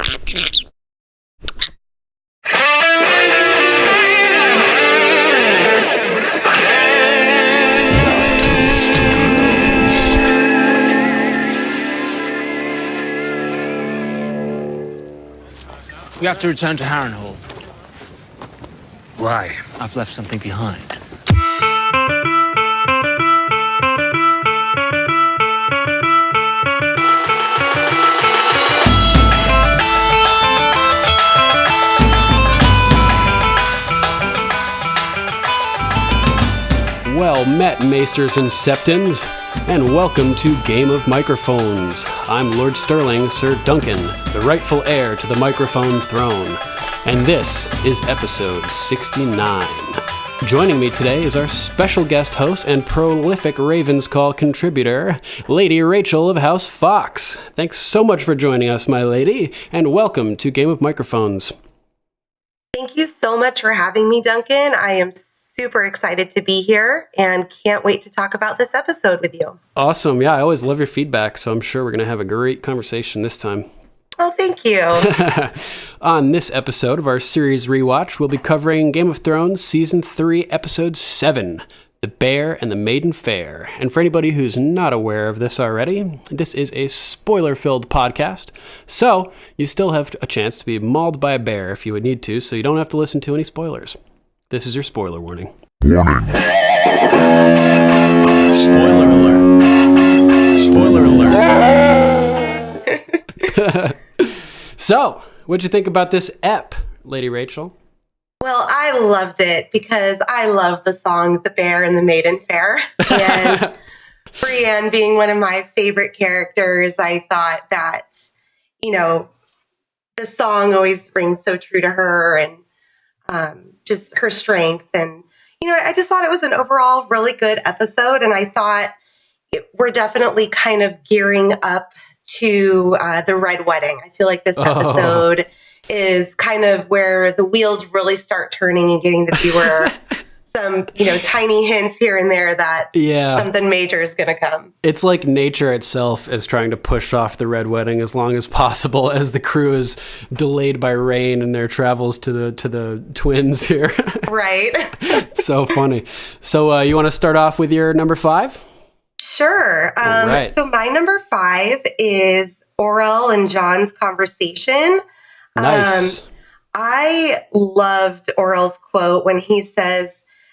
We have to return to Harrenhal. Why? I've left something behind. Well met, Maesters and Septons, and welcome to Game of Microphones. I'm Lord Sterling, Ser Duncan, the rightful heir to the microphone throne, and this is episode 69. Joining me today is our special guest host and prolific Ravens Call contributor, Lady Rachel of House Fox. Thanks so much for joining us, my lady, and welcome to Game of Microphones. Thank you so much for having me, Duncan. I am super excited to be here and can't wait to talk about this episode with you. Awesome. Yeah, I always love your feedback, so I'm sure we're going to have a great conversation this time. Oh, thank you. On this episode of our series Rewatch, we'll be covering Game of Thrones Season 3, Episode 7, The Bear and the Maiden Fair. And for anybody who's not aware of this already, this is a spoiler-filled podcast, so you still have a chance to be mauled by a bear if you would need to, so you don't have to listen to any spoilers. This is your spoiler warning. Warning. Spoiler alert. Spoiler alert. So, what'd you think about this ep, Lady Rachel? Well, I loved it because I love the song The Bear and the Maiden Fair. And Brienne being one of my favorite characters, I thought that, the song always rings so true to her and just her strength. And, I just thought it was an overall really good episode. And I thought we're definitely kind of gearing up to the Red Wedding. I feel like this episode is kind of where the wheels really start turning and getting the viewer some, tiny hints here and there that something major is going to come. It's like nature itself is trying to push off the Red Wedding as long as possible as the crew is delayed by rain in their travels to the twins here. Right. So funny. So you want to start off with your number 5? Sure. Right. So my number 5 is Orell and Jon's conversation. Nice. I loved Orell's quote when he says,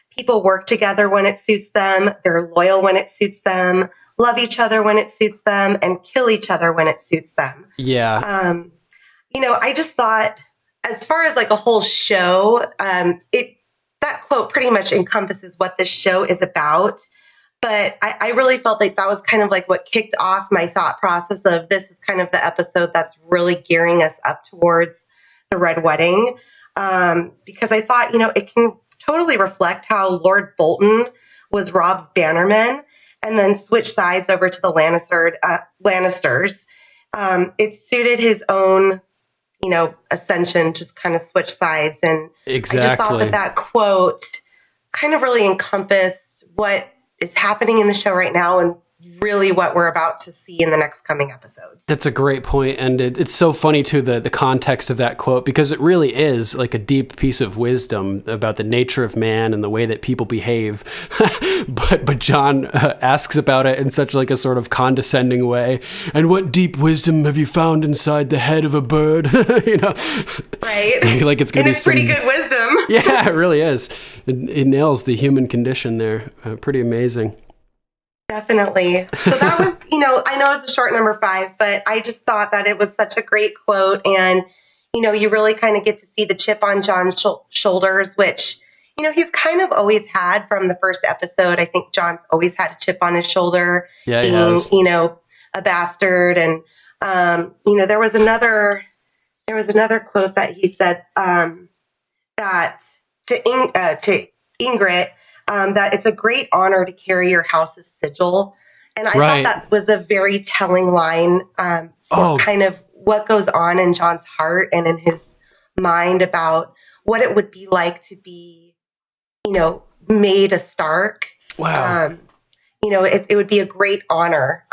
people work together when it suits them, they're loyal when it suits them, love each other when it suits them, and kill each other when it suits them. Yeah. I just thought, as far as like a whole show, that quote pretty much encompasses what this show is about. But I really felt like that was kind of like what kicked off my thought process of this is kind of the episode that's really gearing us up towards the Red Wedding. Because I thought, it can totally reflect how Lord Bolton was Robb's bannerman and then switched sides over to the Lannisters. It suited his own, ascension to kind of switch sides. And exactly. I just thought that quote kind of really encompassed what is happening in the show right now and really what we're about to see in the next coming episodes. That's a great point, and it's so funny too, the context of that quote, because it really is like a deep piece of wisdom about the nature of man and the way that people behave. but Jon asks about it in such like a sort of condescending way. And what deep wisdom have you found inside the head of a bird? Right? Like it's gonna and be pretty good wisdom. Yeah, it really is. It nails the human condition there. Pretty amazing. Definitely. So that was, I know it's a short number 5, but I just thought that it was such a great quote. And, you really kind of get to see the chip on Jon's shoulders, which, he's kind of always had from the first episode. I think Jon's always had a chip on his shoulder, being, a bastard. And, there was another quote that he said that to Ygritte, that it's a great honor to carry your house's sigil. And I thought that was a very telling line for kind of what goes on in Jon's heart and in his mind about what it would be like to be, made a Stark. Wow. It would be a great honor.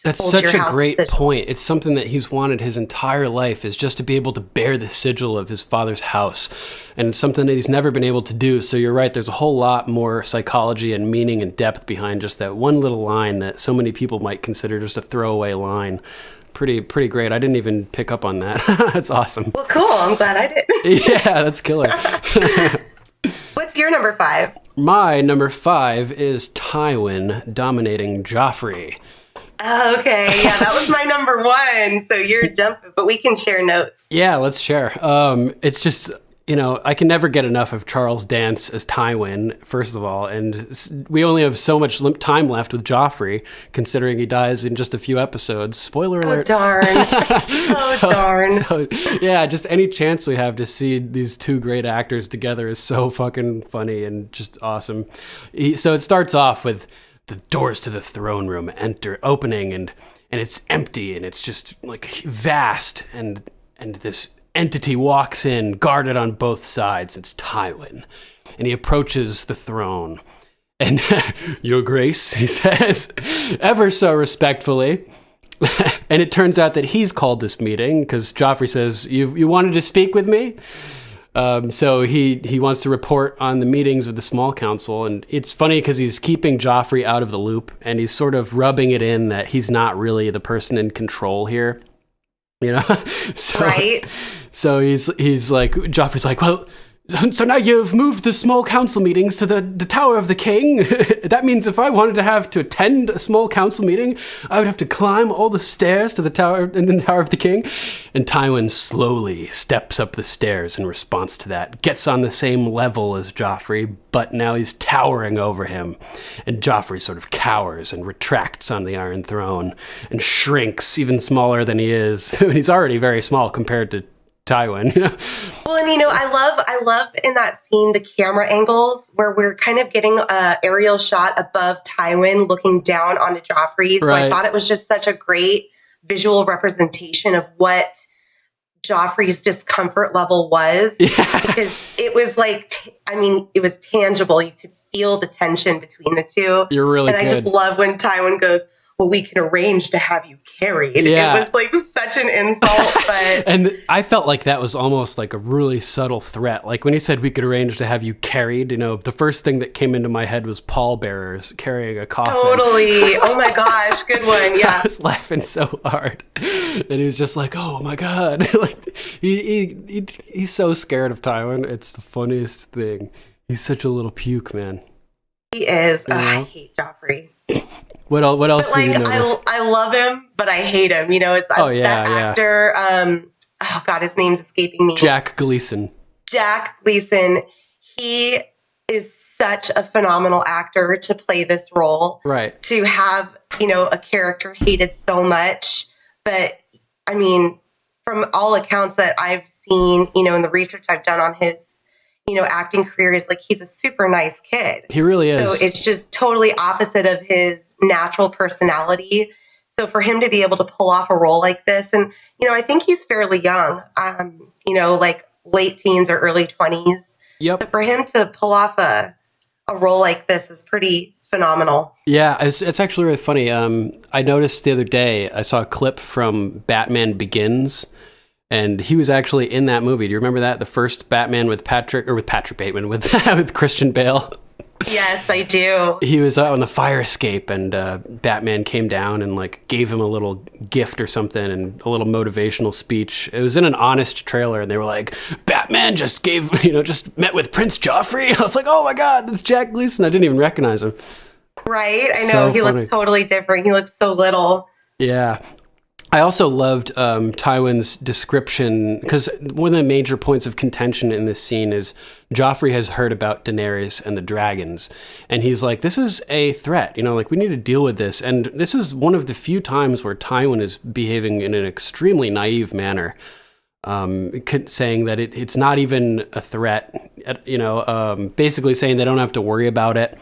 That's hold such your a house great sigil. point. It's something that he's wanted his entire life, is just to be able to bear the sigil of his father's house. And it's something that he's never been able to do. So you're right, there's a whole lot more psychology and meaning and depth behind just that one little line that so many people might consider just a throwaway line. Pretty great. I didn't even pick up on that. That's awesome. Well, cool. I'm glad I did. Yeah, that's killer. What's your number 5? My number 5 is Tywin dominating Joffrey. Okay, yeah, that was my number 1. So you're jumping, but we can share notes. Yeah, let's share. It's just, I can never get enough of Charles Dance as Tywin, first of all, and we only have so much time left with Joffrey, considering he dies in just a few episodes. Spoiler alert. Oh, darn. Darn. So, yeah, just any chance we have to see these two great actors together is so fucking funny and just awesome. So it starts off with the doors to the throne room opening, and it's empty, and it's just like vast, and this entity walks in, guarded on both sides. It's Tywin, and he approaches the throne, and Your Grace, he says, ever so respectfully. And it turns out that he's called this meeting because Joffrey says, you wanted to speak with me? So he wants to report on the meetings of the small council, and it's funny because he's keeping Joffrey out of the loop, and he's sort of rubbing it in that he's not really the person in control here, so, right? So he's like, Joffrey's like, well, so now you've moved the small council meetings to the Tower of the King. That means if I wanted to attend a small council meeting, I would have to climb all the stairs to the Tower of the King. And Tywin slowly steps up the stairs in response to that, gets on the same level as Joffrey, but now he's towering over him. And Joffrey sort of cowers and retracts on the Iron Throne and shrinks even smaller than he is. He's already very small compared to Tywin. Well, and I love in that scene the camera angles where we're kind of getting a aerial shot above Tywin looking down onto Joffrey. So Right. I thought it was just such a great visual representation of what Joffrey's discomfort level was. Yeah. Because it was it was tangible. You could feel the tension between the two. You're really good. And I just love when Tywin goes, well, we can arrange to have you carried. Yeah. It was like such an insult, but and I felt like that was almost like a really subtle threat. Like when he said we could arrange to have you carried, the first thing that came into my head was pallbearers carrying a coffin. Totally. Oh my gosh, good one. Yeah. I was laughing so hard, and he was just like, "Oh my god!" Like he's so scared of Tywin. It's the funniest thing. He's such a little puke, man. He is. I hate Joffrey. What else did you notice? I love him, but I hate him. It's that actor. Oh God, his name's escaping me. Jack Gleeson. Jack Gleeson. He is such a phenomenal actor to play this role. Right. To have a character hated so much, but I mean, from all accounts that I've seen, in the research I've done on his acting career, is like he's a super nice kid. He really is. So it's just totally opposite of his natural personality. So for him to be able to pull off a role like this, and I think he's fairly young, like late teens or early 20s. Yep. So for him to pull off a role like this is pretty phenomenal. Yeah, it's actually really funny. I noticed the other day, I saw a clip from Batman Begins, and he was actually in that movie. Do you remember that? The first Batman with Patrick Bateman, with with Christian Bale. Yes, I do. He was out on the fire escape, and Batman came down and gave him a little gift or something and a little motivational speech. It was in an Honest trailer, and they were like, Batman just met with Prince Joffrey. I was like, oh my God, that's Jack Gleeson. I didn't even recognize him. Right? I know. So he funny. looks totally different. He looks so little. Yeah. I also loved Tywin's description, because one of the major points of contention in this scene is Joffrey has heard about Daenerys and the dragons, and he's like, this is a threat, we need to deal with this. And this is one of the few times where Tywin is behaving in an extremely naive manner, saying that it's not even a threat, basically saying they don't have to worry about it.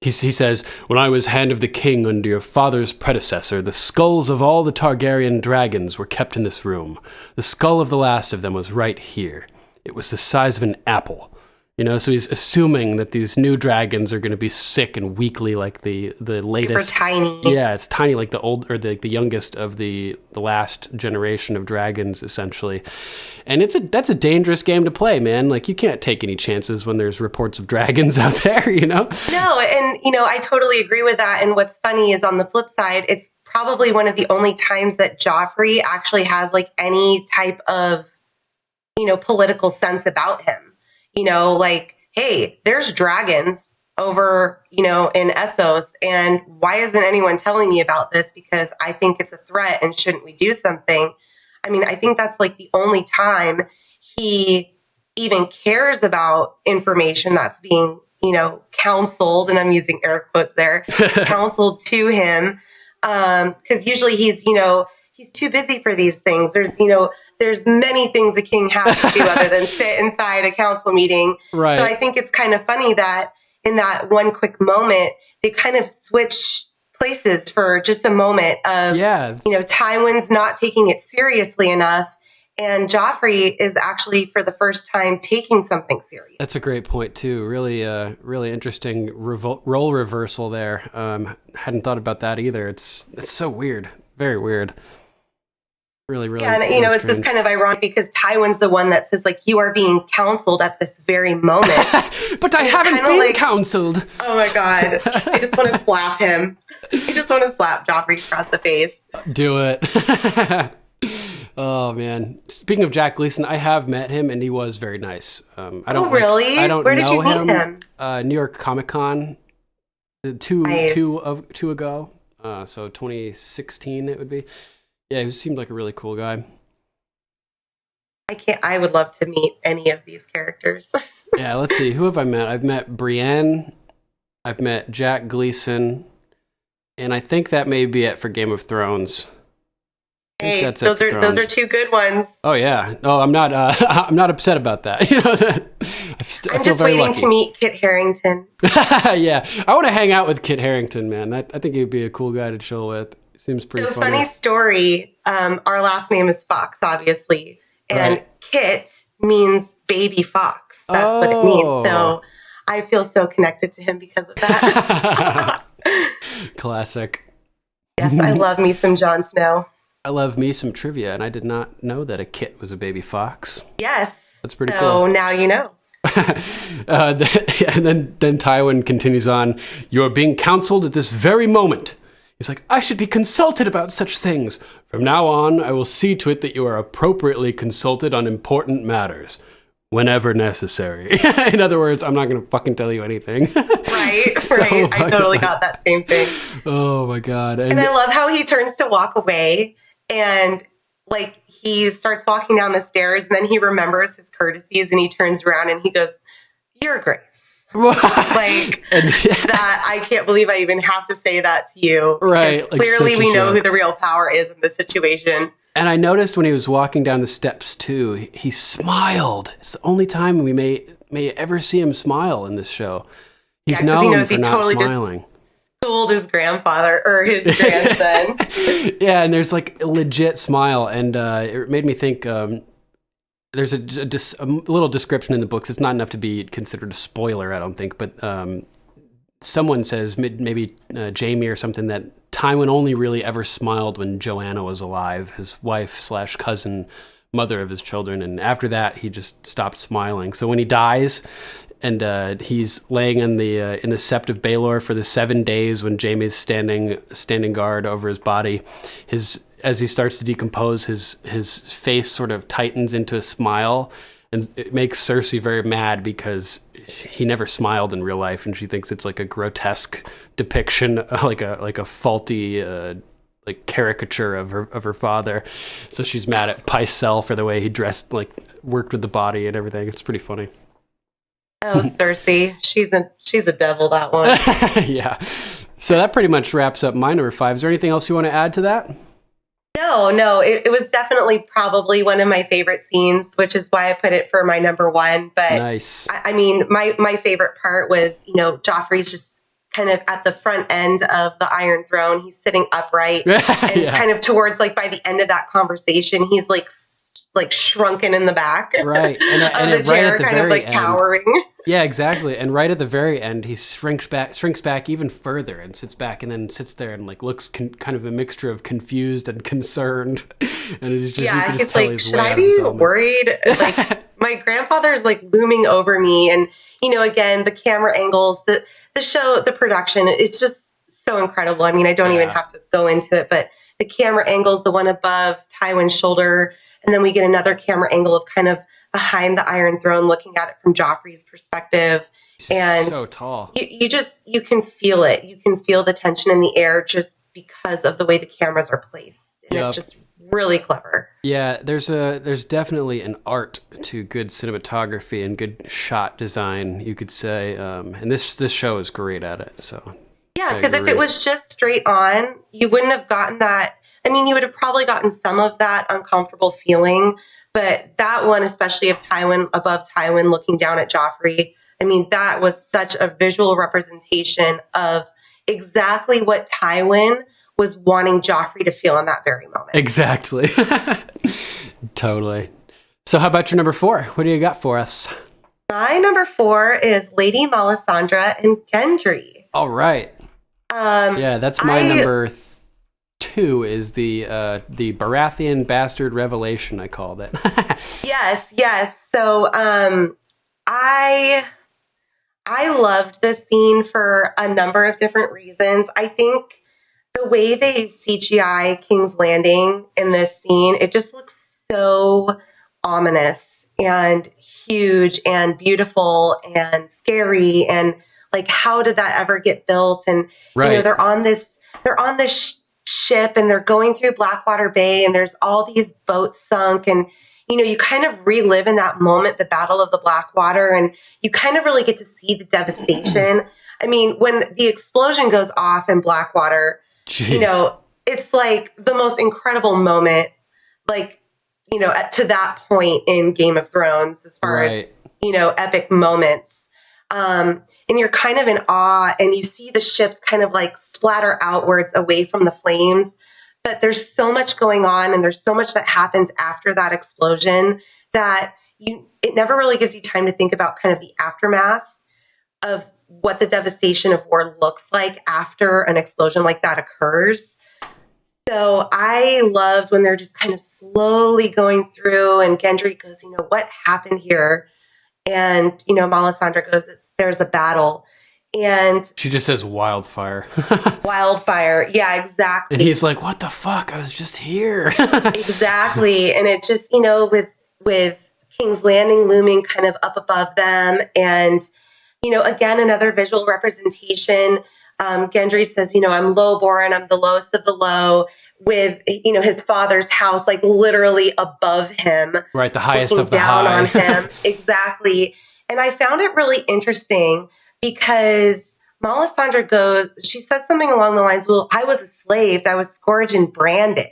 He says, when I was Hand of the King under your father's predecessor, the skulls of all the Targaryen dragons were kept in this room. The skull of the last of them was right here. It was the size of an apple. So he's assuming that these new dragons are going to be sick and weakly, like the latest. Super tiny. Yeah, it's tiny, like the youngest of the last generation of dragons, essentially. And that's a dangerous game to play, man. Like, you can't take any chances when there's reports of dragons out there, No, and I totally agree with that. And what's funny is, on the flip side, it's probably one of the only times that Joffrey actually has like any type of political sense about him. Like, hey, there's dragons over, in Essos, and why isn't anyone telling me about this? Because I think it's a threat, and shouldn't we do something? I mean, I think that's like the only time he even cares about information that's being, counseled, and I'm using air quotes there, counseled to him. Because usually he's too busy for these things. There's many things a king has to do other than sit inside a council meeting. Right. So I think it's kind of funny that in that one quick moment, they kind of switch places for just a moment of, Tywin's not taking it seriously enough, and Joffrey is actually, for the first time, taking something serious. That's a great point, too. Really, really interesting role reversal there. Hadn't thought about that either. It's so weird. Very weird. Really, really. Yeah, and really it's just kind of ironic because Tywin's the one that says, like, you are being counseled at this very moment. But I haven't been counseled. Oh my God. I just want to slap him. I just want to slap Joffrey across the face. Do it. Oh man. Speaking of Jack Gleeson, I have met him and he was very nice. I don't really? I don't Where did know you meet him? New York Comic Con two ago. So 2016 it would be. Yeah, he seemed like a really cool guy. I would love to meet any of these characters. Yeah, let's see. Who have I met? I've met Brienne. I've met Jack Gleeson. And I think that may be it for Game of Thrones. Hey, those are two good ones. Oh yeah. No, I'm not upset about that. I'm just waiting to meet Kit Harington. Yeah. I want to hang out with Kit Harington, man. I think he'd be a cool guy to chill with. Seems pretty funny. Funny story. Our last name is Fox, obviously. And right. Kit means baby fox. That's what it means. So I feel so connected to him because of that. Classic. Yes, I love me some Jon Snow. I love me some trivia, and I did not know that a kit was a baby fox. Yes. That's pretty cool. So now you know. And then Tywin continues on, "You are being counseled at this very moment." He's like, "I should be consulted about such things. From now on, I will see to it that you are appropriately consulted on important matters, whenever necessary." In other words, I'm not going to fucking tell you anything. Right. I totally got that same thing. Oh my God. And I love how he turns to walk away and like he starts walking down the stairs and then he remembers his courtesies and he turns around and he goes, "Your Grace." That I can't believe I even have to say that to you. Right. Like clearly we know who the real power is in this situation. And I noticed when he was walking down the steps too, he smiled. It's the only time we may ever see him smile in this show. He's known for not smiling. Schooled his grandfather or his grandson. Yeah, and there's like a legit smile, and it made me think. There's a little description in the books. It's not enough to be considered a spoiler, I don't think. But someone says, maybe Jaime or something, that Tywin only really ever smiled when Joanna was alive, his wife / cousin, mother of his children, and after that he just stopped smiling. So when he dies, and he's laying in the Sept of Baelor for the 7 days when Jaime's standing guard over his body, as he starts to decompose, his face sort of tightens into a smile, and it makes Cersei very mad because he never smiled in real life, and she thinks it's like a grotesque depiction, like a faulty like caricature of her father. So she's mad at Pycelle for the way he dressed, like worked with the body and everything. It's pretty funny. Oh, Cersei, she's a devil, that one. Yeah. So that pretty much wraps up my number 5. Is there anything else you want to add to that? No, it was definitely probably one of my favorite scenes, which is why I put it for my number 1. But nice. I mean, my favorite part was, Joffrey's just kind of at the front end of the Iron Throne. He's sitting upright and kind of towards like by the end of that conversation, he's like shrunken in the back. Right. And of the chair, right at the kind very of like end. cowering. Yeah, exactly. And right at the very end, he shrinks back even further and sits back and then sits there and like looks kind of a mixture of confused and concerned. And it's just, yeah, you can he's just tell like, he's should way I out of his be element. worried? Like, my grandfather's like looming over me. And, again, the camera angles, the show, the production, it's just so incredible. I mean, I don't even have to go into it, but the camera angles, the one above Tywin's shoulder, and then we get another camera angle of kind of behind the Iron Throne, looking at it from Joffrey's perspective. And so tall. You can feel it. You can feel the tension in the air just because of the way the cameras are placed. And it's just really clever. Yeah, there's definitely an art to good cinematography and good shot design, you could say. And this show is great at it. So yeah, because if it was just straight on, you wouldn't have gotten that. I mean, you would have probably gotten some of that uncomfortable feeling, but that one, especially of Tywin above Tywin looking down at Joffrey, I mean, that was such a visual representation of exactly what Tywin was wanting Joffrey to feel in that very moment. Exactly. Totally. So how about your number 4? What do you got for us? My number 4 is Lady Melisandre and Gendry. All right. Yeah, that's my number 2 is the Baratheon bastard revelation, I called it. Yes. So I loved this scene for a number of different reasons. I think the way they CGI King's Landing in this scene, it just looks so ominous and huge and beautiful and scary. And like, how did that ever get built? And they're on this ship and they're going through Blackwater Bay and there's all these boats sunk and you kind of relive in that moment the Battle of the Blackwater, and you kind of really get to see the devastation. I mean, when the explosion goes off in Blackwater, it's like the most incredible moment, like, to that point in Game of Thrones, as far as, epic moments. And you're kind of in awe and you see the ships kind of like splatter outwards away from the flames. But there's so much going on and there's so much that happens after that explosion that it never really gives you time to think about kind of the aftermath of what the devastation of war looks like after an explosion like that occurs. So I loved when they're just kind of slowly going through and Gendry goes, what happened here? And, Melisandre goes, there's a battle. And she just says wildfire. Wildfire. Yeah, exactly. And he's like, what the fuck? I was just here. Exactly. And it just, with King's Landing looming kind of up above them. And, again, another visual representation. Gendry says, I'm lowborn. I'm the lowest of the low, with, his father's house, like literally above him. Right. The highest of the down high. On him. Exactly. And I found it really interesting because Melisandre goes, she says something along the lines, well, I was enslaved. I was scourged and branded.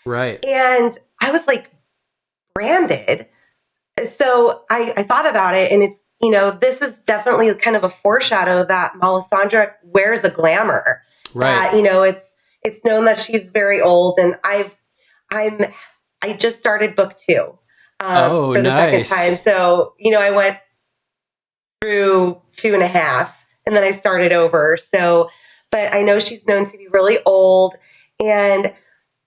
Right. And I was like, branded? So I thought about it, and it's, this is definitely kind of a foreshadow that Melisandre wears a glamour. Right. That, it's known that she's very old, and I just started book 2 for the second time. So, I went through 2.5 and then I started over. So, but I know she's known to be really old. And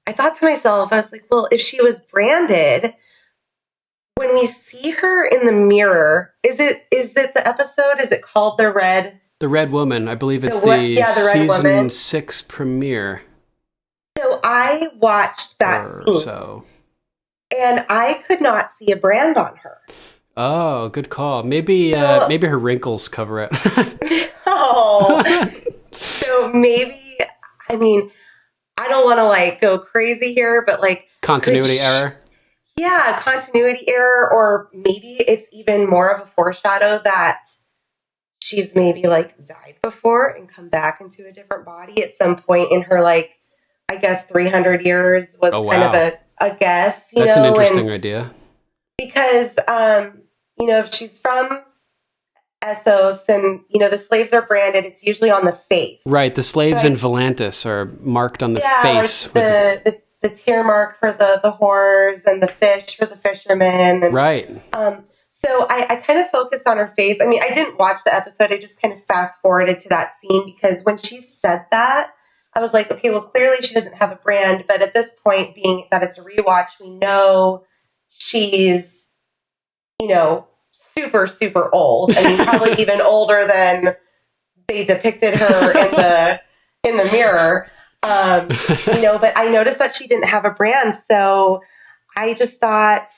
I thought to myself, I was like, well, if she was branded, when we see her in the mirror, is it the episode? Is it called The Red Woman? I believe it's the season Woman. 6 premiere. So I watched that scene. So. And I could not see a brand on her. Oh, good call. Maybe her wrinkles cover it. Oh. So maybe, I mean, I don't want to like go crazy here, but like continuity error. Yeah, continuity error, or maybe it's even more of a foreshadow that she's maybe like died before and come back into a different body at some point in her, like, I guess 300 years was kind of a guess. That's an interesting idea. Because, if she's from Essos and, the slaves are branded, it's usually on the face. Right, the slaves in Volantis are marked on the face. Like the tear mark for the whores and the fish for the fishermen. And, right. So I kind of focused on her face. I mean, I didn't watch the episode. I just kind of fast forwarded to that scene because when she said that, I was like, okay, well, clearly she doesn't have a brand. But at this point, being that it's a rewatch, we know she's, super, super old. I mean, probably even older than they depicted her in the mirror. But I noticed that she didn't have a brand. So I just thought,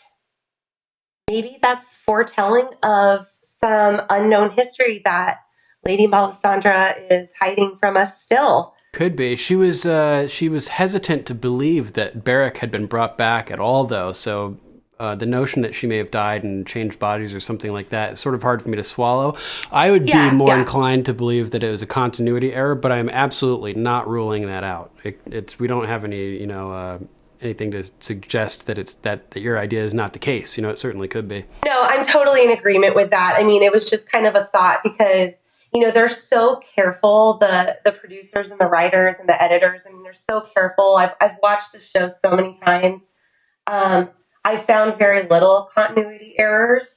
maybe that's foretelling of some unknown history that Lady Melisandre is hiding from us still. Could be. She was hesitant to believe that Beric had been brought back at all, though. So the notion that she may have died and changed bodies or something like that is sort of hard for me to swallow. I would be more inclined to believe that it was a continuity error, but I'm absolutely not ruling that out. We don't have any, anything to suggest that it's that your idea is not the case. It certainly could be. No, I'm totally in agreement with that. I mean, it was just kind of a thought because, they're so careful, the producers and the writers and the editors. I mean, they're so careful. I've watched the show so many times. I found very little continuity errors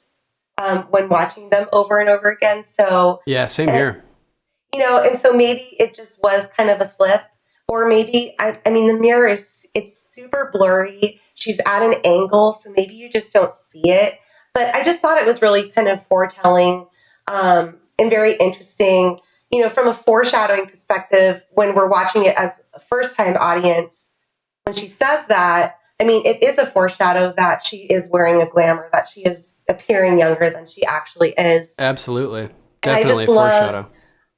when watching them over and over again. So yeah, same here. And so maybe it just was kind of a slip, or maybe the mirror it's super blurry. She's at an angle, so maybe you just don't see it. But I just thought it was really kind of foretelling and very interesting, from a foreshadowing perspective when we're watching it as a first-time audience. When she says that, it is a foreshadow that she is wearing a glamour, that she is appearing younger than she actually is. Absolutely. Definitely a foreshadow.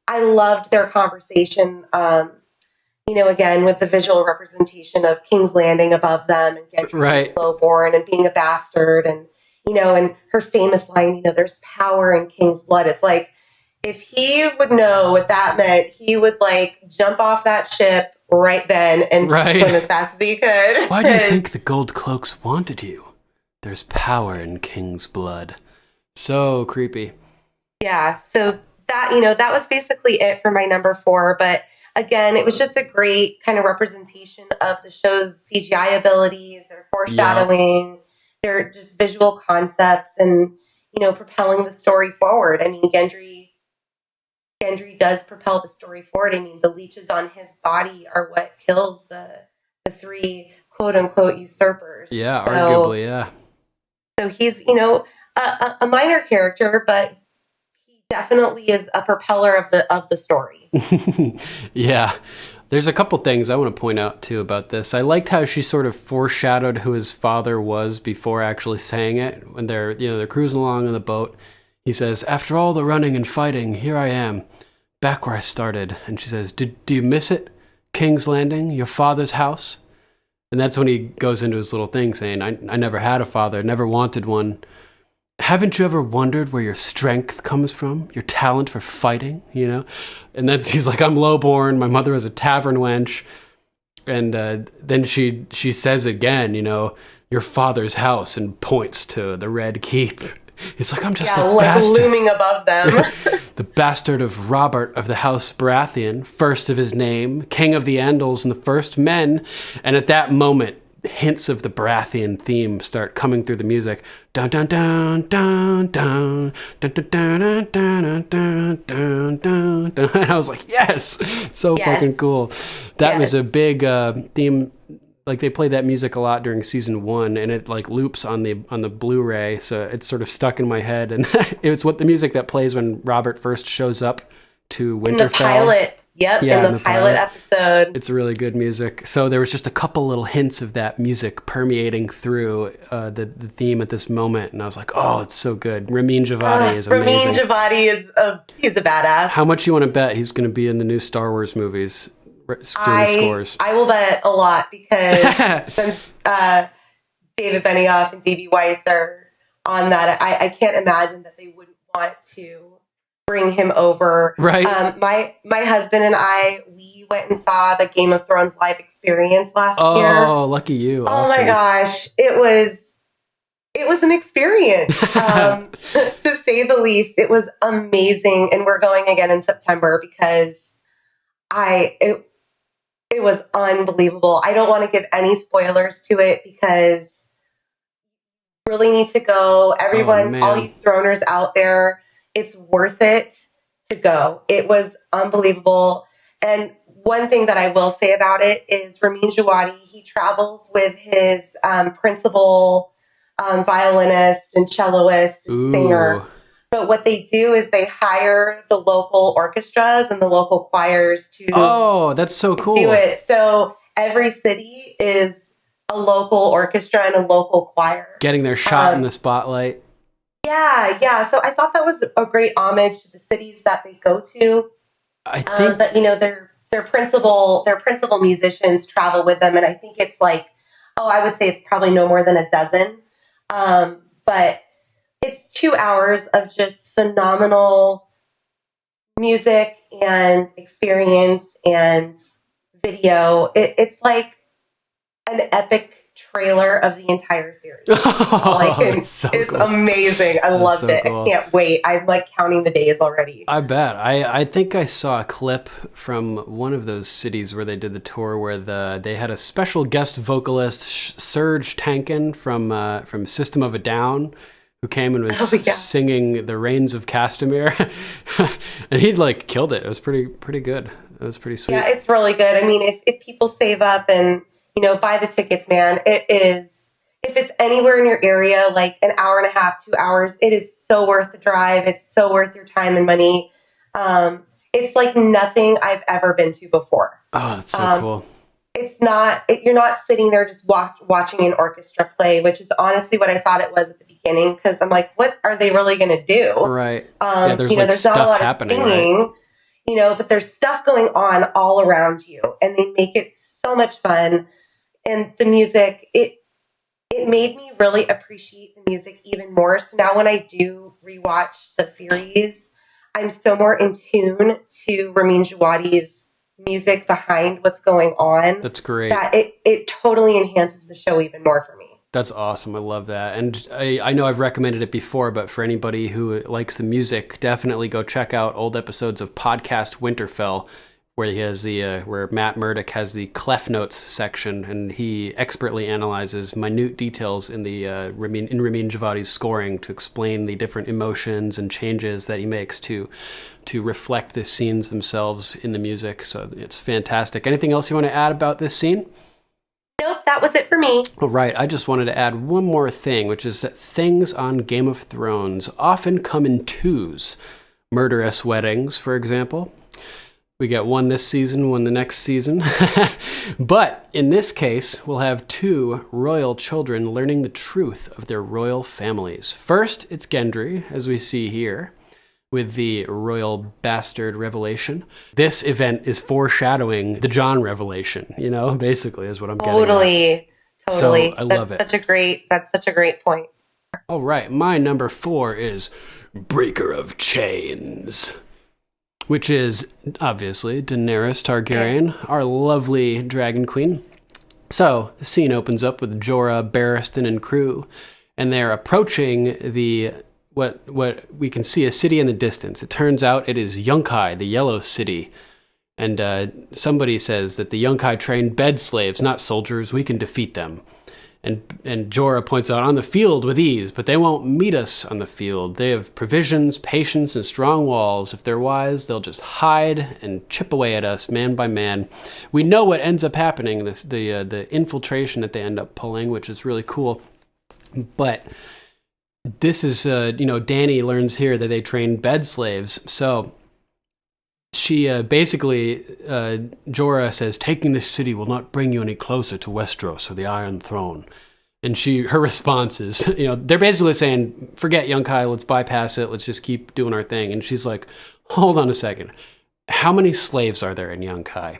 I loved their conversation, again, with the visual representation of King's Landing above them and Gendry being lowborn and being a bastard. And, and her famous line, there's power in King's blood. It's like, if he would know what that meant, he would jump off that ship right then and swim as fast as he could. Why do you think the gold cloaks wanted you? There's power in King's blood. So creepy. Yeah, so that, that was basically it for my number 4. But again, it was just a great kind of representation of the show's CGI abilities, their foreshadowing, their just visual concepts, and, propelling the story forward. Gendry does propel the story forward. The leeches on his body are what kills the 3 quote unquote usurpers. Yeah, arguably, yeah. So he's, a minor character, but he definitely is a propeller of the story. Yeah. There's a couple things I want to point out too about this. I liked how she sort of foreshadowed who his father was before actually saying it. When they're cruising along on the boat, he says, "After all the running and fighting, here I am, back where I started." And she says, Do you miss it? King's Landing, your father's house? And that's when he goes into his little thing saying, I never had a father, never wanted one. Haven't you ever wondered where your strength comes from? Your talent for fighting, And then he's like, I'm lowborn. My mother was a tavern wench. And then she says again, your father's house, and points to the Red Keep. He's like, I'm just a bastard. Looming above them. The bastard of Robert of the House Baratheon, first of his name, king of the Andals and the first men. And at that moment, hints of the Baratheon theme start coming through the music. Dun dun dun dun dun dun dun dun dun dun dun dun dun. And I was like, yes, so fucking cool. That was a big theme. They played that music a lot during season 1, and it loops on the Blu-ray, so it's sort of stuck in my head. And it's what the music that plays when Robert first shows up to Winterfell. In the pilot. Yep, in the pilot episode. It's really good music. So there was just a couple little hints of that music permeating through the theme at this moment, and I was like, oh, it's so good. Ramin Djawadi is amazing. Ramin Djawadi he's a badass. How much you want to bet he's going to be in the new Star Wars movies? Scores. I will bet a lot because since David Benioff and D.B. Weiss are on that, I can't imagine that they wouldn't want to bring him over. Right. My husband and we went and saw the Game of Thrones live experience last year. Oh, lucky you. Oh my gosh. It was an experience, to say the least. It was amazing. And we're going again in September because it was unbelievable. I don't want to give any spoilers to it because really need to go. Everyone, all man. you throners out there, it's worth it to go. It was unbelievable. And one thing that I will say about it is Ramin Djawadi, he travels with his principal violinist and celloist and singer. Ooh. But what they do is they hire the local orchestras and the local choirs to Oh, that's so cool. do it. So every city is a local orchestra and a local choir. Getting their shot in the spotlight. Yeah. So I thought that was a great homage to the cities that they go to. I think But their principal musicians travel with them, and I think it's like, I would say it's probably no more than a dozen. But it's 2 hours of just phenomenal music and experience and video. It's like an epic trailer of the entire series. It's cool. Amazing. I loved so it. cool. I can't wait. I'm like counting the days already. I bet. I think I saw a clip from one of those cities where they did the tour where they had a special guest vocalist, Ser Duncan from System of a Down, who came and was singing The Rains of Castamere. And he'd like killed it. It was pretty good. It was pretty sweet. Yeah, it's really good. I mean, if people save up and, buy the tickets, man, it is, if it's anywhere in your area, like an hour and a half, 2 hours, it is so worth the drive. It's so worth your time and money. It's like nothing I've ever been to before. Oh, that's so cool. It's not, you're not sitting there just watching an orchestra play, which is honestly what I thought it was at the beginning. Cause I'm like, what are they really going to do? Right. Yeah, there's like there's stuff not a lot happening, of singing, right? But there's stuff going on all around you and they make it so much fun. And the music, it made me really appreciate the music even more. So now when I do rewatch the series, I'm so more in tune to Ramin Djawadi's music behind what's going on. That's great. That it totally enhances the show even more for me. That's awesome. I love that. And I know I've recommended it before, but for anybody who likes the music, definitely go check out old episodes of Podcast Winterfell, where he has where Matt Murdock has the Clef Notes section, and he expertly analyzes minute details in Ramin Djawadi's scoring to explain the different emotions and changes that he makes to reflect the scenes themselves in the music. So it's fantastic. Anything else you want to add about this scene? Nope, that was it for me. All right, I just wanted to add one more thing, which is that things on Game of Thrones often come in twos. Murderous weddings, for example. We get one this season, one the next season. But in this case, we'll have two royal children learning the truth of their royal families. First, it's Gendry, as we see here, with the royal bastard revelation. This event is foreshadowing the Jon revelation, basically is what I'm getting at. Totally. So I love it. That's such a great point. All right, my number 4 is Breaker of Chains, which is obviously Daenerys Targaryen, our lovely dragon queen. So the scene opens up with Jorah, Barristan, and crew, and they're approaching what we can see a city in the distance. It turns out it is Yunkai, the Yellow City. And somebody says that the Yunkai train bed slaves, not soldiers. We can defeat them. And Jorah points out, on the field with ease, but they won't meet us on the field. They have provisions, patience, and strong walls. If they're wise, they'll just hide and chip away at us man by man. We know what ends up happening, the infiltration that they end up pulling, which is really cool. But this is, Dany learns here that they train bed slaves. So she basically, Jorah says, taking this city will not bring you any closer to Westeros or the Iron Throne. And her response is, they're basically saying, forget Yunkai, let's bypass it, let's just keep doing our thing. And she's like, hold on a second. How many slaves are there in Yunkai?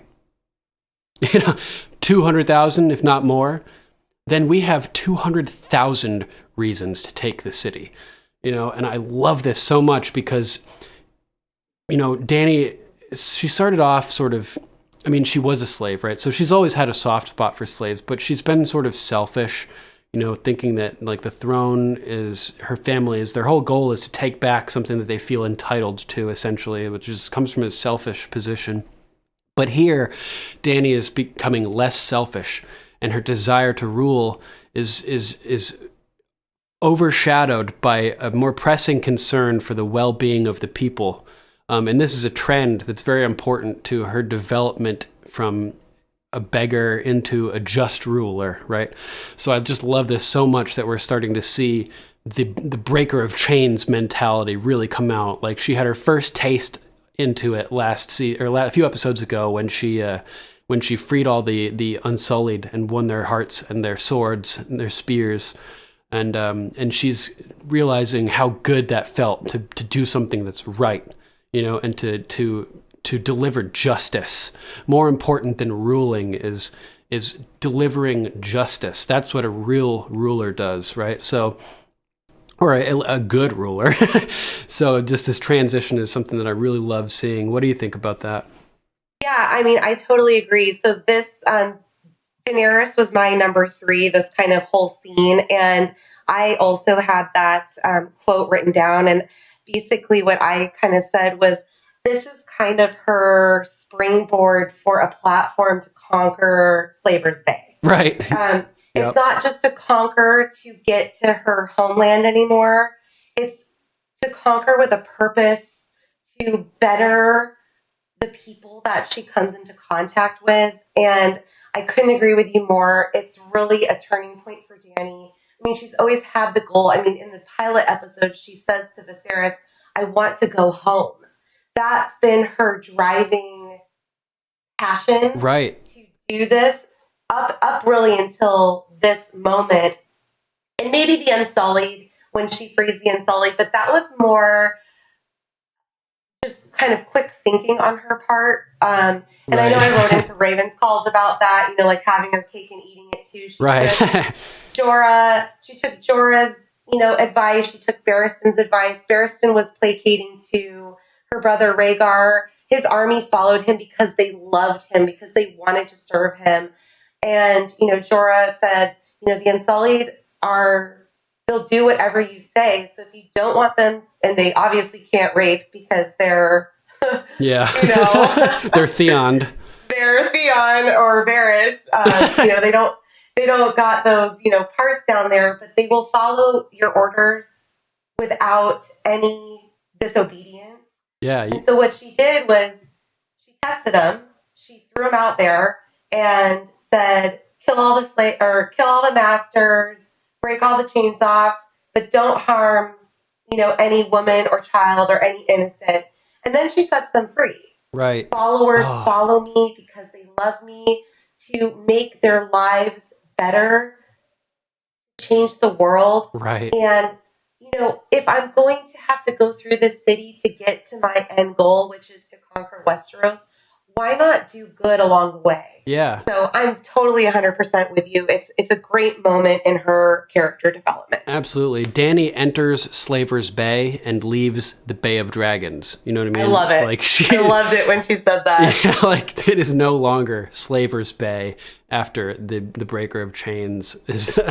200,000, if not more. Then we have 200,000 reasons to take the city. And I love this so much because, Dany, she started off sort of, she was a slave, right? So she's always had a soft spot for slaves, but she's been sort of selfish, thinking that like the throne is her family's, their whole goal is to take back something that they feel entitled to, essentially, which just comes from a selfish position. But here, Dany is becoming less selfish, and her desire to rule is overshadowed by a more pressing concern for the well-being of the people. And this is a trend that's very important to her development from a beggar into a just ruler, right? So I just love this so much that we're starting to see the breaker of chains mentality really come out. Like, she had her first taste into it a few episodes ago when she freed all the Unsullied and won their hearts and their swords and their spears. And she's realizing how good that felt to do something that's right, and to deliver justice. More important than ruling is delivering justice. That's what a real ruler does, right? So, or a good ruler. So just this transition is something that I really love seeing. What do you think about that? Yeah, I mean, I totally agree. So this Daenerys was my number 3, this kind of whole scene. And I also had that quote written down. And basically what I kind of said was, this is kind of her springboard for a platform to conquer Slaver's Bay. Right. It's not just to conquer to get to her homeland anymore. It's to conquer with a purpose, to better the people that she comes into contact with. And I couldn't agree with you more. It's really a turning point for Dany. I mean, she's always had the goal. I mean, in the pilot episode, she says to Viserys, I want to go home. That's been her driving passion, right, to do this up really until this moment. And maybe the Unsullied, when she frees the Unsullied, but that was more just kind of quick thinking on her part. And right. I know I wrote into Raven's calls about that, like having her cake and eating it too. She took Jorah's, advice. She took Barristan's advice. Barristan was placating to her brother Rhaegar. His army followed him because they loved him, because they wanted to serve him. And, Jorah said, the Unsullied they'll do whatever you say. So if you don't want them, and they obviously can't rape because they're, yeah, they're Theon. They're Theon or Varys. They don't got those, parts down there, but they will follow your orders without any disobedience. Yeah. And so what she did was she tested them. She threw them out there and said, kill all the masters, break all the chains off, but don't harm, any woman or child or any innocent. And then she sets them free. Right. Followers follow me because they love me, to make their lives better, change the world. Right. And, if I'm going to have to go through this city to get to my end goal, which is to conquer Westeros, why not do good along the way? Yeah. So I'm totally 100% with you. It's a great moment in her character development. Absolutely. Dany enters Slaver's Bay and leaves the Bay of Dragons. You know what I mean? I love it. I loved it when she said that. Yeah, it is no longer Slaver's Bay after the Breaker of Chains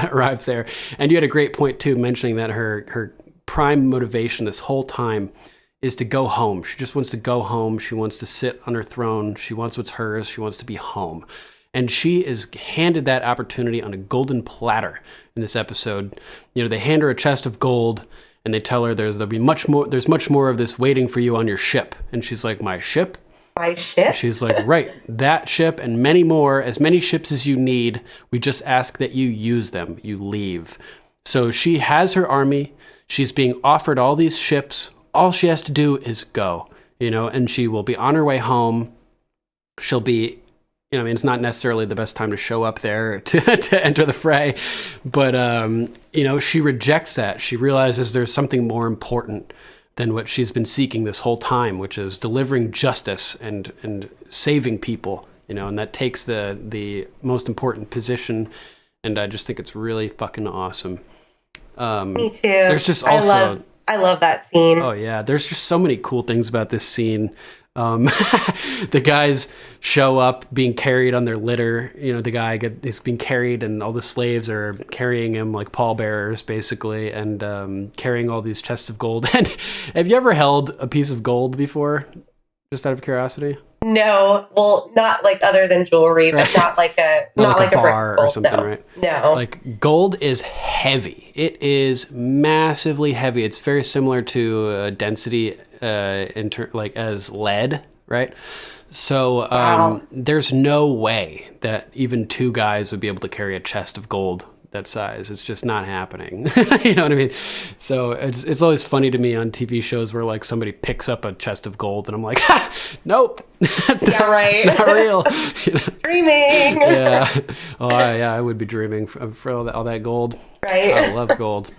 arrives there. And you had a great point too, mentioning that her prime motivation this whole time is to go home. She just wants to go home. She wants to sit on her throne. She wants what's hers. She wants to be home. And she is handed that opportunity on a golden platter in this episode. They hand her a chest of gold and they tell her there's much more of this waiting for you on your ship. And she's like, my ship? My ship? She's like, right, that ship and many more, as many ships as you need. We just ask that you use them. You leave. So she has her army. She's being offered all these ships. All she has to do is go, and she will be on her way home. She'll be, it's not necessarily the best time to show up there to enter the fray, but, she rejects that. She realizes there's something more important than what she's been seeking this whole time, which is delivering justice and saving people, and that takes the most important position. And I just think it's really fucking awesome. Me too. There's just also... I love that scene. Oh, yeah. There's just so many cool things about this scene. The guys show up being carried on their litter. The guy is being carried and all the slaves are carrying him like pallbearers, basically, and carrying all these chests of gold. And have you ever held a piece of gold before? Just out of curiosity? No, well, not like other than jewelry, but not like a not like a bar brick or something, no. right? No, Like gold is heavy. It is massively heavy. It's very similar to density like as lead, right? So Wow. there's no way that even two guys would be able to carry a chest of gold that size. It's just not happening. You know what I mean? So it's always funny to me on TV shows where like somebody picks up a chest of gold and I'm like, ha, nope, that's not real. You know? Dreaming. Yeah. Oh, yeah, I would be dreaming for all that gold. Right. I love gold.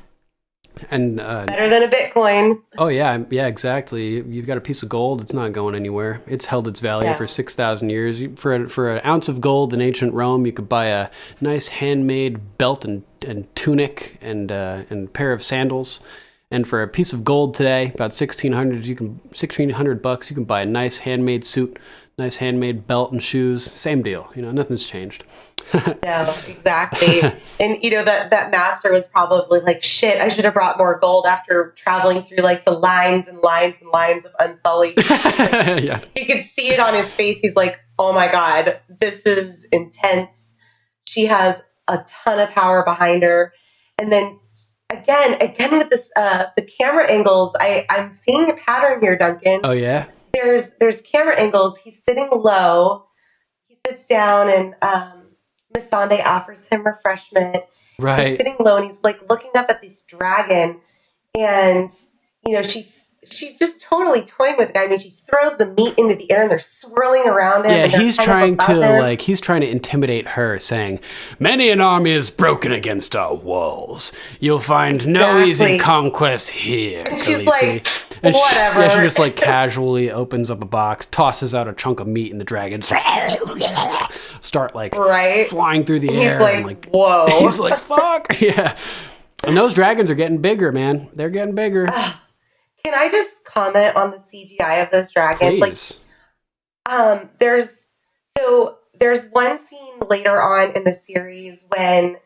And better than a Bitcoin. Oh yeah, exactly. You've got a piece of gold; it's not going anywhere. It's held its value for 6,000 years. For an ounce of gold in ancient Rome, you could buy a nice handmade belt and tunic and pair of sandals. And for a piece of gold today, about $1,600, you can buy a nice handmade suit, nice handmade belt and shoes. Same deal. You know, nothing's changed. No, exactly. And, you know, that master was probably like, shit, I should have brought more gold after traveling through like the lines and lines and lines of Unsullied. Yeah. You could see it on his face. He's like, oh my God, this is intense. She has a ton of power behind her. And then again with this, the camera angles, I'm seeing a pattern here, Duncan. Oh yeah. There's camera angles. He's sitting low. He sits down and, Missandei offers him refreshment. Right. He's sitting low and he's like looking up at this dragon, and you know she's just totally toying with it. I mean, she throws the meat into the air and they're swirling around him. Yeah, he's trying to him. intimidate her, saying, "Many an army is broken against our walls. You'll find no easy conquest here." And she's Khaleesi." like, whatever. She just like casually opens up a box, tosses out a chunk of meat, and the dragons start like flying through the air. He's and, like, whoa. He's like, fuck. Yeah. And those dragons are getting bigger, man. They're getting bigger. Can I just comment on the CGI of those dragons? Please. Like, there's one scene later on in the series when,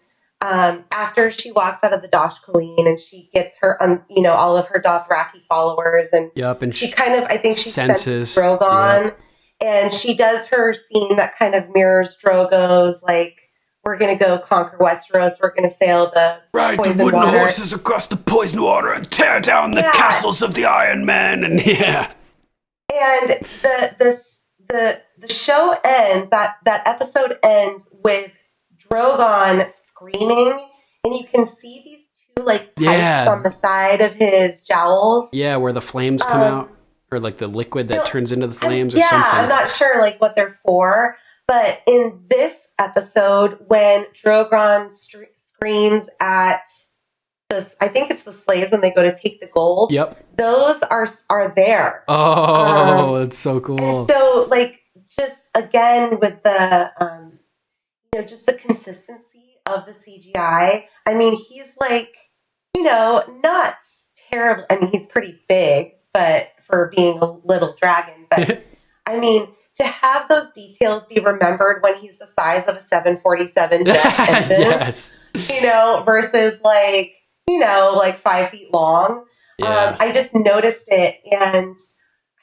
after she walks out of the Dosh Colleen and she gets her, all of her Dothraki followers, and and she kind of, I think she senses Drogon. Yep. And she does her scene that kind of mirrors Drogo's, like, we're going to go conquer Westeros, we're going to sail the ride the wooden horses across the poison water and tear down the castles of the Iron Men, and And the show ends, that episode ends with Drogon screaming, and you can see these two, like, pipes on the side of his jowls. Yeah, where the flames come out. Or like the liquid that turns into the flames or something. Yeah, I'm not sure like what they're for. But in this episode, when Drogon screams at I think it's the slaves when they go to take the gold. Yep. Those are there. Oh, that's so cool. And so like just again with the just the consistency of the CGI. I mean, he's like, not terrible. I mean, he's pretty big, but for being a little dragon. But I mean, to have those details be remembered when he's the size of a 747 jet engine, yes. Versus like 5 feet long. Yeah. I just noticed it. And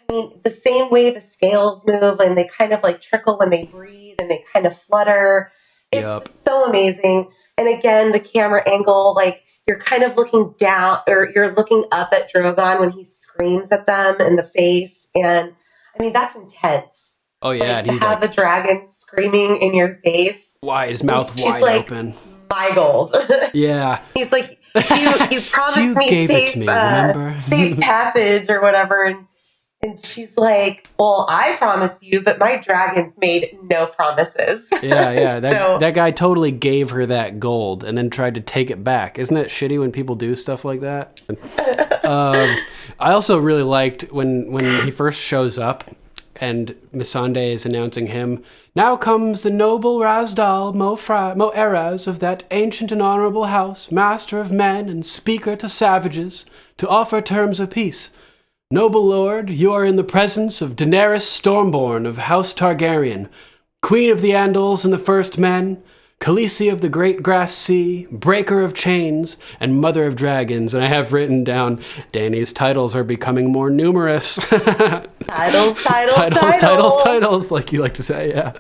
I mean, the same way the scales move and they kind of like trickle when they breathe and they kind of flutter. It's so amazing. And again, the camera angle, like you're kind of looking down or you're looking up at Drogon when he screams at them in the face. And I mean, that's intense. Oh yeah. Like, and he's to have a dragon screaming in your face. Wide, his mouth wide like, open. My gold. Yeah. He's like, you promised you me gave safe, it to me, remember? safe passage or whatever. And she's like, well, I promised you, but my dragons made no promises. Yeah. That guy totally gave her that gold and then tried to take it back. Isn't that shitty when people do stuff like that? I also really liked when he first shows up and Missandei is announcing him, "Now comes the noble Razdal Mo'eraz of that ancient and honorable house, master of men and speaker to savages, to offer terms of peace. Noble lord, you are in the presence of Daenerys Stormborn of House Targaryen, queen of the Andals and the First Men. Khaleesi of the great grass sea, breaker of chains, and mother of dragons. And I have written down, Dany's titles are becoming more numerous. Titles, like you like to say, yeah.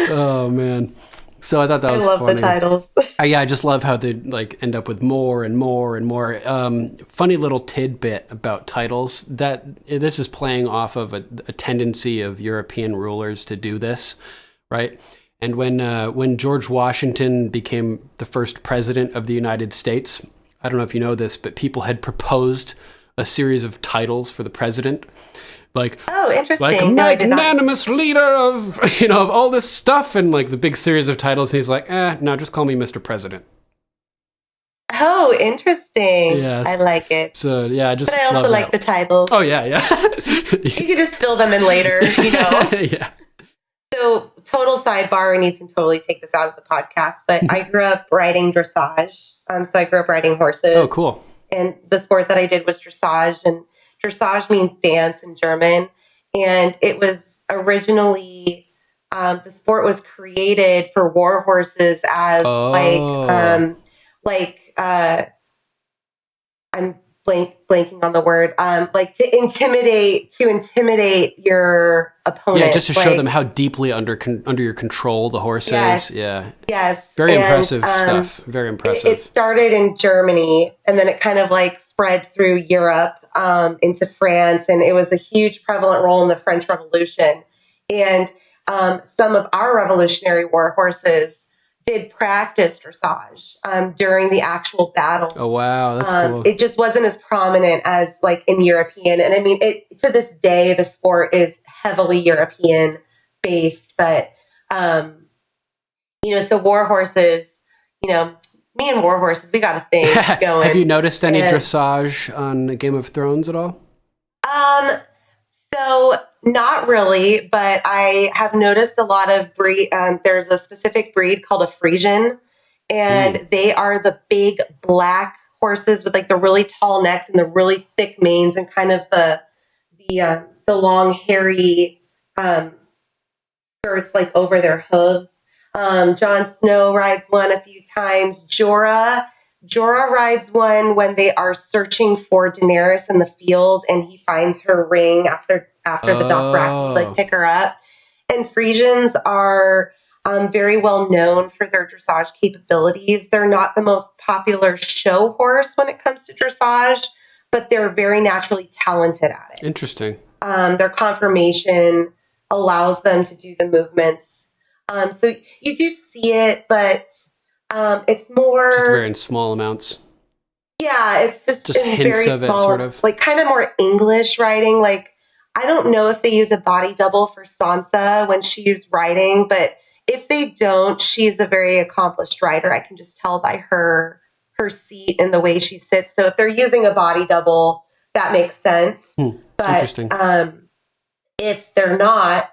Oh, man. So I thought that was funny. I love the titles. Yeah, I just love how they like end up with more and more and more. Funny little tidbit about titles, that this is playing off of a tendency of European rulers to do this, right? And when George Washington became the first president of the United States, I don't know if you know this, but people had proposed a series of titles for the president. Like, oh, interesting. Like a magnanimous leader of, of all this stuff, and like the big series of titles. And he's like, no, just call me Mr. President. Oh, interesting. Yes. I like it. So yeah, but I also like the titles. Oh yeah. You can just fill them in later, Yeah. So total sidebar, and you can totally take this out of the podcast, but I grew up riding dressage. So I grew up riding horses. Oh, cool. And the sport that I did was dressage, and dressage means dance in German. And it was originally, the sport was created for war horses as I'm blanking on the word, like to intimidate your opponent. Yeah, just to show them how deeply under your control the horse is. Yeah. Yes. Very impressive stuff. Very impressive. It started in Germany, and then it kind of like spread through Europe into France, and it was a huge prevalent role in the French Revolution. And some of our Revolutionary war horses did practice dressage during the actual battle. Oh, wow. That's cool. It just wasn't as prominent as like in European. And I mean, to this day, the sport is heavily European based, but, so war horses, me and war horses, we got a thing going. Have you noticed any dressage on Game of Thrones at all? So not really, but I have noticed a lot of breed. There's a specific breed called a Frisian, and they are the big black horses with like the really tall necks and the really thick manes and kind of the long hairy skirts like over their hooves. Jon Snow rides one a few times. Jorah rides one when they are searching for Daenerys in the field, and he finds her ring after the Dothraki like pick her up. And Frisians are very well known for their dressage capabilities. They're not the most popular show horse when it comes to dressage, but they're very naturally talented at it. Interesting. Their conformation allows them to do the movements. So you do see it, but it's more just very in small amounts. Yeah, it's just hints very of small, it, sort of like kind of more English riding. Like I don't know if they use a body double for Sansa when she's riding, but if they don't, she's a very accomplished rider. I can just tell by her seat and the way she sits. So if they're using a body double, that makes sense. But interesting. If they're not,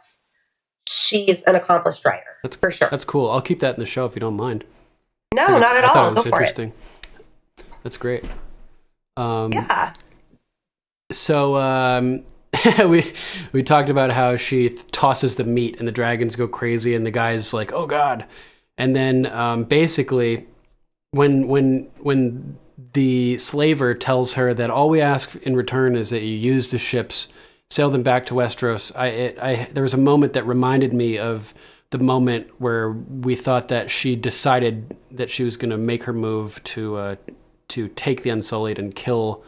she's an accomplished rider. That's for sure. That's cool. I'll keep that in the show if you don't mind. No, not at all. I thought it was Go for interesting. That's great. Yeah. So we talked about how she tosses the meat and the dragons go crazy and the guy's like, oh God. And then basically when the slaver tells her that all we ask in return is that you use the ships, sail them back to Westeros, there was a moment that reminded me of the moment where we thought that she decided that she was going to make her move to take the Unsullied and kill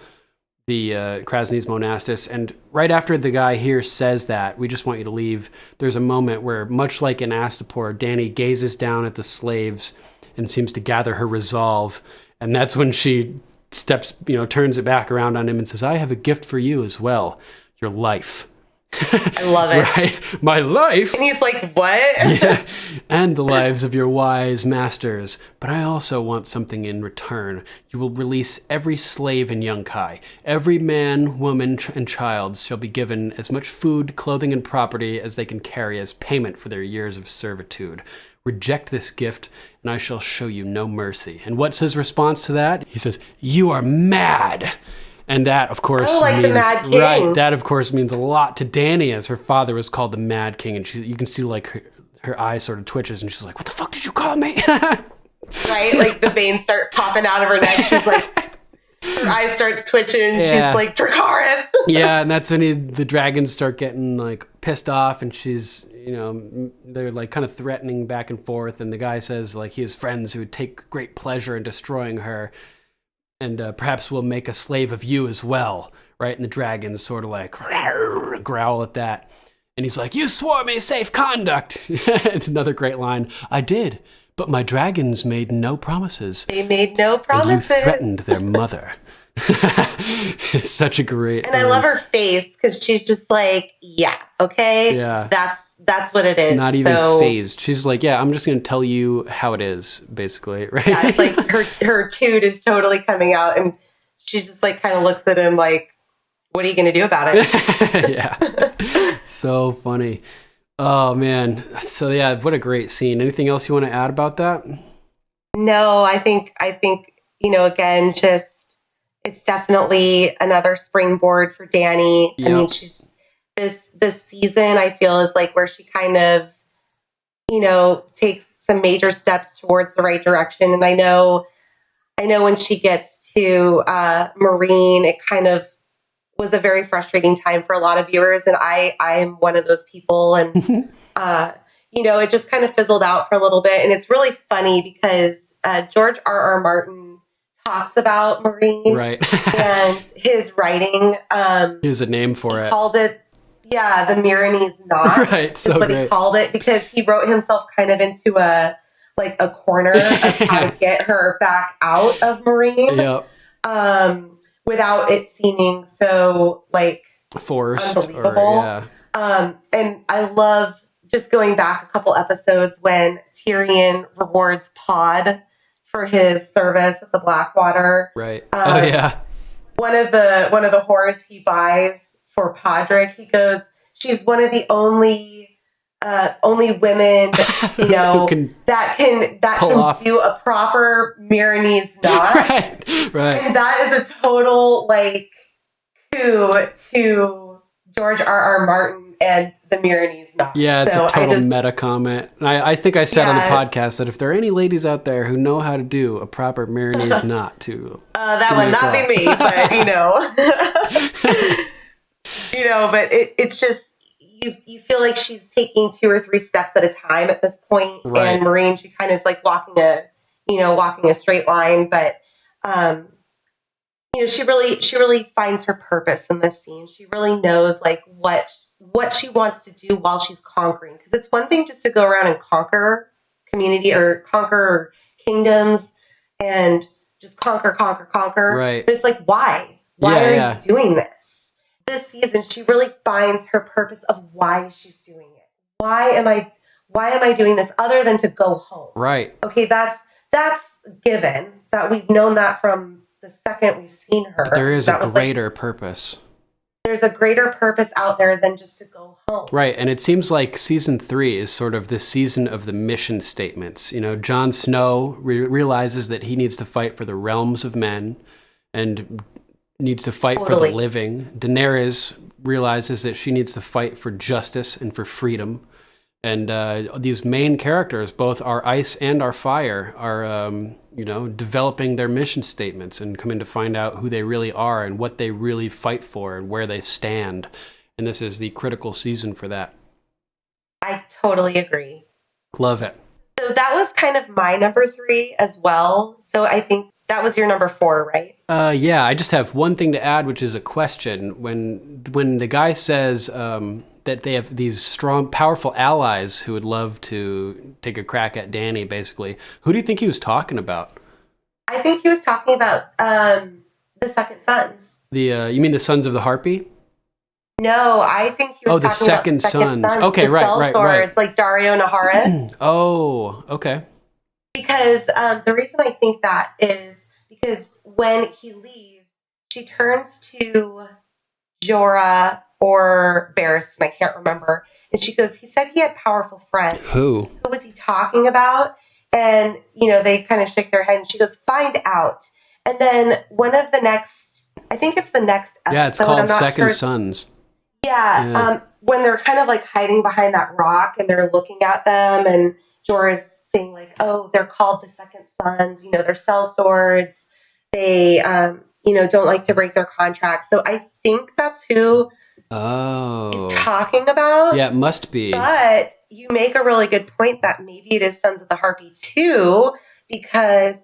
the Krasny's Monastis. And right after the guy here says that, we just want you to leave, there's a moment where, much like in Astapor, Dany gazes down at the slaves and seems to gather her resolve. And that's when she turns it back around on him and says, I have a gift for you as well, your life. I love it. Right? My life. And he's like, what? Yeah. And the lives of your wise masters. But I also want something in return. You will release every slave in Yunkai. Every man, woman, and child shall be given as much food, clothing, and property as they can carry as payment for their years of servitude. Reject this gift, and I shall show you no mercy. And what's his response to that? He says, you are mad. And that, of course, means, the Mad King. Right, that, of course, means a lot to Dany, as her father was called the Mad King. And you can see, like, her eye sort of twitches and she's like, "What the fuck did you call me?" Right? Like the veins start popping out of her neck. She's like, her eye starts twitching. Yeah. She's like, Dracarys. Yeah, and that's when the dragons start getting like pissed off, and she's, they're like kind of threatening back and forth. And the guy says like he has friends who would take great pleasure in destroying her, and perhaps will make a slave of you as well, right? And the dragons sort of like growl at that. And he's like, "You swore me safe conduct." And another great line, "I did, but my dragons made no promises." They made no promises. And you threatened their mother. It's such a great... And I love her face, because she's just like, yeah, okay? Yeah. That's what it is. Not even phased. She's like, yeah, I'm just going to tell you how it is, basically, right? Yeah, it's like her toot is totally coming out, and she just like kind of looks at him like, what are you going to do about it? Yeah. So funny. Oh, man. So, yeah, what a great scene. Anything else you want to add about that? No, I think, again, just, it's definitely another springboard for Dany. Yep. I mean, she's this season, I feel, is like where she kind of, takes some major steps towards the right direction. And I know when she gets to Meereen, it kind of was a very frustrating time for a lot of viewers, and I'm one of those people. And it just kind of fizzled out for a little bit. And it's really funny because George R.R. Martin talks about Meereen, right? And his writing. He has a name for it. Called it, the Meereenese knot. Right, so what great. He called it, because he wrote himself kind of into a corner of how to get her back out of Meereen. Yep. Without it seeming so forced, unbelievable. And I love just going back a couple episodes when Tyrion rewards Pod for his service at the Blackwater. Right. One of the whores he buys for Podrick, he goes, she's one of the only women, that can do a proper Meereenese knot. Right. And that is a total coup to George R.R. Martin and the Meereenese knot. Yeah, it's a total meta comment. And I think I said on the podcast that if there are any ladies out there who know how to do a proper Meereenese knot that would not be me, but but it's just, you feel like she's taking 2 or 3 steps at a time at this point. Right. And Meereen, she kind of is like walking a straight line, but she really finds her purpose in this scene. She really knows what she wants to do while she's conquering. Because it's one thing just to go around and conquer community or conquer kingdoms and just conquer. Right. But it's like, why? Why are you doing this? This season, she really finds her purpose of why she's doing it. Why am I doing this other than to go home? Right. Okay, that's given. That we've known that from the second we've seen her. But there is a greater purpose. There's a greater purpose out there than just to go home. Right, and it seems like season 3 is sort of the season of the mission statements. Jon Snow realizes that he needs to fight for the realms of men and needs to fight for the living. Daenerys realizes that she needs to fight for justice and for freedom. And these main characters, both our ice and our fire, are developing their mission statements and coming to find out who they really are and what they really fight for and where they stand. And this is the critical season for that. I totally agree. Love it. So that was kind of my number 3 as well. So I think that was your number 4, right? Yeah, I just have one thing to add, which is a question. When the guy says that they have these strong, powerful allies who would love to take a crack at Dany, basically, who do you think he was talking about? I think he was talking about the Second Sons. You mean the Sons of the Harpy? No, I think he was talking the Second about Second Sons. Sons. Okay, the right. Swords, like Daario Naharis. Oh, okay. Because the reason I think that is because when he leaves, she turns to Jorah or Barristan, I can't remember, and she goes, he said he had powerful friends. Who was he talking about? And, they kind of shake their head, and she goes, find out. And then one of the next, I think it's the next episode. Yeah, it's called Second Sons. Yeah. when they're kind of like hiding behind that rock and they're looking at them, and Jorah's saying like, oh, they're called the Second Sons, they're sellswords. They, don't like to break their contracts. So I think that's who is talking about. Yeah, it must be. But you make a really good point that maybe it is Sons of the Harpy too, because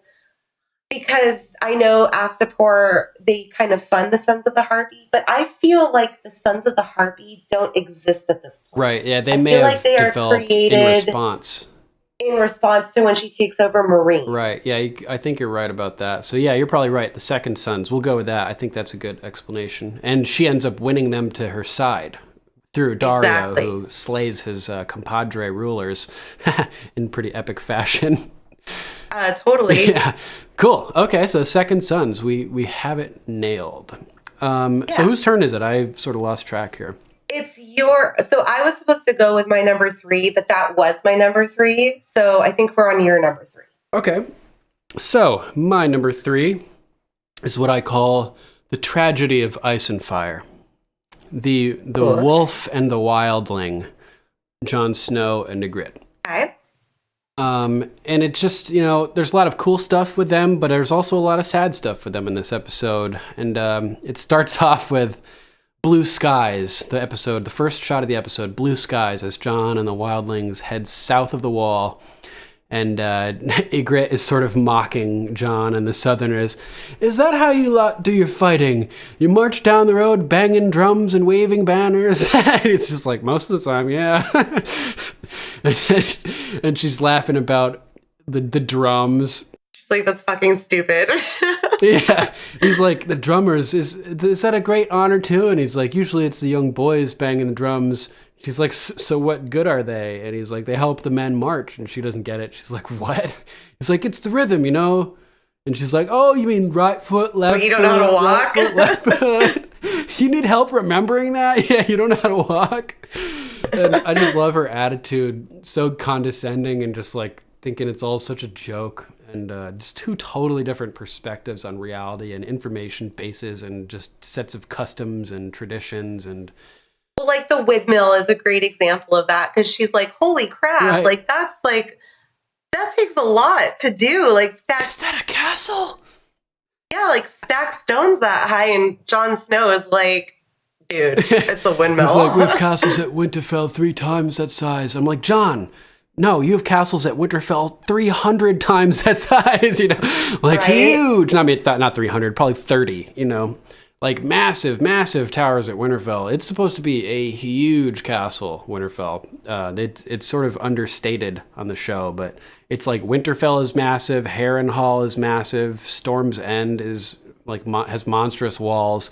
I know Astapor, they kind of fund the Sons of the Harpy, but I feel like the Sons of the Harpy don't exist at this point. Right, yeah, they may have developed in response. In response to when she takes over Marine. Right, yeah, I think you're right about that. So yeah, you're probably right. The Second Sons, we'll go with that. I think that's a good explanation. And she ends up winning them to her side through Daario, who slays his compadre rulers in pretty epic fashion. Totally. Yeah. Cool. Okay, so Second Sons, we have it nailed. So whose turn is it? I've sort of lost track here. So I was supposed to go with my number 3, but that was my number 3. So I think we're on your number 3. Okay. So my number 3 is what I call the tragedy of ice and fire. The wolf and the wildling, Jon Snow and Ygritte. Okay. And it just, there's a lot of cool stuff with them, but there's also a lot of sad stuff with them in this episode. And it starts off with blue skies, the first shot of the episode, blue skies, as Jon and the wildlings head south of the wall. And Ygritte is sort of mocking Jon and the Southerners. Is that how you lot do your fighting? You march down the road banging drums and waving banners? It's just like, most of the time, yeah. And she's laughing about the drums. She's like, that's fucking stupid. Yeah. He's like, the drummers, is that a great honor too? And he's like, usually it's the young boys banging the drums. She's like, so what good are they? And he's like, they help the men march. And she doesn't get it. She's like, what? He's like, it's the rhythm, And she's like, oh, you mean right foot, left foot? You don't know how to walk? Left foot. You need help remembering that? Yeah, you don't know how to walk. And I just love her attitude. So condescending and just like thinking it's all such a joke. And just two totally different perspectives on reality and information bases and just sets of customs and traditions and... Well, like the windmill is a great example of that, because she's like, holy crap, right. That takes a lot to do. Like, is that a castle? Yeah, stack stones that high, and Jon Snow is like, dude, it's a windmill. It's like, we have castles at Winterfell 3 times that size. I'm like, Jon, no, you have castles at Winterfell 300 times that size, like huge. I mean, not 300, probably 30, Like massive, massive towers at Winterfell. It's supposed to be a huge castle, Winterfell. It's sort of understated on the show, but it's like Winterfell is massive, Harrenhal is massive, Storm's End is like has monstrous walls.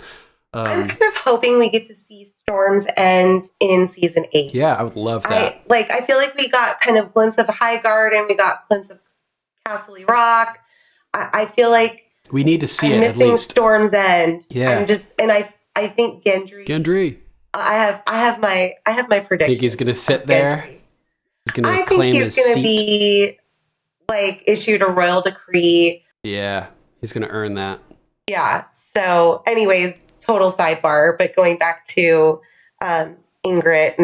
I'm kind of hoping we get to see Storm's End in season 8. Yeah, I would love that. I feel like we got kind of glimpse of Highgarden, we got glimpse of Castle Rock. I feel like we need to see I'm it at least. Storm's End. Yeah. I think Gendry. I have my prediction. Think he's gonna sit there? He's gonna claim his seat. I think he's gonna be issued a royal decree. Yeah, he's gonna earn that. Yeah. So, anyways, total sidebar, but going back to Ygritte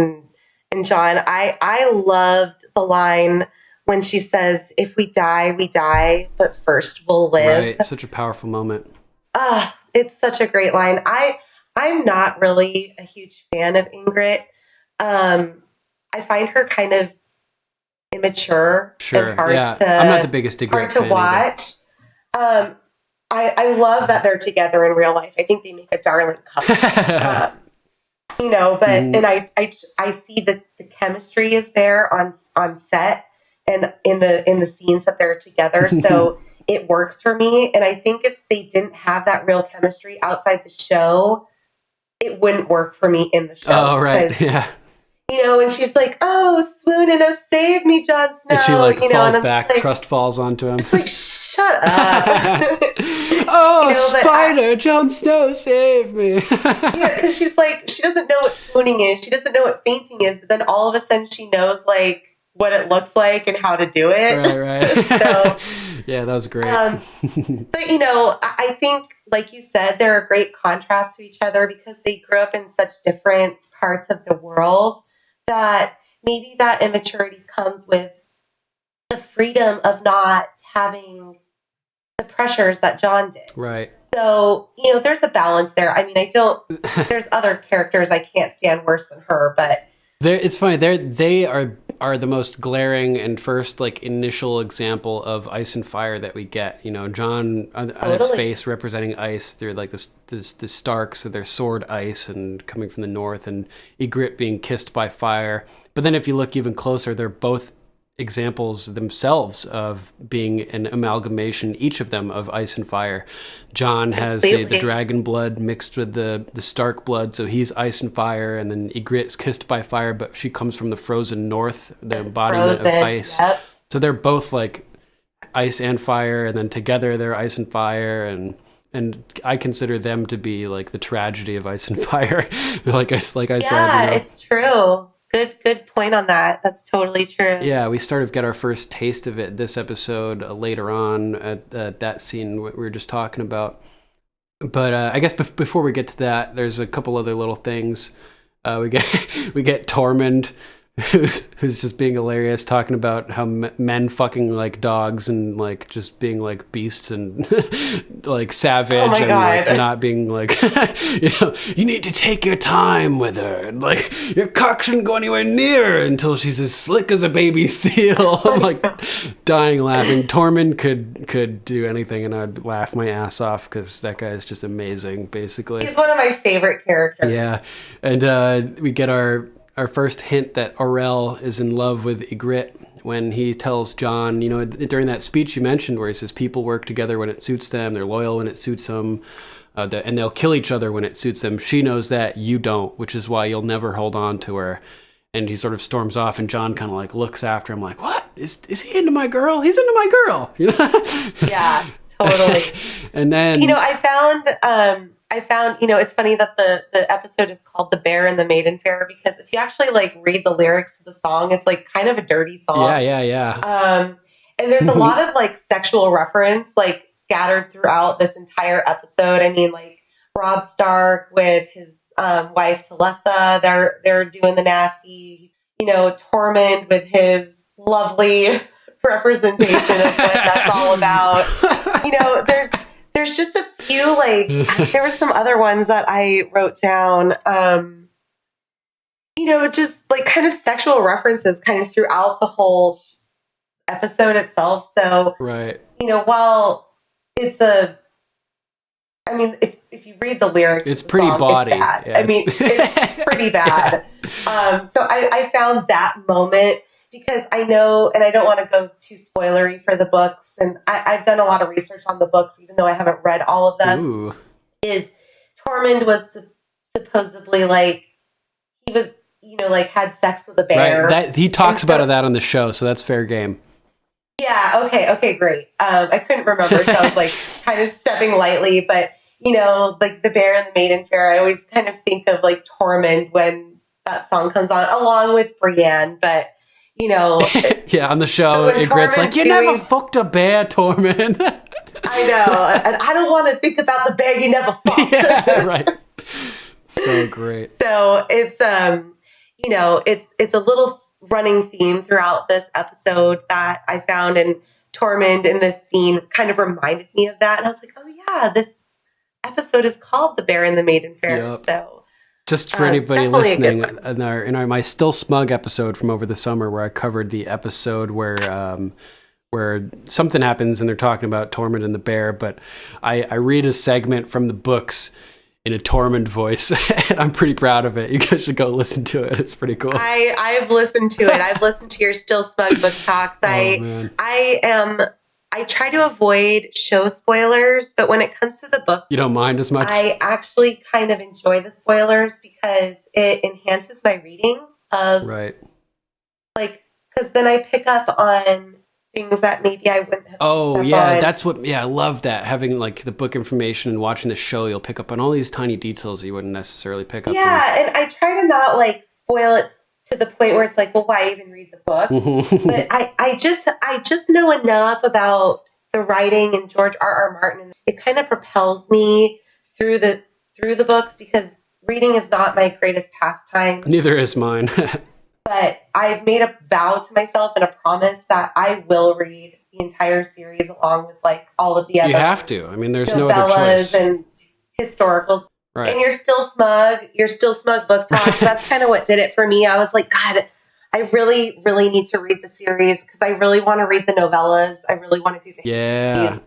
and Jon, I loved the line when she says, if we die, we die, but first we'll live. Right, such a powerful moment. It's such a great line. I'm not really a huge fan of Ygritte. I find her kind of immature and hard to... I'm not the biggest Ygritte fan to watch. I love that they're together in real life. I think they make a darling couple. And I see that the chemistry is there on set. And in the scenes that they're together, so it works for me. And I think if they didn't have that real chemistry outside the show, it wouldn't work for me in the show. Oh, right, yeah. And she's like, "Oh, swoon and oh, save me, Jon Snow." And she falls back, trust falls onto him. It's like, shut up. Spider, Jon Snow, save me. Yeah, because she's like, she doesn't know what swooning is. She doesn't know what fainting is. But then all of a sudden, she knows what it looks like and how to do it. Right. So, yeah, that was great. But, I think, like you said, they're a great contrast to each other because they grew up in such different parts of the world, that maybe that immaturity comes with the freedom of not having the pressures that Jon did. Right. So, there's a balance there. I mean, there's other characters I can't stand worse than her, but it's funny. They are the most glaring and first initial example of ice and fire that we get. Jon on his face representing ice through the Starks, so their sword ice and coming from the north, and Ygritte being kissed by fire. But then if you look even closer, they're both examples themselves of being an amalgamation, each of them, of ice and fire. Jon has the dragon blood mixed with the Stark blood, so he's ice and fire, and then Ygritte's kissed by fire, but she comes from the frozen north, the embodiment of ice. Yep. So they're both ice and fire, and then together they're ice and fire, and I consider them to be the tragedy of ice and fire. I said. Yeah, it's true. Good point on that. That's totally true. Yeah, we sort of get our first taste of it this episode later on at that scene we were just talking about. But I guess before we get to that, there's a couple other little things. We get Tormund, who's just being hilarious, talking about how men fucking like dogs and just being beasts and savage and not being you need to take your time with her, and your cock shouldn't go anywhere near her until she's as slick as a baby seal. I'm dying laughing. Tormund could do anything and I'd laugh my ass off because that guy is just amazing. Basically, he's one of my favorite characters. Yeah, and we get our first hint that Orell is in love with Ygritte when he tells Jon, during that speech you mentioned where he says people work together when it suits them, they're loyal when it suits them, and they'll kill each other when it suits them. She knows that, you don't, which is why you'll never hold on to her. And he sort of storms off, and Jon kind of looks after him what? Is he into my girl? He's into my girl! Yeah, totally. And then... I found, it's funny that the episode is called The Bear and the Maiden Fair, because if you actually read the lyrics of the song, it's kind of a dirty song. Yeah. And there's a lot of sexual reference scattered throughout this entire episode. I mean, Robb Stark with his wife Talisa, they're doing the nasty, Tormund with his lovely representation of what that's all about. There's just a few, there were some other ones that I wrote down, just kind of sexual references kind of throughout the whole episode itself. So, right. While it's if you read the lyrics, it's pretty song, baughty. It's bad. Yeah, it's pretty bad. Yeah. So I found that moment, because I know, and I don't want to go too spoilery for the books, and I've done a lot of research on the books, even though I haven't read all of them. Ooh. Is Tormund was supposedly he was, had sex with a bear. Right. He talks about that on the show, so that's fair game. Yeah. Okay. Great. I couldn't remember, so I was kind of stepping lightly, but the Bear and the Maiden Fair, I always kind of think of Tormund when that song comes on, along with Brienne, but. Yeah, on the show, Ygritte's you never fucked a bear, Tormund. I know, and I don't want to think about the bear you never fucked. Yeah, right. So great. So it's it's a little running theme throughout this episode that I found, and Tormund in this scene kind of reminded me of that, and I was like, oh yeah, this episode is called The Bear and the Maiden Fair. Yep. So. Just for anybody listening, in our My Still Smug episode from over the summer, where I covered the episode where something happens and they're talking about Tormund and the bear, but I read a segment from the books in a Tormund voice, and I'm pretty proud of it. You guys should go listen to it. It's pretty cool. I've listened to it. I've listened to your Still Smug book talks. Man. I try to avoid show spoilers, but when it comes to the book, you don't mind as much? I actually kind of enjoy the spoilers because it enhances my reading of, right. Because then I pick up on things that maybe I wouldn't have. Oh, yeah, that's what, I love that. Having the book information and watching the show, you'll pick up on all these tiny details you wouldn't necessarily pick up on. Yeah, and I try to not spoil it to the point where it's well, why even read the book? But I just know enough about the writing and George R.R. Martin. It kind of propels me through the books, because reading is not my greatest pastime. Neither is mine. But I've made a vow to myself and a promise that I will read the entire series along with like all of the other. You have to. I mean, there's no other choice. And historicals. Right. And you're still smug. You're still smug book talk. That's kind of what did it for me. I was like, God, I really, really need to read the series because I really want to read the novellas. I really want to do the series.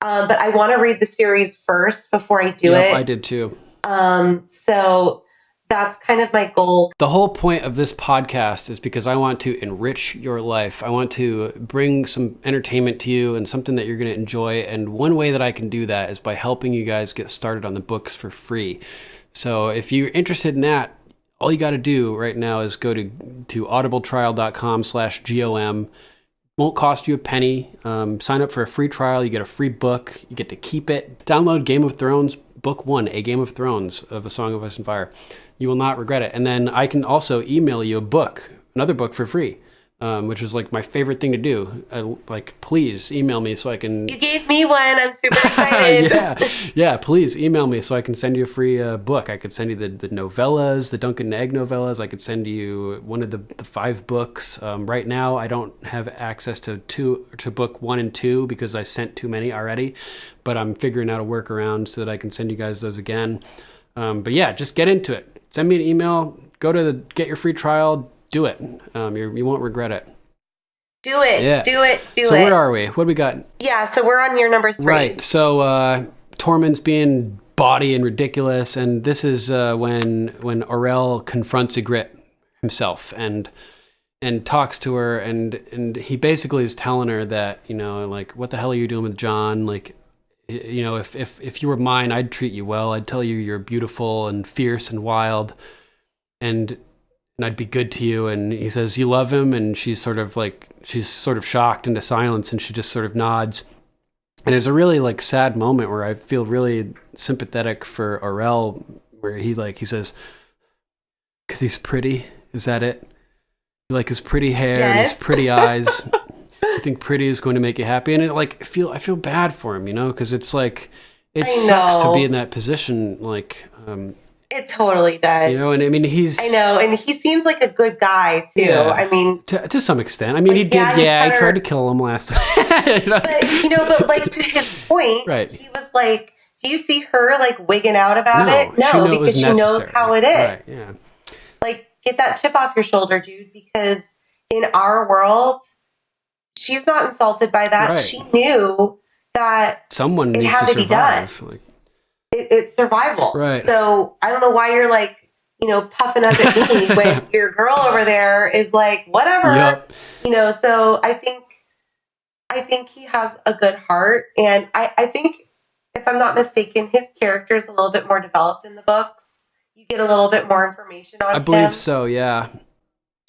But I want to read the series first before I do it. I did too. So that's kind of my goal. The whole point of this podcast is because I want to enrich your life. I want to bring some entertainment to you and something that you're going to enjoy. And one way that I can do that is by helping you guys get started on the books for free. So if you're interested in that, all you got to do right now is go to audibletrial.com/GOM. Won't cost you a penny. Sign up for a free trial. You get a free book. You get to keep it. Download Game of Thrones Book 1, A Game of Thrones of A Song of Ice and Fire. You will not regret it. And then I can also email you another book for free, which is like my favorite thing to do. Please email me so I can... You gave me one. I'm super excited. Yeah, please email me so I can send you a free book. I could send you the novellas, the Duncan and Egg novellas. I could send you one of the 5 books. Right now, I don't have access to book 1 and 2 because I sent too many already, but I'm figuring out a workaround so that I can send you guys those again. But yeah, just get into it. Send me an email. Go to get your free trial. Do it. You won't regret it. Do it. Yeah. Do it. So where are we? What do we got? Yeah, so we're on year number 3. Right. So Tormund's being bawdy and ridiculous, and this is when Orell confronts Ygritte himself and talks to her, and he basically is telling her that, like, what the hell are you doing with Jon? Like, if you were mine, I'd treat you well. I'd tell you you're beautiful and fierce and wild, and I'd be good to you. And he says, you love him? And she's sort of shocked into silence, and she just sort of nods. And it's a really like sad moment where I feel really sympathetic for Orell, where he says, because he's pretty. Is that it? You like his pretty hair and his pretty eyes. I think pretty is going to make you happy. And I feel bad for him, because it's like, it sucks to be in that position. Like, it totally does. And I mean, I know. And he seems like a good guy too. Yeah, I mean, to some extent. I mean, he did. Yeah, I tried to kill him last time. But like to his point, right. He was like, do you see her like wigging out about it? No, because she knows how it is. Right, yeah. Like, get that chip off your shoulder, dude, because in our world, she's not insulted by that. Right. She knew that someone needs to survive. Like, it's survival. Right. So I don't know why you're like, puffing up at me when your girl over there is like, whatever. Yep. So I think he has a good heart. And I think, if I'm not mistaken, his character is a little bit more developed in the books. You get a little bit more information on him. I believe so, yeah.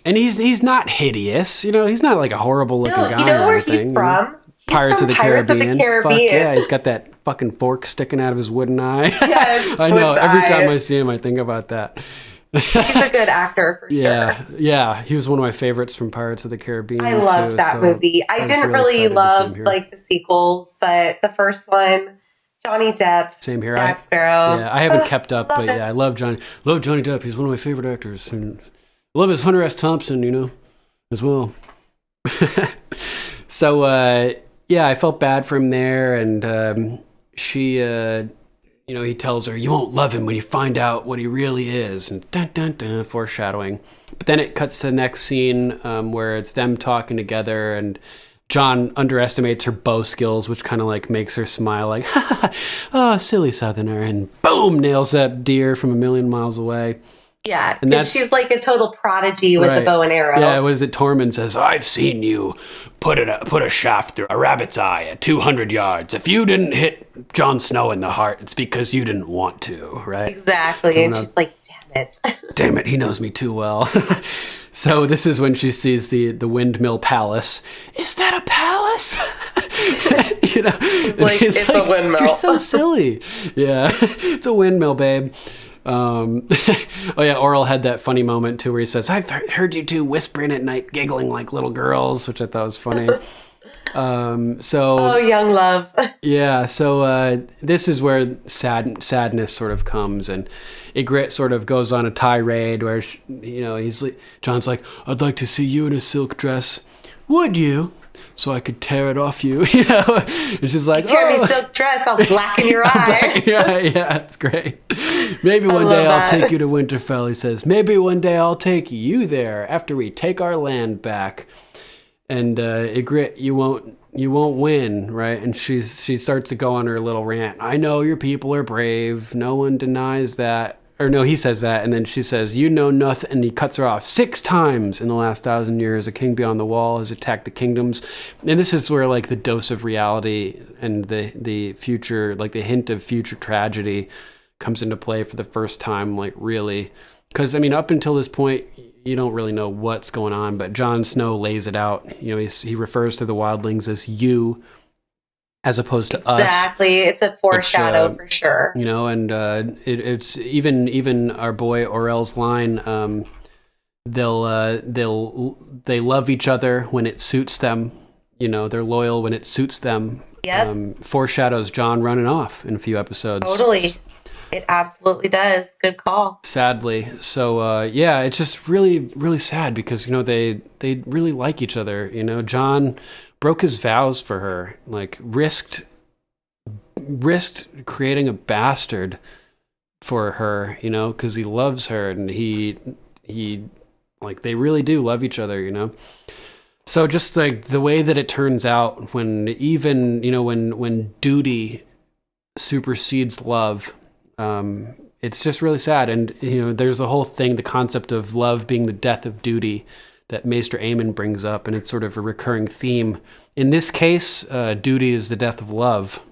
And he's not hideous, he's not like a horrible looking guy. You know where he's from? Pirates of the Caribbean. Fuck yeah, he's got that fucking fork sticking out of his wooden eye. Yes, I know. Every time I see him, I think about that. He's a good actor for sure. Yeah. He was one of my favorites from Pirates of the Caribbean. I loved that movie. I didn't really love like the sequels, but the first one, Johnny Depp. Same here. Jack Sparrow. Yeah, I haven't kept up, but yeah, I love Johnny Depp. He's one of my favorite actors. And I love his Hunter S. Thompson, as well. So, yeah, I felt bad for him there, and she, he tells her, you won't love him when you find out what he really is, and dun, dun, dun, foreshadowing. But then it cuts to the next scene where it's them talking together, and Jon underestimates her bow skills, which kind of like makes her smile like, oh, silly southerner, and boom, nails that deer from a million miles away. Yeah, because she's like a total prodigy with the bow and arrow. Yeah, what is it? Tormund says, I've seen you put a shaft through a rabbit's eye at 200 yards. If you didn't hit Jon Snow in the heart, it's because you didn't want to, right? Exactly, and she's like, damn it. Damn it, he knows me too well. So this is when she sees the windmill palace. Is that a palace? It's a windmill. You're so silly. Yeah, it's a windmill, babe. Oh yeah, Orell had that funny moment too where he says, I've heard you two whispering at night, giggling like little girls, which I thought was funny. Oh, young love. Yeah, so this is where sadness sort of comes, and Ygritte sort of goes on a tirade where, Jon's like, I'd like to see you in a silk dress. Would you? So I could tear it off you, And she's like, tear me silk dress, I'll blacken your eye. Yeah, it's great. Maybe one day I'll take you to Winterfell, he says. Maybe one day I'll take you there after we take our land back. And Ygritte, you won't win, right? And she starts to go on her little rant. I know your people are brave. No one denies that. Or no, he says that, and then she says, you know nothing, and he cuts her off 6 times in the last 1,000 years. A king beyond the wall has attacked the kingdoms. And this is where, like, the dose of reality and the future, like, the hint of future tragedy comes into play for the first time, like, really. Because, I mean, up until this point, you don't really know what's going on, but Jon Snow lays it out. He refers to the wildlings as you, as opposed to us. Exactly. It's a foreshadow for sure. And it's even our boy Orell's line, they love each other when it suits them. They're loyal when it suits them. Yep. Foreshadows Jon running off in a few episodes. Totally. It absolutely does. Good call. Sadly. So, it's just really, really sad because, they really like each other. Jon broke his vows for her, like risked creating a bastard for her, because he loves her and he like they really do love each other, So just like the way that it turns out when even, when duty supersedes love, it's just really sad. And, there's the whole thing, the concept of love being the death of duty that Maester Aemon brings up, and it's sort of a recurring theme. In this case, duty is the death of love.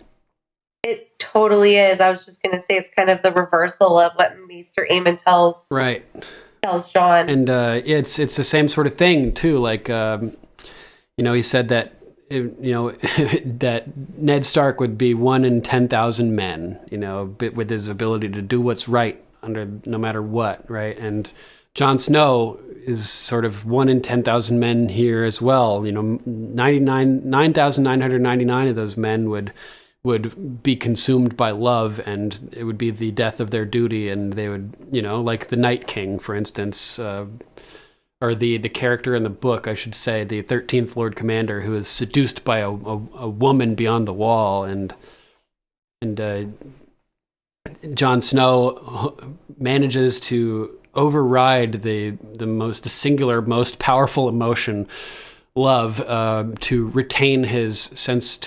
It totally is. I was just going to say it's kind of the reversal of what Maester Aemon tells Jon. And it's the same sort of thing too. Like he said that that Ned Stark would be 1 in 10,000 men. With his ability to do what's right under no matter what, right? And Jon Snow is sort of 1 in 10,000 men here as well. 9,999 of those men would be consumed by love, and it would be the death of their duty, and they would, like the Night King, for instance, or the character in the book, I should say, the 13th Lord Commander, who is seduced by a woman beyond the wall, and Jon Snow manages to override the singular, most powerful emotion, love, to retain his sense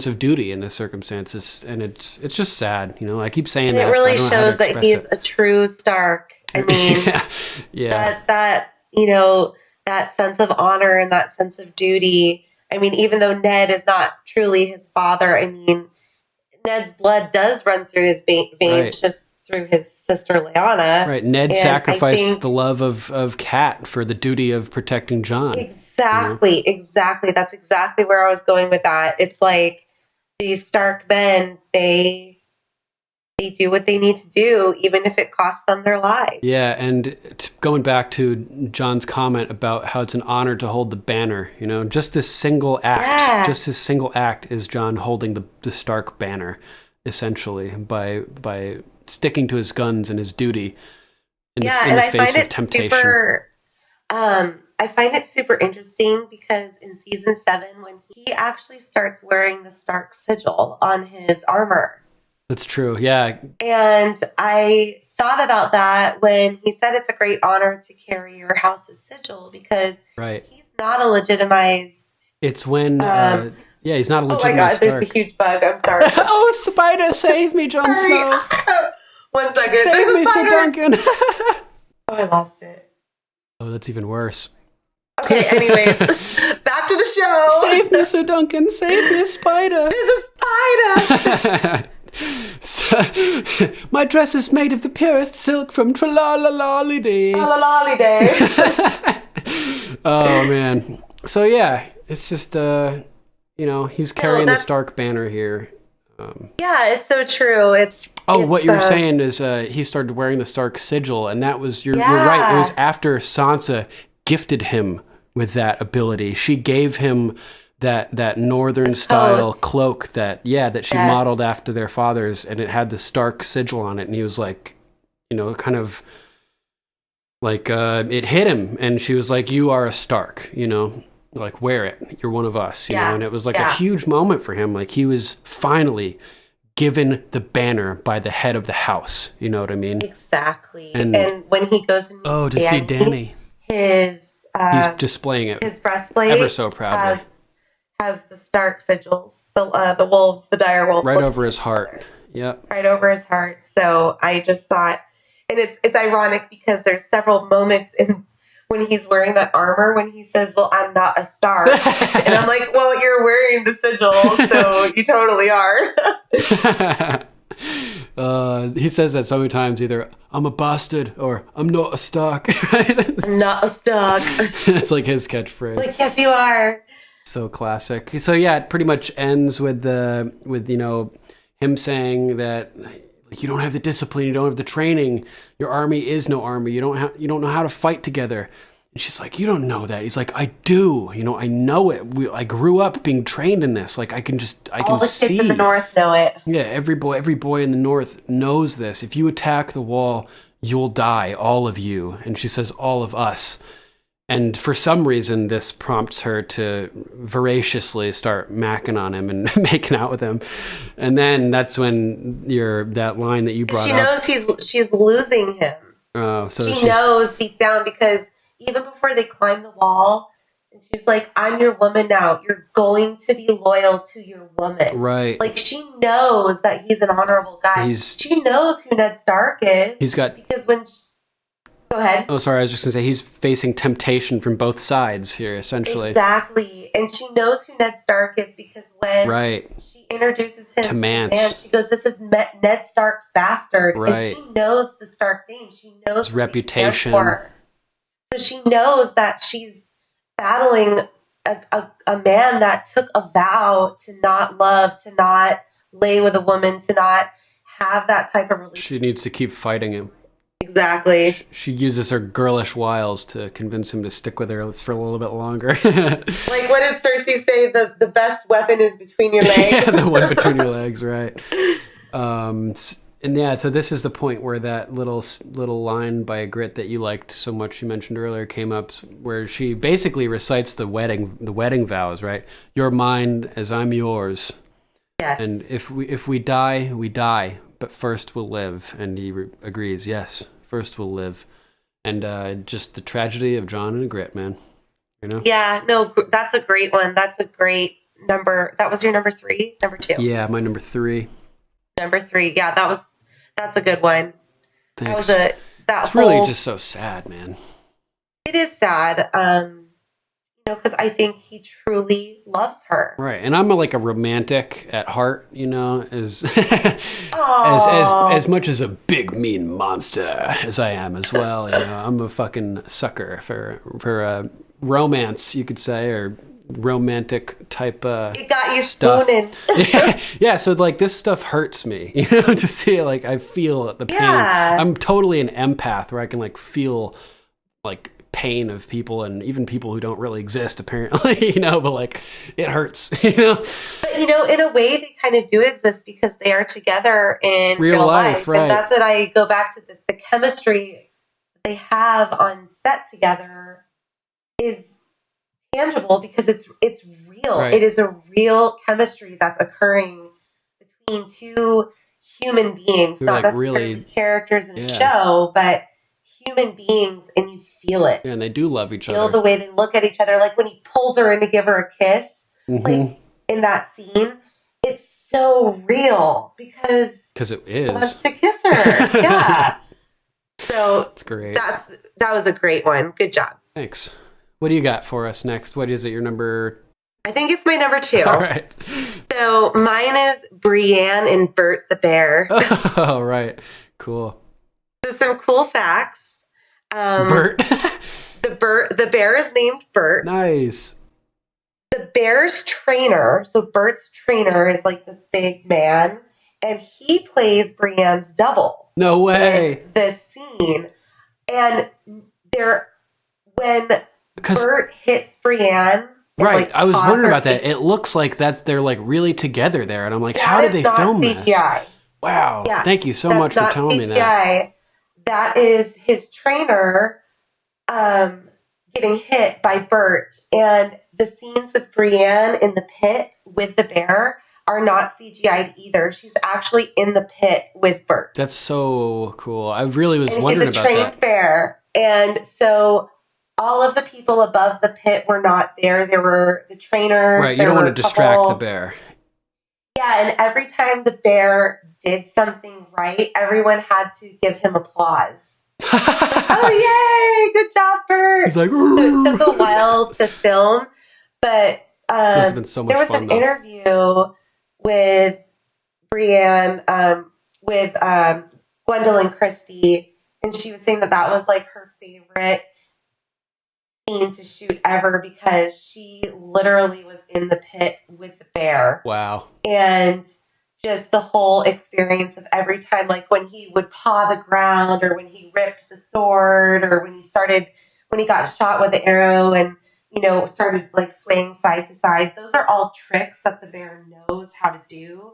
of duty in the circumstances, and it's just sad. I keep saying and that. It really shows that he's a true Stark. I mean, that sense of honor and that sense of duty. I mean, even though Ned is not truly his father, I mean, Ned's blood does run through his veins, just through his sister Lyanna. Right. Ned sacrificed the love of Cat for the duty of protecting Jon. Exactly. That's exactly where I was going with that. It's like these Stark men, they do what they need to do, even if it costs them their lives. Yeah, and going back to Jon's comment about how it's an honor to hold the banner, just this single act, is Jon holding the Stark banner, essentially, by sticking to his guns and his duty in the face of temptation. I find it super interesting because in season 7, when he actually starts wearing the Stark sigil on his armor. That's true, yeah. And I thought about that when he said it's a great honor to carry your house's sigil because he's not a legitimized... It's when... he's not a legitimized Stark. Oh my God, there's a huge bug. I'm sorry. Oh, spider, save me, Jon Snow. 1 second. Save me, Ser Duncan. Oh, I lost it. Oh, that's even worse. Okay, anyways, back to the show. Save me, Ser Duncan. Save me, a spider. There's a spider. My dress is made of the purest silk from Tralalalaliday. Oh, man. So, yeah, it's just, he's carrying the Stark banner here. It's so true. What you were saying is he started wearing the Stark sigil, and that was, you're right, it was after Sansa gifted him with that ability. She gave him that northern style cloak that she modeled after their fathers, and it had the Stark sigil on it, and he was like, kind of like it hit him, and she was like, "You are a Stark, like wear it. You're one of us, you know." And it was like a huge moment for him. Like he was finally given the banner by the head of the house. You know what I mean? Exactly. And when he goes and meets see Dany, he's displaying it. His breastplate ever so proudly has the Stark sigils, the wolves, the dire wolves, right over his heart. Yep. Right over his heart. So I just thought, and it's ironic because there's several moments when he's wearing that armor when he says, "Well, I'm not a Stark," and I'm like, "Well, you're wearing the sigil, so you totally are." He says that so many times, either "I'm a bastard" or "I'm not a Stark." Right? I'm not a Stark. It's like his catchphrase. Like, yes, you are. So classic. So yeah, it pretty much ends with him saying that you don't have the discipline, you don't have the training, your army is no army, you don't know how to fight together. And she's like, "You don't know that." He's like, "I do. I know it. I grew up being trained in this. Like I can see." All the kids in the North know it. Yeah, every boy in the North knows this. If you attack the wall, you'll die, all of you. And she says, "All of us." And for some reason, this prompts her to voraciously start macking on him and making out with him. And then that's when that line that you brought up. She knows she's losing him. Oh, so she knows deep down, because even before they climb the wall, and she's like, "I'm your woman now. You're going to be loyal to your woman." Right. Like, she knows that he's an honorable guy. She knows who Ned Stark is. Because when... Go ahead. Oh, sorry. I was just going to say he's facing temptation from both sides here, essentially. Exactly. And she knows who Ned Stark is because when she introduces him to Mance, she goes, "This is Ned Stark's bastard." Right. And she knows the Stark name. She knows his reputation. So she knows that she's battling a man that took a vow to not love, to not lay with a woman, to not have that type of relationship. She needs to keep fighting him. Exactly. She uses her girlish wiles to convince him to stick with her for a little bit longer. Like, what did Cersei say? The best weapon is between your legs. Yeah, the one between your legs, right. And yeah, so this is the point where that little line by Ygritte that you liked so much, you mentioned earlier, came up, where she basically recites the wedding vows, right? "You're mine as I'm yours." Yes. And if we die, we die, but first we'll live. And he agrees, yes, first we'll live. And just the tragedy of Jon and Ygritte, man. Yeah, no, that's a great one. That's a great number. That was your number 3? Number 2? Yeah, my number 3. Number 3. Yeah, that's a good one. Thanks. It's really just so sad, man. It is sad. Because I think he truly loves her. Right, and I'm a romantic at heart, as as much as a big mean monster as I am as well. I'm a fucking sucker for romance, you could say, or romantic type it got you stuff. Spooning. yeah. So this stuff hurts me, to see it. I feel the pain. Yeah. I'm totally an empath where I can feel pain of people, and even people who don't really exist apparently, but it hurts, But in a way they kind of do exist because they are together in real life. Right. And that's what I go back to, the chemistry they have on set together is tangible because it's real. Right. It is a real chemistry that's occurring between two human beings, not necessarily characters in a show, but human beings, and you feel it. Yeah, and they do love each other. Feel the way they look at each other. Like when he pulls her in to give her a kiss, in that scene, it's so real because it is. He wants to kiss her. Yeah. So it's great. That was a great one. Good job. Thanks. What do you got for us next? What is it? Your number? I think it's my number 2. All right. So mine is Brienne and Bert the bear. Oh, right. Cool. So some cool facts. Bert. The bear is named Bert. Nice. The bear's trainer, so Bert's trainer is this big man, and he plays Brienne's double. No way. In this scene. And when Bert hits Brienne and, Right. like, I was pause wondering her about that. face. It looks like they're like really together there. And I'm like, That how did is they not film this? CGI. Wow. Yeah, Thank you so that's much for not telling me that. CGI. That is his trainer getting hit by Bert. And the scenes with Brienne in the pit with the bear are not CGI'd either. She's actually in the pit with Bert. That's so cool. I really was And wondering he's a about trained that. bear. And so all of the people above the pit were not there. There were the trainers. Right. You there don't want were to a distract couple- the bear. Yeah, and every time the bear did something right, everyone had to give him applause. Oh, yay! Good job, Bert. He's like, So it took a while to film, but must have been so much there was fun, an though. interview with Brienne, with Gwendolyn Christie, and she was saying that was like her favorite scene to shoot ever because she literally was in the pit with the bear. Wow. And just the whole experience of every time, like when he would paw the ground or when he ripped the sword or when he got shot with the arrow and, started like swaying side to side. Those are all tricks that the bear knows how to do.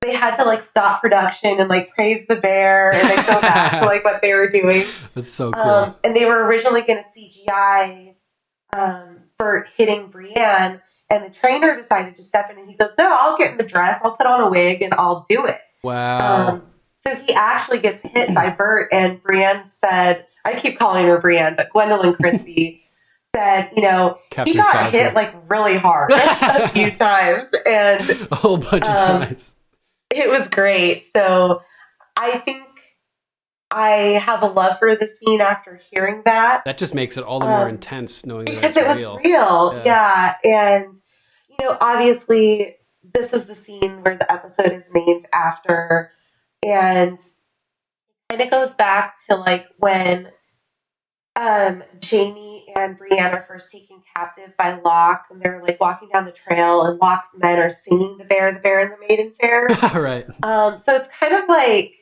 They had to like stop production and like praise the bear and then go back to like what they were doing. That's so cool. And they were originally going to CGI Bert hitting Brienne. And the trainer decided to step in and he goes, no, I'll get in the dress. I'll put on a wig and I'll do it. Wow. So he actually gets hit by Bert and Brienne said, I keep calling her Brienne, but Gwendolyn Christie said, Captain he got Phasma. hit like really hard a few times. And A whole bunch of times. it was great. So I think I have a love for the scene after hearing that. That just makes it all the more intense knowing that Because it's it was real. real. Yeah. And, obviously this is the scene where the episode is named after. And it goes back to like when Jaime and Brienne are first taken captive by Locke and they're like walking down the trail and Locke's men are singing the bear and the Maiden Fair. Right. So it's kind of like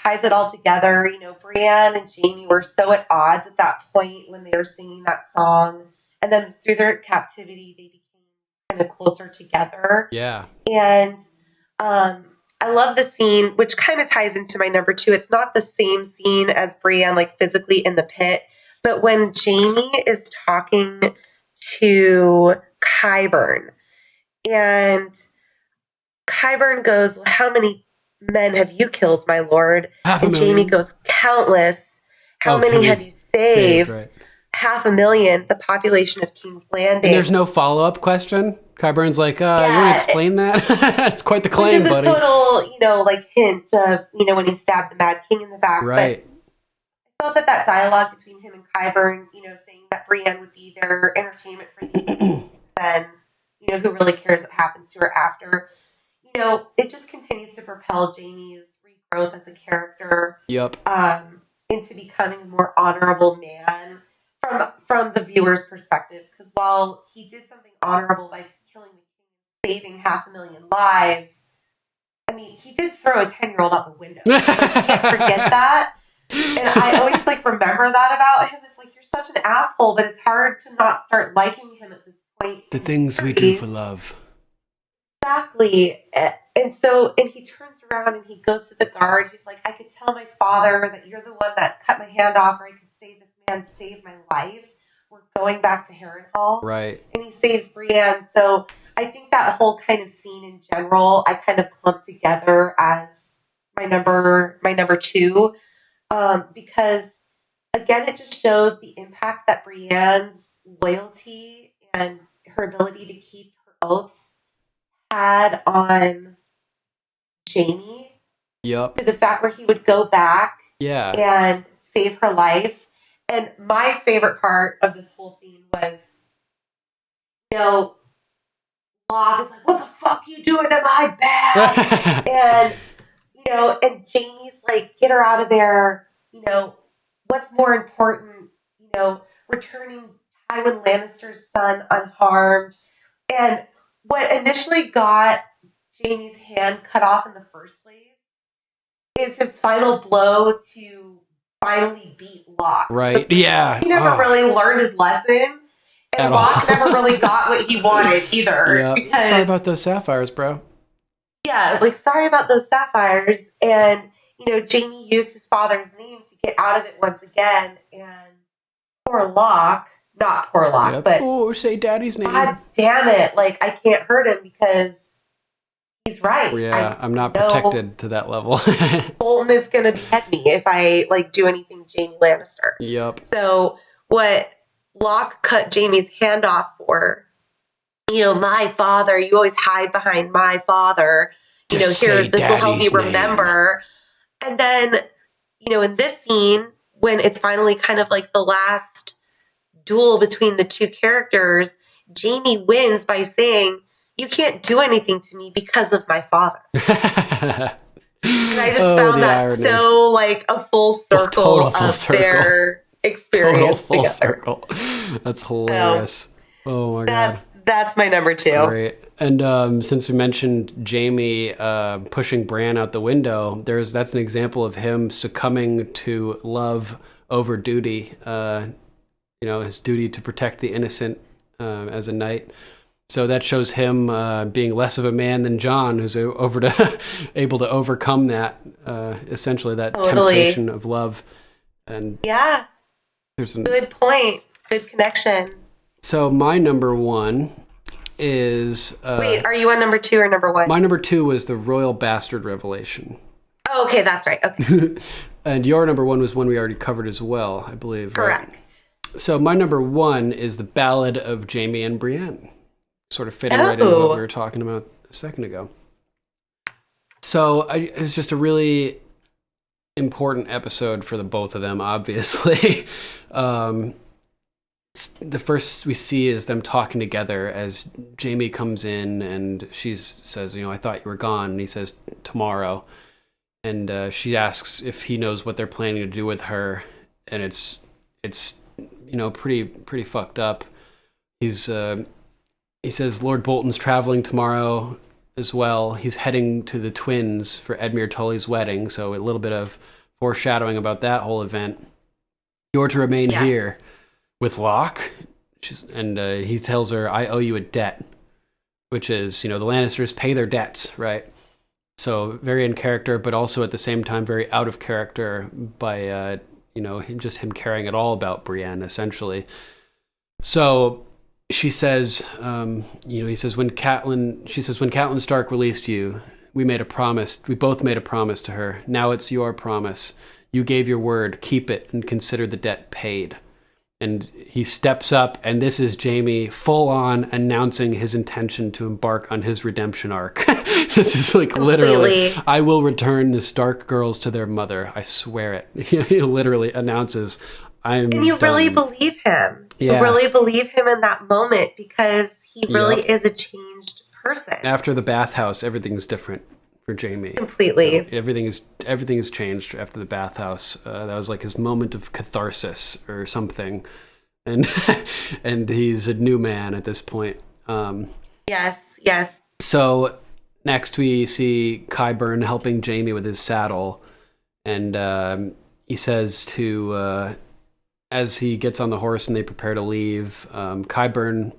ties it all together. Brienne and Jaime were so at odds at that point when they were singing that song. And then through their captivity, they became kind of closer together. Yeah. And I love the scene, which kind of ties into my number 2. It's not the same scene as Brienne, like physically in the pit, but when Jaime is talking to Qyburn, and Qyburn goes, well, how many men have you killed, my lord? And Jaime goes, countless. How many have you saved? Right. 500,000, the population of King's Landing. And there's no follow-up question? Qyburn's like, you want to explain that? It's quite the claim, which is buddy. a total, hint of, when he stabbed the Mad King in the back. Right. But I felt that dialogue between him and Qyburn, saying that Brienne would be their entertainment for the evening, then, who really cares what happens to her after. It just continues to propel Jaime's regrowth as a character. Yep. Into becoming a more honorable man from the viewer's perspective. Because while he did something honorable by killing the king, saving 500,000 lives, I mean, he did throw a 10-year-old out the window. Like, you can't forget that. And I always remember that about him. It's like, you're such an asshole, but it's hard to not start liking him at this point. The things we do for love. Exactly. And he turns around and he goes to the guard. He's like, I could tell my father that you're the one that cut my hand off, or I could say this man saved my life. We're going back to Harrenhal. Right. And he saves Brienne. So I think that whole kind of scene in general, I kind of clumped together as my number 2. Because again, it just shows the impact that Brienne's loyalty and her ability to keep her oaths had on Jaime. Yep. To the fact where he would go back and save her life. And my favorite part of this whole scene was, Locke is like, what the fuck you doing to my bag? and Jaime's like, get her out of there. What's more important, returning Tywin Lannister's son unharmed. And what initially got Jaime's hand cut off in the first place is his final blow to finally beat Locke. Right. Yeah. He never really learned his lesson. And Locke never really got what he wanted either. Yeah. Because, Sorry about those sapphires, bro. yeah, like, sorry about those sapphires. And, Jaime used his father's name to get out of it once again. And poor Locke, not poor Locke, Yep. but Oh, say daddy's name. God damn it. Like, I can't hurt him because he's right. Yeah, I'm not protected to that level. Bolton is going to behead me if I, do anything Jaime Lannister. Yep. So what Locke cut Jaime's hand off for, my father, you always hide behind my father. Just here, say this will help you daddy's name. remember. And then, in this scene, when it's finally kind of like the last duel between the two characters, Jaime wins by saying, "You can't do anything to me because of my father." And I just found that irony. So like a full circle of their experience. Total full together. circle. That's hilarious. Oh my god. That's my number 2. That's great. And since we mentioned Jaime pushing Bran out the window, that's an example of him succumbing to love over duty. His duty to protect the innocent as a knight. So that shows him being less of a man than Jon, who's able to overcome that, essentially that temptation of love. And yeah, good point. Good connection. So my number 1 is... Wait, are you on number 2 or number 1? My number 2 was the Royal Bastard Revelation. Oh, okay, that's right. Okay. And your number 1 was one we already covered as well, I believe. Correct. Right? So my number 1 is the Ballad of Jaime and Brienne. Sort of fitting right into what we were talking about a second ago. So it was just a really important episode for the both of them, obviously. The first we see is them talking together as Jaime comes in and she says, I thought you were gone. And he says, tomorrow. And she asks if he knows what they're planning to do with her. And it's pretty fucked up. He says Lord Bolton's traveling tomorrow as well. He's heading to the twins for Edmure Tully's wedding. So a little bit of foreshadowing about that whole event. You're to remain here with Locke. And he tells her, I owe you a debt. Which is, the Lannisters pay their debts, right? So very in character, but also at the same time very out of character by, him caring at all about Brienne, essentially. So... She says, he says, when Catelyn Stark released you, we both made a promise to her. Now it's your promise. You gave your word, keep it and consider the debt paid. And he steps up, and this is Jaime full on announcing his intention to embark on his redemption arc. This is like literally, I will return the Stark girls to their mother. I swear it. He literally announces, And you really believe him. Yeah. You really believe him in that moment because he really is a changed person. After the bathhouse, everything's different for Jaime. Completely. Everything is changed after the bathhouse. That was like his moment of catharsis or something. And and he's a new man at this point. Yes. So next we see Qyburn helping Jaime with his saddle. And he says to... as he gets on the horse and they prepare to leave, Qyburn,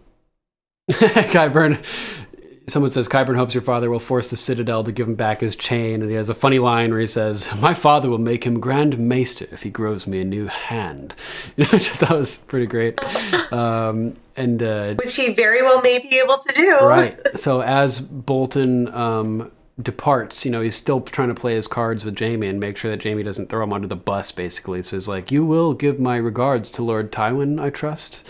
someone says, Qyburn hopes your father will force the Citadel to give him back his chain. And he has a funny line where he says, my father will make him Grand Maester if he grows me a new hand. Which I thought was pretty great. Which he very well may be able to do. Right. So as Bolton departs, he's still trying to play his cards with Jaime and make sure that Jaime doesn't throw him under the bus, basically. So he's like, you will give my regards to Lord Tywin, I trust.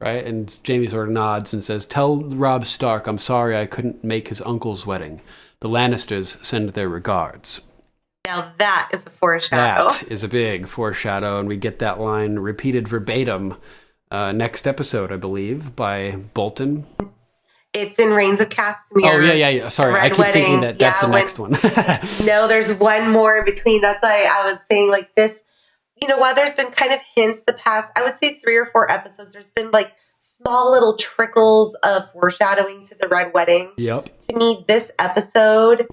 Right? And Jaime sort of nods and says, tell Robb Stark I'm sorry I couldn't make his uncle's wedding. The Lannisters send their regards. Now that is a foreshadow. That is a big foreshadow, and we get that line repeated verbatim next episode, I believe, by Bolton. It's in Reigns of Castamere. Oh, yeah. Sorry, I keep thinking that's the next one. No, there's one more in between. That's why I was saying like this. While there's been kind of hints the past, I would say 3 or 4 episodes, there's been like small little trickles of foreshadowing to the Red Wedding. Yep. To me, this episode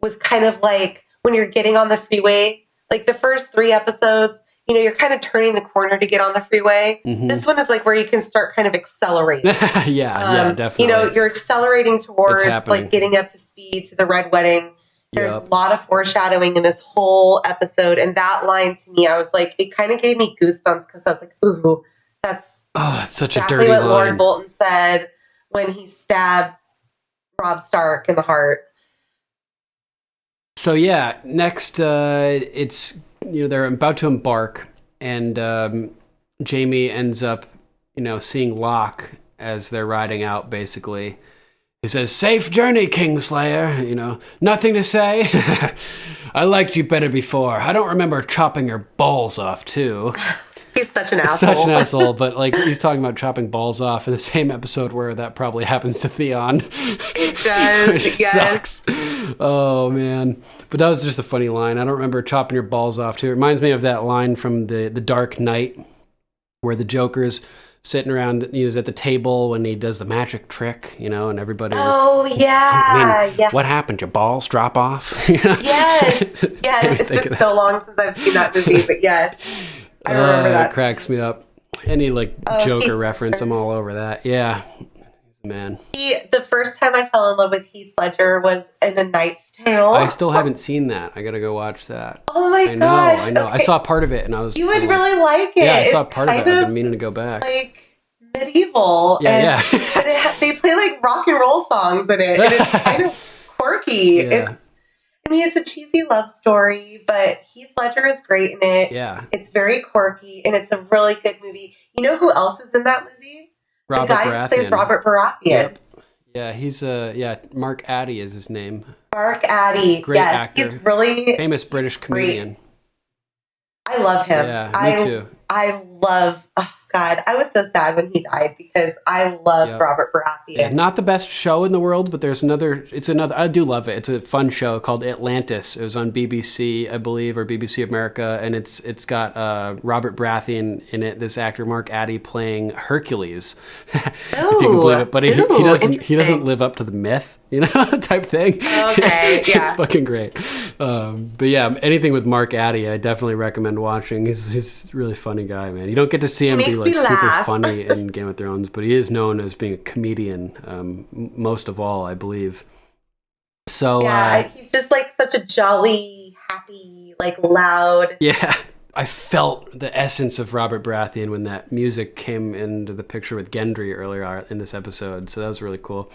was kind of like when you're getting on the freeway, like the first 3 episodes, you're kind of turning the corner to get on the freeway. Mm-hmm. This one is like where you can start kind of accelerating. yeah, definitely. You're accelerating towards like getting up to speed to the Red Wedding. There's a lot of foreshadowing in this whole episode. And that line to me, I was like, it kind of gave me goosebumps because I was like, ooh, that's it's such exactly a dirty what line. Lord Bolton said when he stabbed Robb Stark in the heart. So yeah, next it's they're about to embark, and Jaime ends up seeing Locke as they're riding out. Basically, he says, "Safe journey, Kingslayer. Nothing to say. I liked you better before. I don't remember chopping your balls off too." He's such an asshole. Such an asshole, but like he's talking about chopping balls off in the same episode where that probably happens to Theon. It does. Which yes. sucks. Oh man. But that was just a funny line. I don't remember chopping your balls off too. It reminds me of that line from the Dark Knight where the Joker's sitting around at the table when he does the magic trick, and everybody. Oh yeah. Yeah. What happened? Your balls drop off? Yes. It's been so long since I've seen that movie, but yes. I remember that. It cracks me up. Any Joker reference, I'm all over that. Yeah, man. The first time I fell in love with Heath Ledger was in A Knight's Tale. I still haven't seen that. I gotta go watch that. Oh my gosh! I know. Okay. I saw part of it, and I was. You would really like it. Yeah, I saw part of it. I've been meaning to go back. Like medieval. Yeah. And they play like rock and roll songs in it, and it's kind of quirky. Yeah. It's a cheesy love story, but Heath Ledger is great in it. Yeah. It's very quirky, and it's a really good movie. You know who else is in that movie? Robert the guy Baratheon. who plays Robert Baratheon. Yep. Yeah, he's Mark Addy is his name. Mark Addy. Great actor. He's really famous British comedian. I love him. Yeah, me too. I love. Oh God, I was so sad when he died because I love Robert Baratheon. Yeah, not the best show in the world, but there's another. I do love it. It's a fun show called Atlantis. It was on BBC, I believe, or BBC America, and it's got Robert Baratheon in it. This actor Mark Addy playing Hercules, if you can believe it. But he doesn't live up to the myth, type thing. Okay, yeah, it's fucking great. But yeah, anything with Mark Addy, I definitely recommend watching. He's a really funny guy, man. You don't get to see him be like super funny in Game of Thrones, but he is known as being a comedian, most of all, I believe. So he's just like such a jolly, happy, like loud. Yeah, I felt the essence of Robert Baratheon when that music came into the picture with Gendry earlier in this episode. So that was really cool.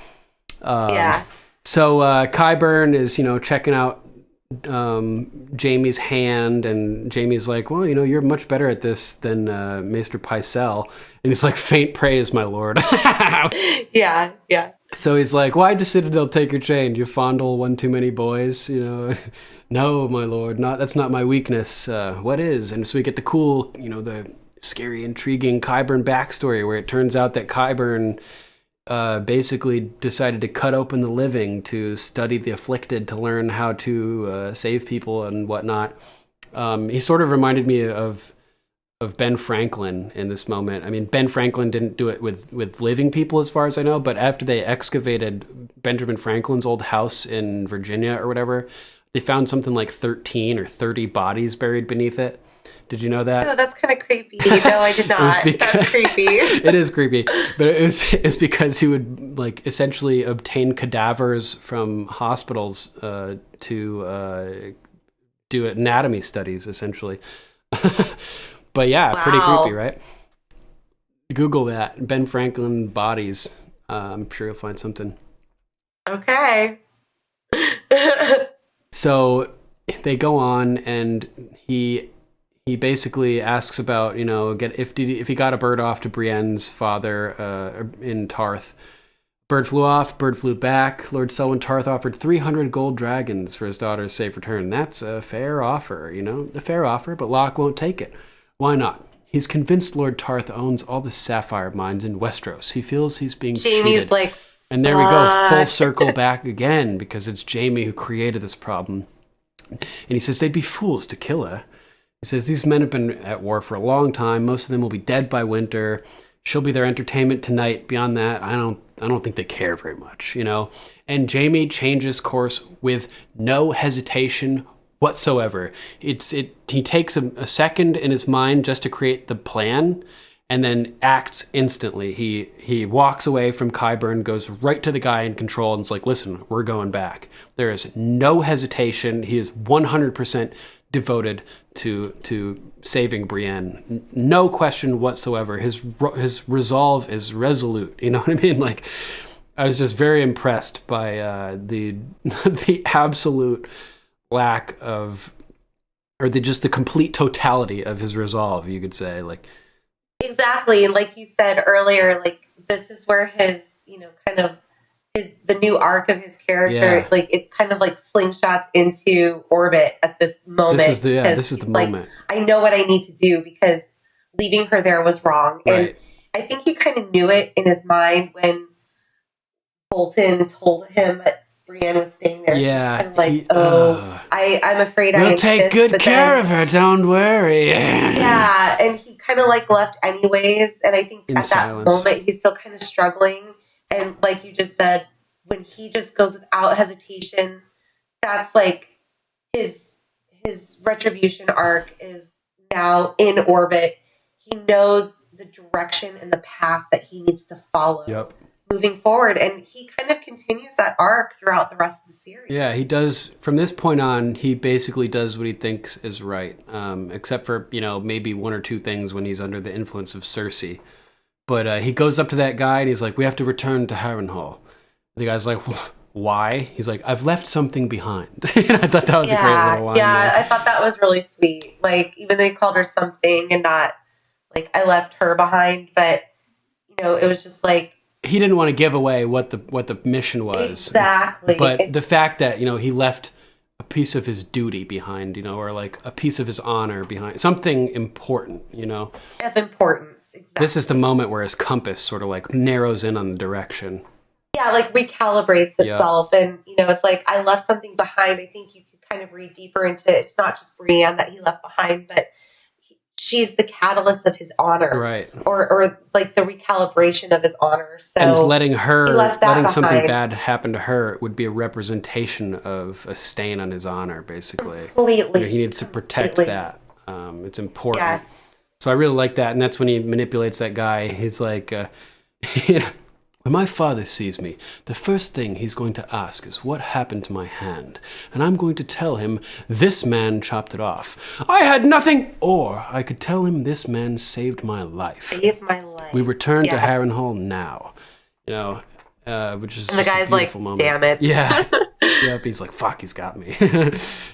So Qyburn is checking out Jaime's hand, and Jaime's like, well, you're much better at this than Maester Pycelle, and he's like, faint praise, my lord. yeah So he's like, why does Citadel take your chain? Do you fondle one too many boys? No, my lord, that's not my weakness. What is? And so we get the cool, the scary, intriguing Qyburn backstory, where it turns out that Qyburn basically decided to cut open the living to study the afflicted, to learn how to save people and whatnot. He sort of reminded me of Ben Franklin in this moment. I mean, Ben Franklin didn't do it with living people, as far as I know, but after they excavated Benjamin Franklin's old house in Virginia or whatever, they found something like 13 or 30 bodies buried beneath it. Did you know that? No, that's kind of creepy. No, I did not. That's creepy. It is creepy, but it's because he would essentially obtain cadavers from hospitals to do anatomy studies, essentially. But yeah, Pretty creepy, right? Google that, Ben Franklin bodies. I'm sure you'll find something. Okay. So they go on, and he basically asks about, if he got a bird off to Brienne's father in Tarth. Bird flew off, bird flew back. Lord Selwyn Tarth offered 300 gold dragons for his daughter's safe return. That's a fair offer, a fair offer, but Locke won't take it. Why not? He's convinced Lord Tarth owns all the sapphire mines in Westeros. He feels he's being cheated. And there we go, full circle back again, because it's Jaime who created this problem. And he says they'd be fools to kill her. He says these men have been at war for a long time. Most of them will be dead by winter. She'll be their entertainment tonight. Beyond that, I don't think they care very much, And Jaime changes course with no hesitation whatsoever. He takes a second in his mind just to create the plan, and then acts instantly. He walks away from Qyburn, goes right to the guy in control, and is like, listen, we're going back. There is no hesitation. He is 100% devoted to saving Brienne. No question whatsoever. His resolve is resolute. You know what I mean? Like, I was just very impressed by the absolute lack of, or the complete totality of his resolve, you could say. Like, exactly. And like you said earlier, like, this is where his, kind of the new arc of his character, like, it's kind of like slingshots into orbit at this moment. This is the moment. I know what I need to do because leaving her there was wrong. Right. And I think he kind of knew it in his mind when Bolton told him that Brienne was staying there. Yeah. Kind of like, I'm afraid we'll take good care of her, don't worry. Yeah, and he kind of like left anyways, and I think at that moment he's still kind of struggling. And like you just said, when he just goes without hesitation, that's like his retribution arc is now in orbit. He knows the direction and the path that he needs to follow moving forward. And he kind of continues that arc throughout the rest of the series. Yeah, he does. From this point on, he basically does what he thinks is right, except for, maybe one or two things when he's under the influence of Cersei. But he goes up to that guy and he's like, we have to return to Harrenhal. The guy's like, why? He's like, I've left something behind. And I thought that was a great little line. Yeah, I thought that was really sweet. Like, even though he called her something and not, like, I left her behind. But, it was just like, he didn't want to give away what the mission was. Exactly. But the fact that, he left a piece of his duty behind, or like a piece of his honor behind, something important, Of importance. Exactly. This is the moment where his compass sort of like narrows in on the direction. Yeah, like recalibrates itself. And, it's like, I left something behind. I think you could kind of read deeper into it. It's not just Brienne that he left behind, but she's the catalyst of his honor. Right. Or like the recalibration of his honor. So and letting something behind. bad happen to her would be a representation of a stain on his honor, basically. Completely. He needs to protect that. It's important. Yes. So I really like that, and that's when he manipulates that guy. He's like, when my father sees me, the first thing he's going to ask is what happened to my hand, and I'm going to tell him this man chopped it off. I had nothing, or I could tell him this man saved my life. Saved my life. We return to Harrenhal now, which is and the guy's a beautiful like, moment. Damn it. Yeah. Yep, he's like, fuck, he's got me.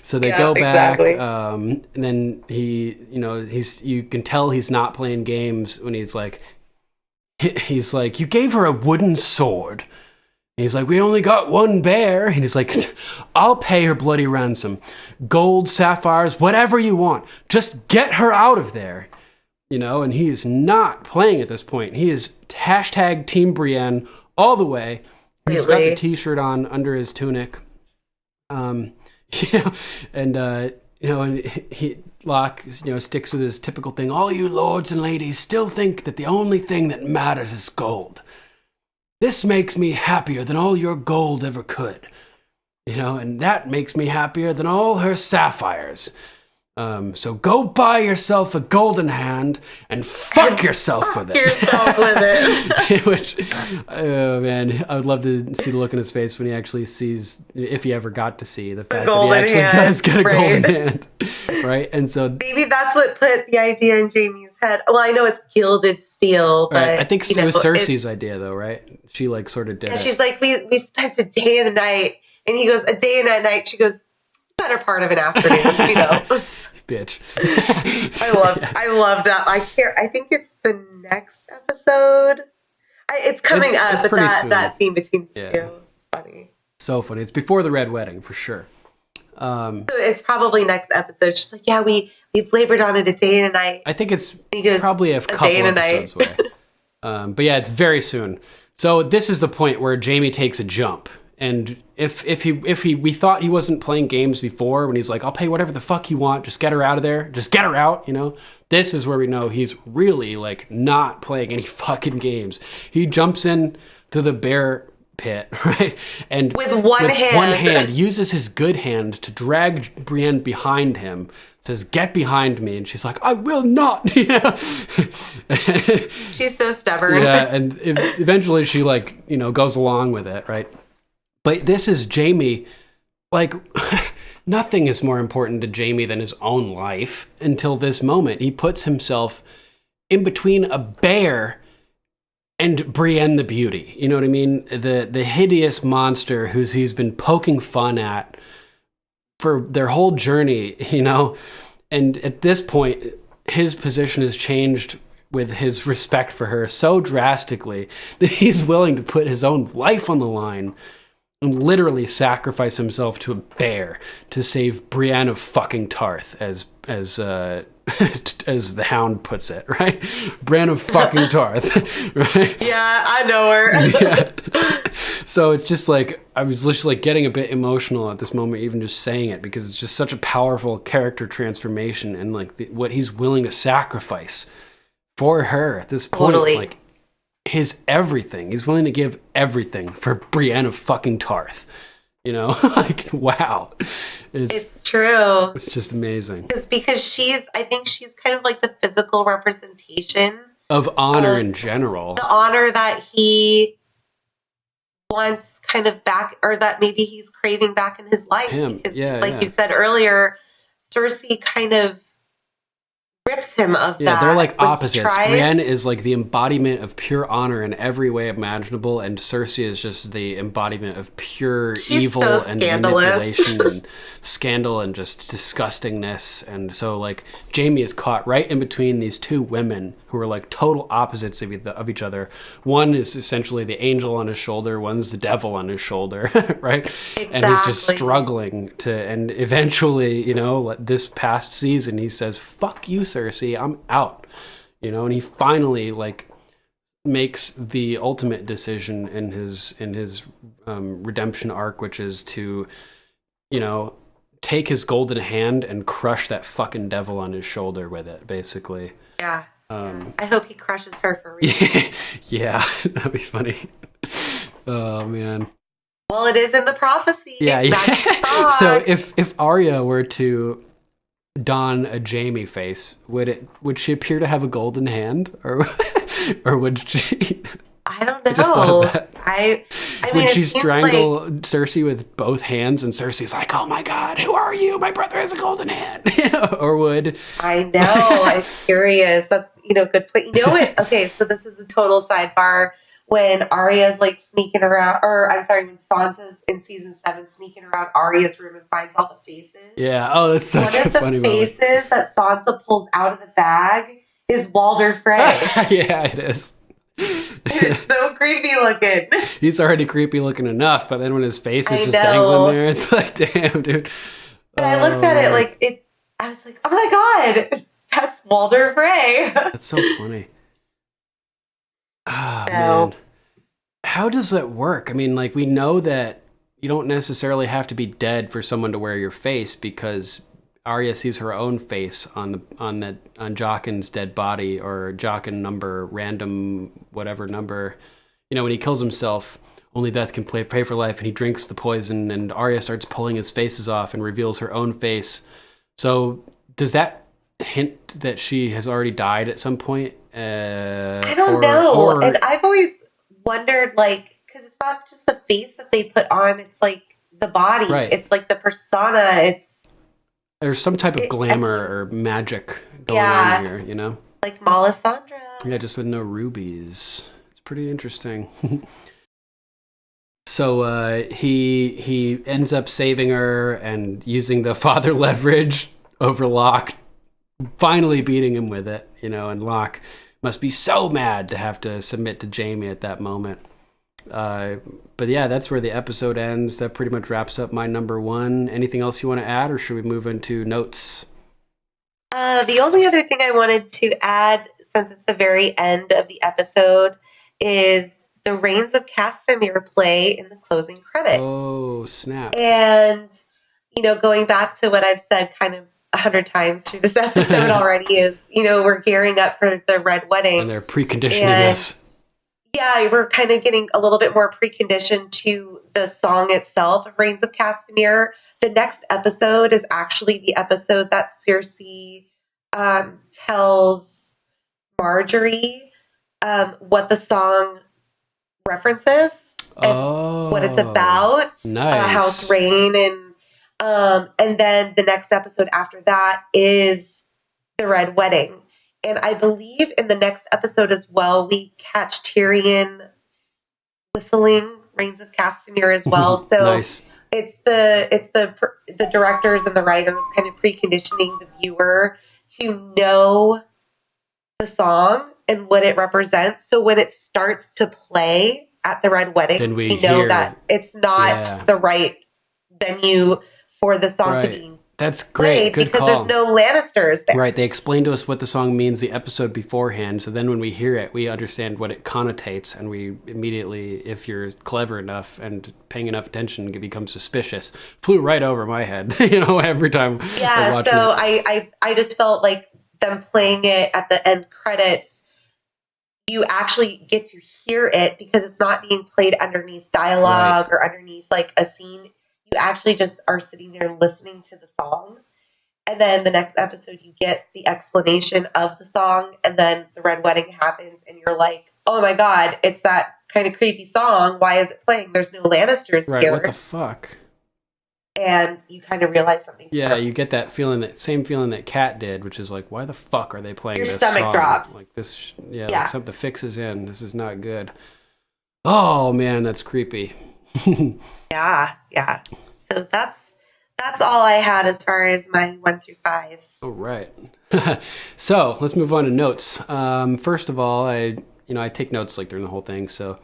So they go back, and then you can tell he's not playing games when he's like, you gave her a wooden sword. And he's like, we only got one bear. And he's like, I'll pay her bloody ransom. Gold, sapphires, whatever you want. Just get her out of there. And he is not playing at this point. He is hashtag Team Brienne all the way. He's got the t-shirt on under his tunic. And Locke, sticks with his typical thing. All you lords and ladies still think that the only thing that matters is gold. This makes me happier than all your gold ever could. And that makes me happier than all her sapphires. So go buy yourself a golden hand and fuck yourself with it. Yourself with it. Which, oh man, I would love to see the look in his face when he actually sees, if he ever got to see the fact that he actually does get a golden hand, right? And so maybe that's what put the idea in Jaime's head. Well, I know it's gilded steel, but right. I think it was Cersei's idea, though, right? She like sort of did. And she's like, we spent a day and a night, and he goes, a day and a night. She goes, better part of an afternoon, Bitch. I love that. I think it's the next episode. It's coming up, but that scene between the two is funny. So funny. It's before the Red Wedding, for sure. So it's probably next episode. She's like, yeah, we've labored on it a day and a night. I think it's probably a couple episodes away. But yeah, it's very soon. So this is the point where Jaime takes a jump. And if we thought he wasn't playing games before, when he's like, I'll pay whatever the fuck you want, just get her out of there, just get her out, this is where we know he's really like not playing any fucking games. He jumps in to the bear pit, right? And with one hand, uses his good hand to drag Brienne behind him, says, "Get behind me," and she's like, "I will not." She's so stubborn. Yeah, and eventually she goes along with it, right? But this is Jaime, nothing is more important to Jaime than his own life until this moment. He puts himself in between a bear and Brienne the Beauty. You know what I mean? The hideous monster he's been poking fun at for their whole journey, And at this point, his position has changed with his respect for her so drastically that he's willing to put his own life on the line and literally sacrifice himself to a bear to save Brienne of fucking Tarth, as the Hound puts it, right? Brienne of fucking Tarth, right? Yeah, I know her. Yeah. So it's just I was just getting a bit emotional at this moment, even just saying it, because it's just such a powerful character transformation and what he's willing to sacrifice for her at this point. Totally. His everything. He's willing to give everything for Brienne of fucking Tarth. Wow. It's true. It's just amazing. It's because I think she's kind of like the physical representation of honor in general. The honor that he wants kind of back, or that maybe he's craving back in his life. Because, you said earlier, Cersei kind of rips him of that. Yeah, they're like opposites. Brienne is the embodiment of pure honor in every way imaginable, and Cersei is just the embodiment of pure evil and manipulation and scandal and just disgustingness. And so Jaime is caught right in between these two women who are total opposites of each other. One is essentially the angel on his shoulder, one's the devil on his shoulder, right? Exactly. And he's just struggling and eventually, this past season he says, "Fuck you, Cersei, I'm out," and he finally makes the ultimate decision in his redemption arc, which is to take his golden hand and crush that fucking devil on his shoulder with it, basically. Yeah. I hope he crushes her for real. Yeah, that'd be funny. Oh man. Well, it is in the prophecy. Yeah. So if Arya were to don a Jaime face, would she appear to have a golden hand, or would she? I don't know. I just thought of that. I mean, would she strangle Cersei with both hands, and Cersei's like, "Oh my God, who are you? My brother has a golden hand." Or would I know? I'm curious. That's good point. You know what? Okay, so this is a total sidebar. When Arya's sneaking around, when Sansa's in season 7 sneaking around Arya's room and finds all the faces. Yeah. Oh, that's such a funny moment. One of the faces that Sansa pulls out of the bag is Walder Frey. Yeah, it is. It's so creepy looking. He's already creepy looking enough, but then when his face is just dangling there, it's damn, dude. And I looked at it I was like, oh my God, that's Walder Frey. That's so funny. Ah, man. How does that work? I mean, we know that you don't necessarily have to be dead for someone to wear your face, because Arya sees her own face on Jaqen's dead body, or Jaqen random whatever number. When he kills himself, only death can pay for life, and he drinks the poison, and Arya starts pulling his faces off and reveals her own face. So does that hint that she has already died at some point? I don't know. And I've always wondered, because it's not just the face that they put on, it's the body. Right. It's the persona. There's some type of glamour or magic going on here, Like Melisandre. Yeah, just with no rubies. It's pretty interesting. So he ends up saving her and using the father leverage over Locke, finally beating him with it, and Locke must be so mad to have to submit to Jaime at that moment. But yeah, that's where the episode ends. That pretty much wraps up my number 1. Anything else you want to add, or should we move into notes? The only other thing I wanted to add, since it's the very end of the episode, is the Reigns of Castamere play in the closing credits. Oh, snap. And, going back to what I've said kind of 100 times through this episode already is, we're gearing up for the Red Wedding. And they're preconditioning us. Yeah, we're kind of getting a little bit more preconditioned to the song itself of Reigns of Castamere. The next episode is actually the episode that Cersei tells Marjorie what the song references and what it's about. Nice. House Rain, and then the next episode after that is the Red Wedding. And I believe in the next episode as well, we catch Tyrion whistling Reigns of Castamere as well. So nice. it's the directors and the writers kind of preconditioning the viewer to know the song and what it represents. So when it starts to play at the Red Wedding, then we know that it's not the right venue for the song to be. That's great. Good because call. There's no Lannisters there. Right. They explained to us what the song means the episode beforehand. So then when we hear it, we understand what it connotates. And we immediately, if you're clever enough and paying enough attention, it becomes suspicious. Flew right over my head, every time I watch it. So I just felt like them playing it at the end credits, you actually get to hear it because it's not being played underneath dialogue or underneath like a scene. You actually just are sitting there listening to the song. And then the next episode, you get the explanation of the song. And then the Red Wedding happens. And you're like, oh my God, it's that kind of creepy song. Why is it playing? There's no Lannisters here. What the fuck? And you kind of realize something. Yeah, you get that feeling, that same feeling that Kat did, which is like, why the fuck are they playing this song? Your stomach drops. Like this, like something, the fix is in. This is not good. Oh man, that's creepy. Yeah. So that's all I had as far as my 1 through 5s. All right. So let's move on to notes. First of all, I take notes like during the whole thing. So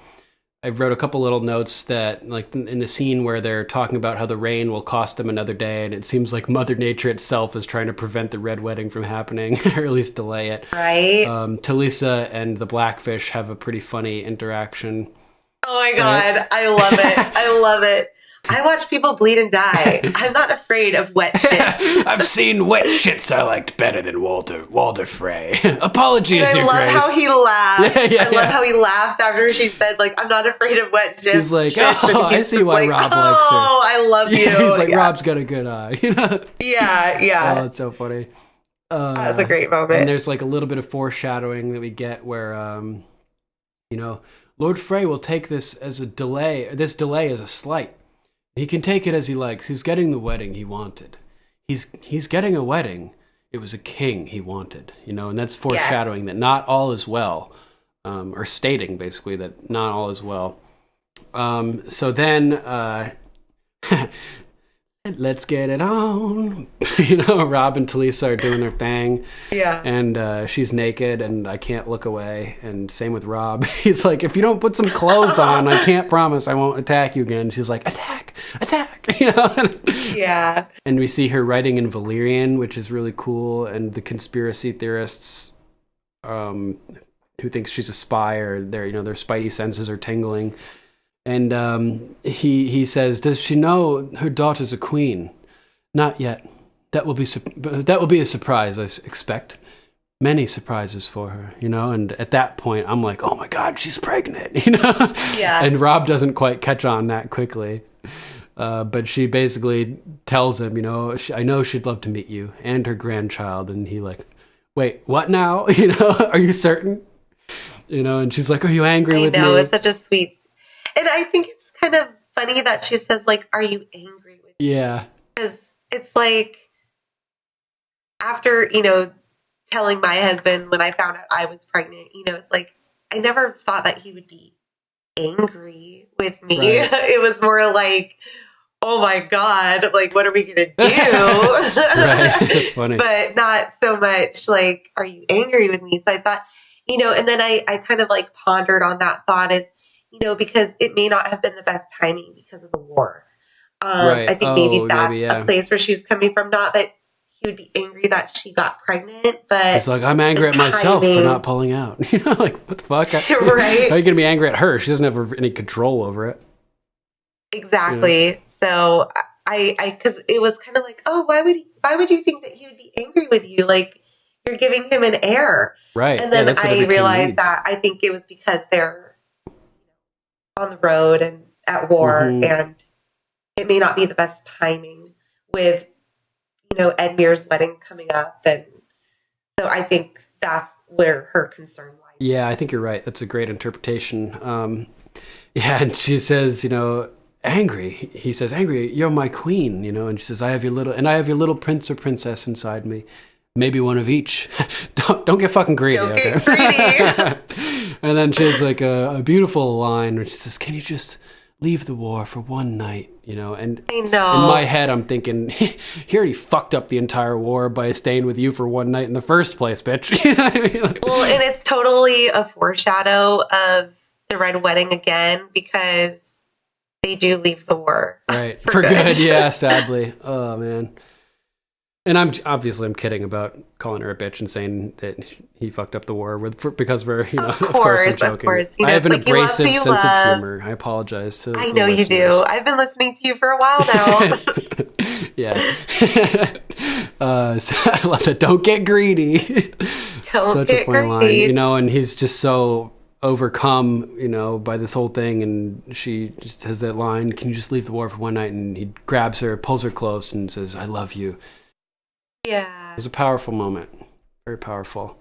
I wrote a couple little notes that, like in the scene where they're talking about how the rain will cost them another day, and it seems like Mother Nature itself is trying to prevent the Red Wedding from happening, or at least delay it. Right. Talisa and the Blackfish have a pretty funny interaction. Oh my God, I love it. I love it. I watch people bleed and die. I'm not afraid of wet shit. I've seen wet shits I liked better than Walder Frey. Apologies, Your Grace. I love how he laughed. I love how he laughed after she said, like, I'm not afraid of wet shit. He's like, I see why Rob likes her. Oh, I love you. He's like, Rob's got a good eye. Yeah. Oh, it's so funny. That's a great moment. And there's like a little bit of foreshadowing that we get where, Lord Frey will take this as a delay. This delay as a slight. He can take it as he likes. He's getting the wedding he wanted. He's getting a wedding. It was a king he wanted, and that's foreshadowing that not all is well, or stating basically that not all is well. So then, let's get it on. Rob and Talisa are doing their thing. Yeah. And she's naked and I can't look away. And same with Rob. He's like, if you don't put some clothes on, I can't promise I won't attack you again. She's like, attack. Yeah. And we see her writing in Valyrian, which is really cool. And the conspiracy theorists who think she's a spy, or their spidey senses are tingling. And he says, does she know her daughter's a queen? Not yet. That will be a surprise, I expect. Many surprises for her, And at that point, I'm like, oh my God, she's pregnant, Yeah. And Rob doesn't quite catch on that quickly. But she basically tells him, I know she'd love to meet you and her grandchild. And he like, wait, what now? Are you certain? And she's like, are you angry with me? I know, it's such a sweet. And I think it's kind of funny that she says, like, are you angry with me? Yeah. Because it's like, after, telling my husband when I found out I was pregnant, it's like, I never thought that he would be angry with me. Right. It was more like, oh my God, like, what are we going to do? Right. That's funny. But not so much like, are you angry with me? So I thought, and then I kind of like pondered on that thought is, because it may not have been the best timing because of the war. Right. I think maybe that's a place where she's coming from. Not that he would be angry that she got pregnant, but it's like, I'm angry at myself for not pulling out. Like, what the fuck? Right. How are you going to be angry at her? She doesn't have any control over it. Exactly. So because it was kind of like, oh, why would you think that he would be angry with you? Like, you're giving him an heir. Right. And then I realized that I think it was because they're on the road and at war, and it may not be the best timing with, Edmure's wedding coming up. And so I think that's where her concern lies. Yeah, I think you're right. That's a great interpretation. And she says, angry. He says, angry, you're my queen, and she says, I have your little prince or princess inside me. Maybe one of each. Don't get fucking greedy. Don't get greedy. And then she has like a beautiful line where she says, can you just leave the war for one night, And I know. In my head, I'm thinking, he already fucked up the entire war by staying with you for one night in the first place, bitch. You know what I mean? Well, and it's totally a foreshadow of the Red Wedding again, because they do leave the war. Right. For good. Yeah, sadly. Oh, man. And I'm kidding about calling her a bitch and saying that he fucked up the war because we're, of course I'm joking. Of course. I have an abrasive sense of humor. I apologize to I know you do. I've been listening to you for a while now. Yeah. So I love that. Don't get greedy. Such a funny line, and he's just so overcome, by this whole thing, and she just has that line, can you just leave the war for one night? And he grabs her, pulls her close, and says, I love you. Yeah. It was a powerful moment. Very powerful.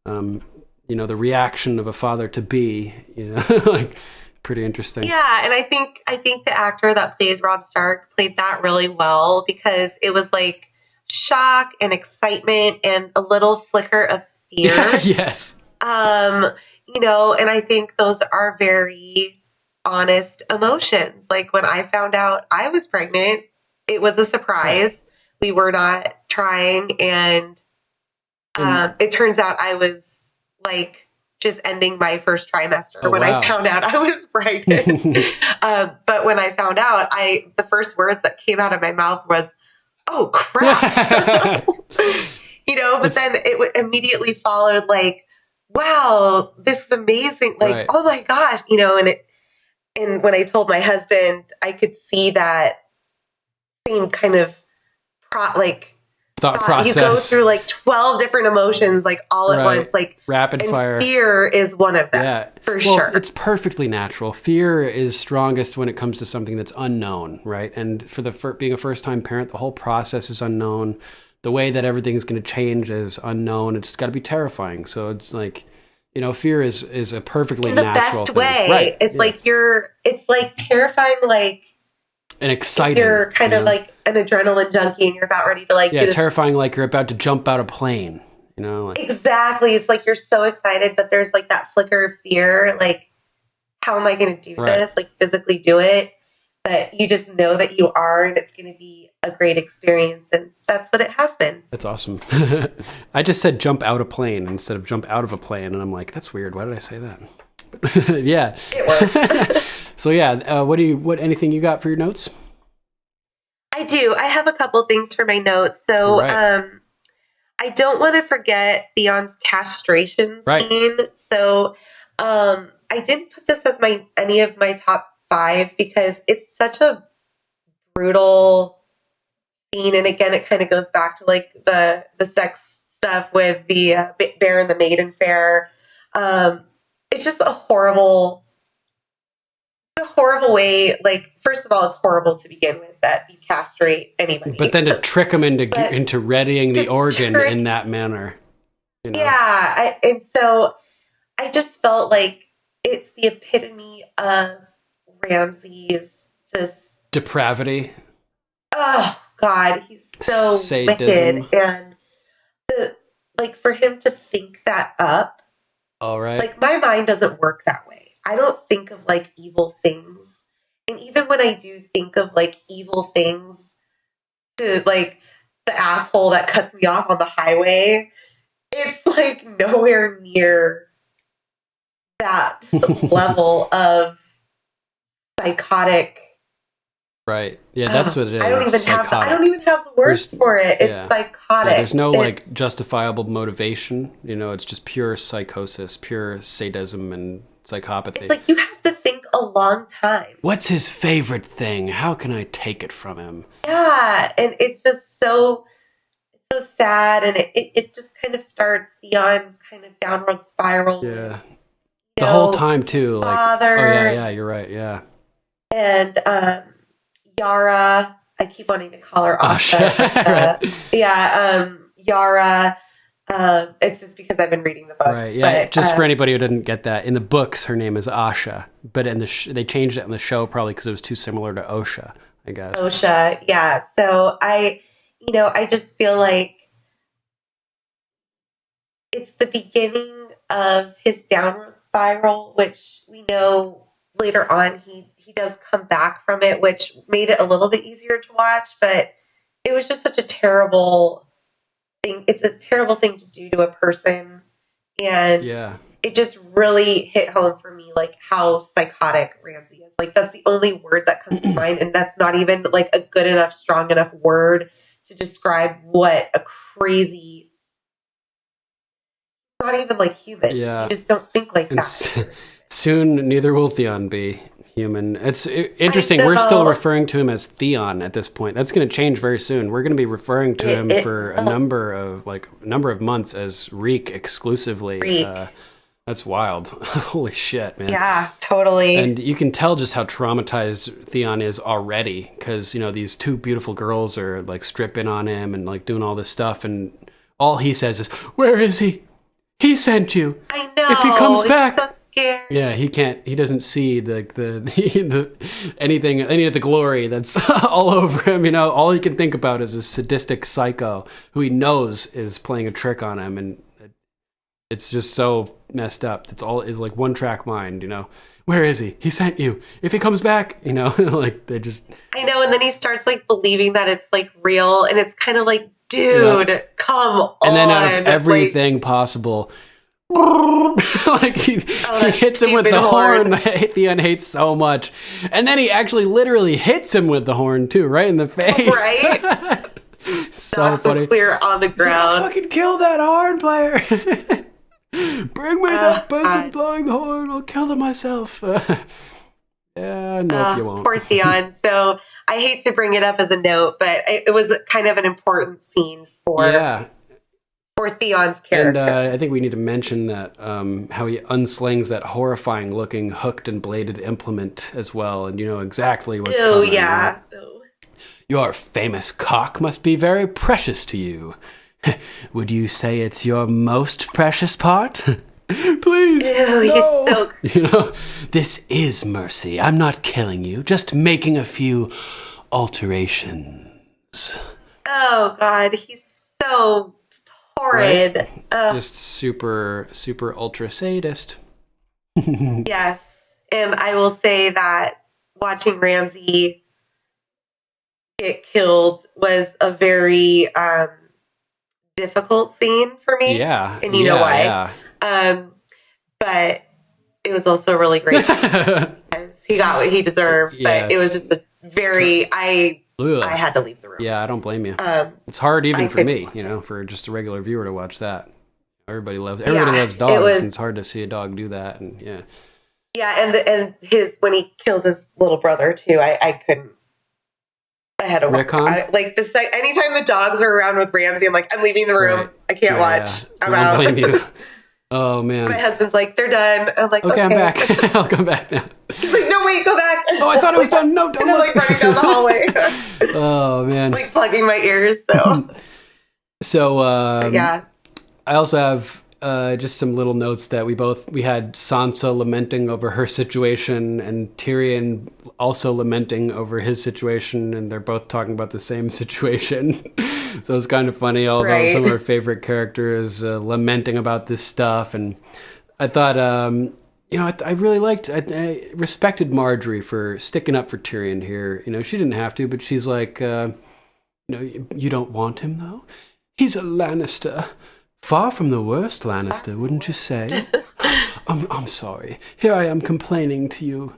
The reaction of a father to be, like pretty interesting. Yeah, and I think the actor that played Robb Stark played that really well, because it was like shock and excitement and a little flicker of fear. Yes. And I think those are very honest emotions. Like when I found out I was pregnant, it was a surprise. Right. We were not trying, and it turns out I was like just ending my first trimester when I found out I was pregnant. But when I found out, the first words that came out of my mouth was, "Oh crap!" But then it immediately followed like, "Wow, this is amazing!" Like, right. Oh my gosh, and when I told my husband, I could see that same kind of thought process. You go through like 12 different emotions, like all at once, like rapid fire. Fear is one of them, for sure. It's perfectly natural. Fear is strongest when it comes to something that's unknown, right? And for being a first-time parent, the whole process is unknown. The way that everything's going to change is unknown. It's got to be terrifying. So it's like, fear is a perfectly natural thing. In the best way. Right. It's it's like terrifying, like, and exciting. You're kind of like an adrenaline junkie and you're about ready to do terrifying, like you're about to jump out of a plane, Exactly. It's like you're so excited, but there's like that flicker of fear, like, how am I going to do this? Like, physically do it. But you just know that you are, and it's going to be a great experience, and that's what it has been. That's awesome. I just said jump out a plane instead of jump out of a plane, and I'm like, that's weird. Why did I say that? Yeah. It works. So anything you got for your notes? I do. I have a couple things for my notes. So, I don't want to forget Theon's castration scene. So, I didn't put this as any of my top 5 because it's such a brutal scene. And again, it kind of goes back to like the sex stuff with the Bear and the Maiden Fair. It's just a horrible way. Like, first of all, it's horrible to begin with that you castrate anybody. But then to trick them into readying the organ in that manner. Yeah. And so I just felt like it's the epitome of Ramsay's just depravity. Oh God, he's so sadism. Wicked. And for him to think that up. All right. Like, my mind doesn't work that way. I don't think of like evil things. And even when I do think of like evil things to like the asshole that cuts me off on the highway, it's like nowhere near that level of psychotic. Right. Yeah, that's what it is. I don't even have the words for it. It's psychotic. Yeah, there's no like justifiable motivation. It's just pure psychosis, pure sadism and psychopathy. It's like you have to think a long time. What's his favorite thing? How can I take it from him? Yeah, and it's just so sad, and it just kind of starts Theon's kind of downward spiral. Yeah. The whole time too, like, father. Oh yeah, you're right, yeah. And Yara, I keep wanting to call her Asha. Right. Yara. It's just because I've been reading the books. Right, yeah. But, just for anybody who didn't get that, in the books her name is Asha, but in they changed it in the show probably because it was too similar to Osha, I guess. Osha, yeah. So I just feel like it's the beginning of his downward spiral, which we know later on he does come back from it, which made it a little bit easier to watch, but it was just such a terrible thing. It's a terrible thing to do to a person. And it just really hit home for me, like how psychotic Ramsay is. Like that's the only word that comes to mind. And that's not even like a good enough, strong enough word to describe what a crazy, not even like human. Yeah. You just don't think like that. Soon, neither will Theon be human. It's interesting. We're still referring to him as Theon at this point. That's going to change very soon. We're going to be referring to him for a number of months as Reek exclusively. Reek. That's wild. Holy shit, man. Yeah, totally. And you can tell just how traumatized Theon is already because, these two beautiful girls are like stripping on him and like doing all this stuff. And all he says is, "Where is he? He sent you. I know. If he comes back." So scared. Yeah, he doesn't see the anything, any of the glory that's all over him. All he can think about is a sadistic psycho who he knows is playing a trick on him. And it's just so messed up. It's all is like one track mind, Where is he? He sent you. If he comes back, like they just. I know, and then he starts like believing that it's like real, and it's kind of like, dude, come on. And then out of everything possible, like he hits him with the horn that Theon hates so much, and then he actually literally hits him with the horn too, right in the face. Right. So funny. Clear on the ground. Like, fucking kill that horn player. Bring me that person blowing the horn. I'll kill them myself. Nope, you won't. Poor Theon. So I hate to bring it up as a note, but it was kind of an important scene for Theon's character. And I think we need to mention that how he unslings that horrifying looking hooked and bladed implement as well, and you know exactly what's coming. Oh yeah. Right? Your famous cock must be very precious to you. Would you say it's your most precious part? Please, no. He's so... this is mercy. I'm not killing you, just making a few alterations. Oh, God, he's so horrid. Right? Just super, super ultra sadist. Yes, and I will say that watching Ramsay get killed was a very difficult scene for me. Yeah. And you know why. Yeah. But it was also really great. He got what he deserved, but it was just a very, I had to leave the room. Yeah, I don't blame you. It's hard even for me, for just a regular viewer to watch that. Everybody loves dogs, and it's hard to see a dog do that. And and his, when he kills his little brother too, I couldn't. I had to watch. Anytime the dogs are around with Ramsay, I'm like, I'm leaving the room. Right. I can't watch. Yeah. I'm out. I don't blame you. Oh man. My husband's like, they're done. I'm like, okay. I'm back. I'll come back now. He's like, no, wait, go back. Oh, I thought it was done. No, don't. And I'm like running down the hallway. Oh man. Like plugging my ears. So I also have just some little notes that we had Sansa lamenting over her situation and Tyrion also lamenting over his situation, and they're both talking about the same situation. So it's kind of funny, although some of our favorite characters lamenting about this stuff. And I thought, I really liked, I respected Marjorie for sticking up for Tyrion here. She didn't have to, but she's like, you don't want him though? He's a Lannister. Far from the worst Lannister, wouldn't you say? I'm sorry. Here I am complaining to you,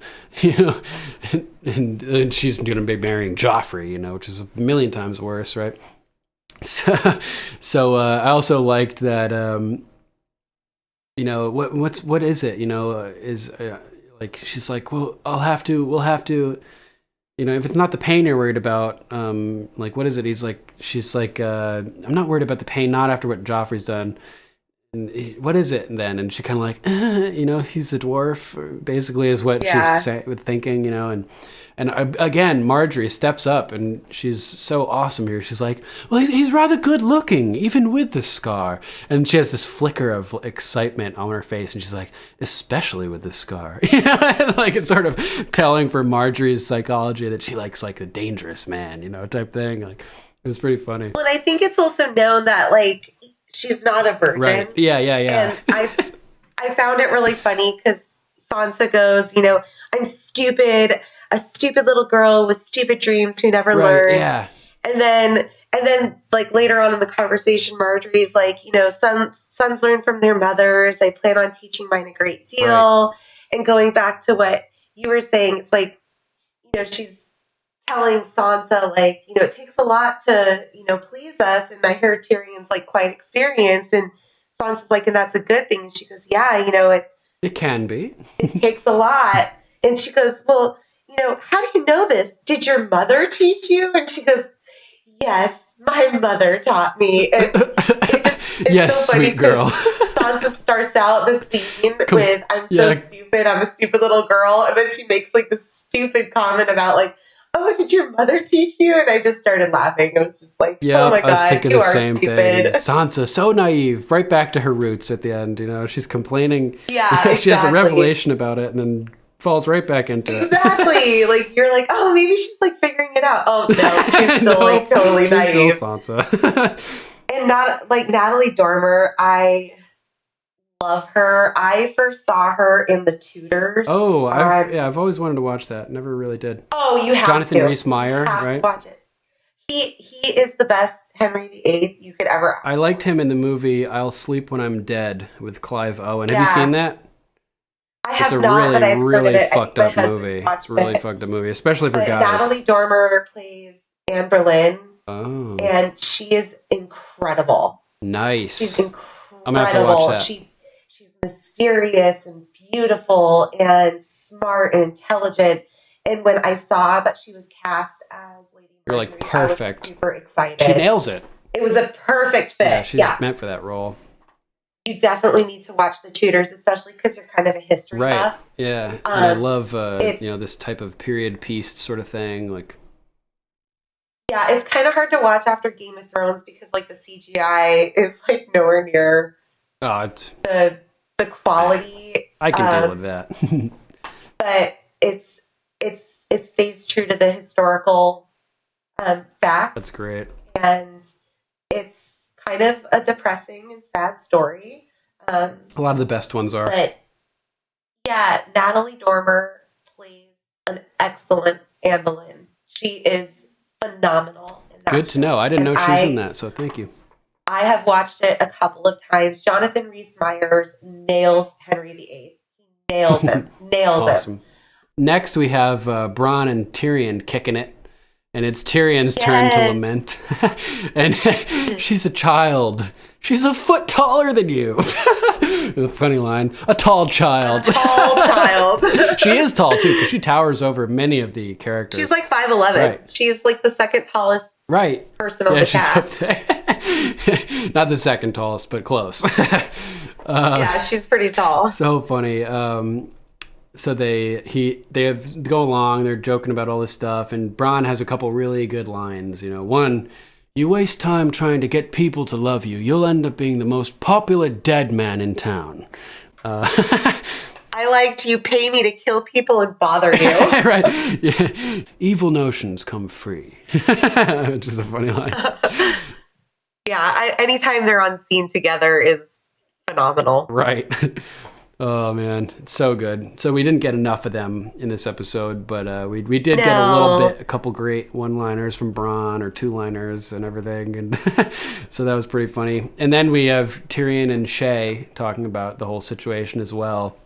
and she's going to be marrying Joffrey, which is a million times worse, right? So I also liked that, what is it? Is like she's like, well, we'll have to. If it's not the pain you're worried about, what is it? She's like, I'm not worried about the pain, not after what Joffrey's done. what is it? And then, and she kind of like, he's a dwarf, basically is what she's thinking, and again, Marjorie steps up and she's so awesome here. She's like, well, he's rather good looking, even with the scar. And she has this flicker of excitement on her face. And she's like, especially with the scar. Like it's sort of telling for Marjorie's psychology that she likes like a dangerous man, type thing. Like it was pretty funny. Well, and I think it's also known that like she's not a virgin. Right. Yeah. And I found it really funny because Sansa goes, I'm stupid. A stupid little girl with stupid dreams who never learned. Yeah. And then like later on in the conversation, Marjorie's like, sons learn from their mothers. I plan on teaching mine a great deal. Right. And going back to what you were saying, it's like, she's telling Sansa, like, it takes a lot to, please us. And I heard Tyrion's like quite experienced. And Sansa's like, and that's a good thing. And she goes, yeah, it can be. It takes a lot. And she goes, well, how do you know this? Did your mother teach you? And she goes, yes, my mother taught me. And it's yes, so funny sweet girl. Sansa starts out the scene with, I'm so stupid, I'm a stupid little girl. And then she makes like this stupid comment about like, oh, did your mother teach you? And I just started laughing. It was just like, oh my God, I was thinking the same stupid thing. Sansa, so naive, right back to her roots at the end. She's complaining. Yeah, exactly. She has a revelation about it and then falls right back into it. Exactly. Like you're like, oh, maybe she's like figuring it out. Oh no, she's still like totally naive. She's still Sansa. And not like Natalie Dormer, I love her. I first saw her in The Tudors. Oh, I've always wanted to watch that. Never really did. Oh, you have Jonathan to. Rhys-Meyer, right? Watch it. He is the best Henry VIII you could ever. I liked him in the movie I'll Sleep When I'm Dead with Clive Owen. Have you seen that? I have it's a not, really, but I've really heard of it. fucked up movie. It's a really fucked up movie, especially for guys. Natalie Dormer plays Anne Boleyn. Oh. And she is incredible. Nice. She's incredible. I'm going to have to watch that. She's mysterious and beautiful and smart and intelligent. And when I saw that she was cast as Lady Marjorie, you're like, perfect. I was super excited. She nails it. It was a perfect fit. Yeah, she's meant for that role. You definitely need to watch The Tudors, especially because you're kind of a history buff. Yeah, and I love this type of period piece sort of thing. Like, yeah, it's kind of hard to watch after Game of Thrones because like the CGI is like nowhere near the quality. I can deal with that. But it stays true to the historical facts. That's great. And it's kind of a depressing and sad story. A lot of the best ones are. But yeah, Natalie Dormer plays an excellent Anne Boleyn. She is phenomenal. Good to know. I didn't know she was in that, so thank you. I have watched it a couple of times. Jonathan Rhys-Meyers nails Henry VIII. He nails him. Awesome. Next, we have Bronn and Tyrion kicking it. And it's Tyrion's turn to lament. And she's a child. She's a foot taller than you. A funny line. A tall child. A tall child. She is tall, too, because she towers over many of the characters. She's like 5'11". Right. She's like the second tallest person on the cast. Up there. Not the second tallest, but close. Yeah, she's pretty tall. So funny. So they go along, they're joking about all this stuff, and Bronn has a couple really good lines. One, you waste time trying to get people to love you, you'll end up being the most popular dead man in town. I liked you pay me to kill people and bother you. Right. Yeah. Evil notions come free. Which is a funny line. Yeah, anytime they're on scene together is phenomenal. Right. Oh man, it's so good. So we didn't get enough of them in this episode, but we did get a couple great one-liners from Bronn, or two-liners and everything, and so that was pretty funny. And then we have Tyrion and Shay talking about the whole situation as well.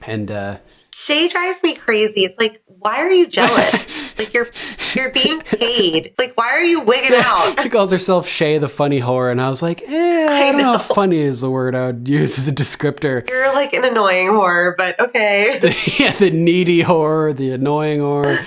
And Shay drives me crazy. It's like, why are you jealous? Like you're being paid. Like, why are you wigging out? She calls herself Shay the funny whore, and I was like, I don't know if funny is the word I would use as a descriptor. You're like an annoying whore, but okay. The needy whore, the annoying whore,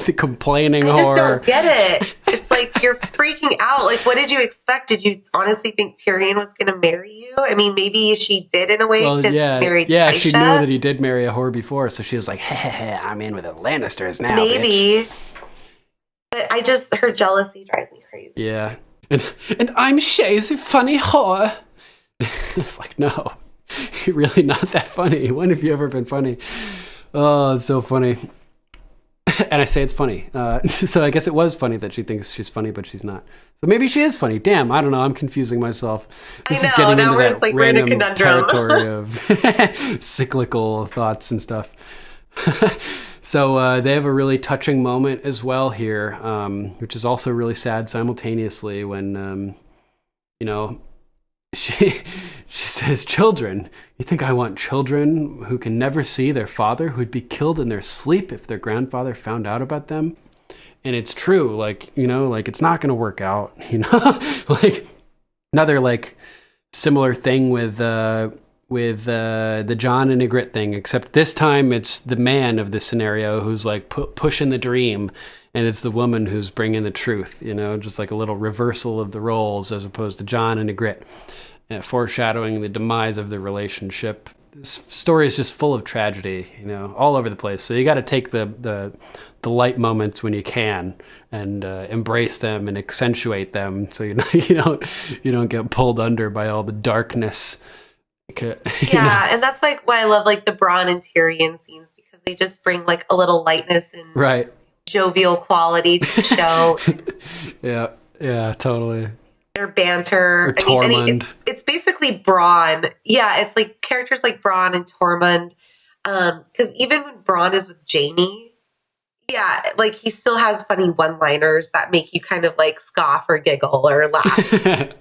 the complaining whore. I just don't get it. It's like, you're freaking out. Like, what did you expect? Did you honestly think Tyrion was going to marry you? I mean, maybe she did in a way. Well, yeah, Aisha. she knew that he did marry a whore before, so she was like, I'm in with the Lannisters now, maybe. bitch. But her jealousy drives me crazy. Yeah. And I'm Shay's funny whore. It's like, no, you're really not that funny. When have you ever been funny? Oh, it's so funny. And I say it's funny. So I guess it was funny that she thinks she's funny, but she's not. So maybe she is funny. Damn, I don't know. I'm confusing myself. This is getting into that random territory of cyclical thoughts and stuff. So they have a really touching moment as well here, which is also really sad simultaneously when, she says, children. You think I want children who can never see their father, who'd be killed in their sleep if their grandfather found out about them? And it's true, it's not going to work out, like another similar thing with the Jon and Ygritte thing, except this time it's the man of this scenario who's pushing the dream, and it's the woman who's bringing the truth, just like a little reversal of the roles as opposed to Jon and Ygritte, foreshadowing the demise of the relationship. This story is just full of tragedy, all over the place. So you got to take the light moments when you can and embrace them and accentuate them, so you don't get pulled under by all the darkness. Yeah, and that's why I love the Bronn and Tyrion scenes, because they just bring a little lightness and jovial quality to the show. yeah, totally. Their banter. Or Tormund. It's basically Bronn. Yeah, it's characters like Bronn and Tormund. Because even when Bronn is with Jaime, he still has funny one-liners that make you kind of scoff or giggle or laugh.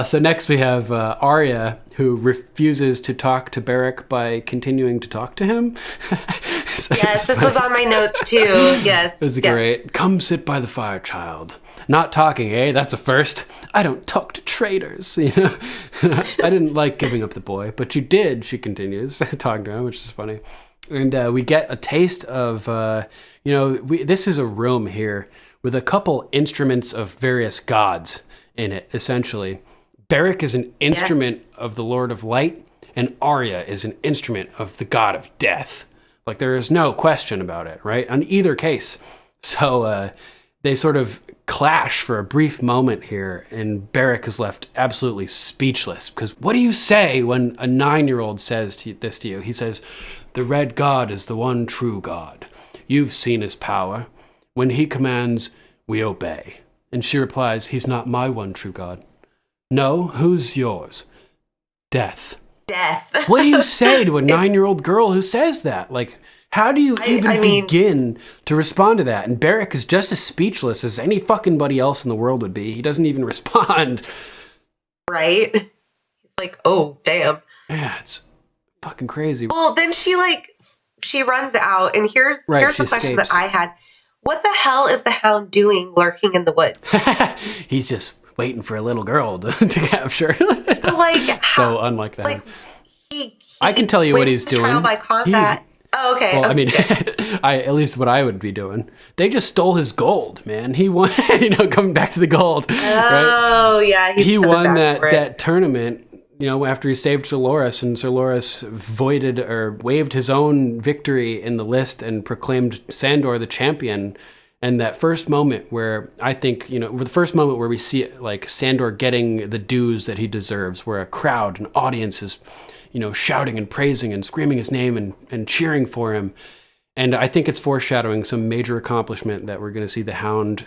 So next we have Arya, who refuses to talk to Beric by continuing to talk to him. Yes, this was on my notes too. Yes. It's great. Come sit by the fire, child. Not talking, eh? That's a first. I don't talk to traitors, I didn't like giving up the boy, but you did, she continues, talking to him, which is funny. And we get a taste of, this is a room here with a couple instruments of various gods in it, essentially. Beric is an instrument of the Lord of Light, and Arya is an instrument of the God of Death. There is no question about it, right? On either case. So they sort of clash for a brief moment here, and Beric is left absolutely speechless, because what do you say when a 9-year-old says this to you? He says, "The Red God is the one true God. You've seen his power. When he commands, we obey." And she replies, "He's not my one true God." "No, who's yours?" "Death." Death. What do you say to a 9-year-old girl who says that? How do you even begin to respond to that? And Beric is just as speechless as any fucking buddy else in the world would be. He doesn't even respond. Right? He's oh, damn. Yeah, it's fucking crazy. Well, then she runs out, and here's the question that I had. What the hell is the Hound doing lurking in the woods? He's just waiting for a little girl to capture. So unlike that. I can tell you what he's doing. Trial by combat. Oh, okay. Well, I mean, at least what I would be doing. They just stole his gold, man. He won, coming back to the gold. Oh, right? Yeah. He won that tournament, after he saved Ser Loras, and Ser Loras waved his own victory in the list and proclaimed Sandor the champion. And that first moment where I think, the first moment where we see Sandor getting the dues that he deserves, where a crowd, an audience is, shouting and praising and screaming his name and cheering for him. And I think it's foreshadowing some major accomplishment that we're going to see the Hound,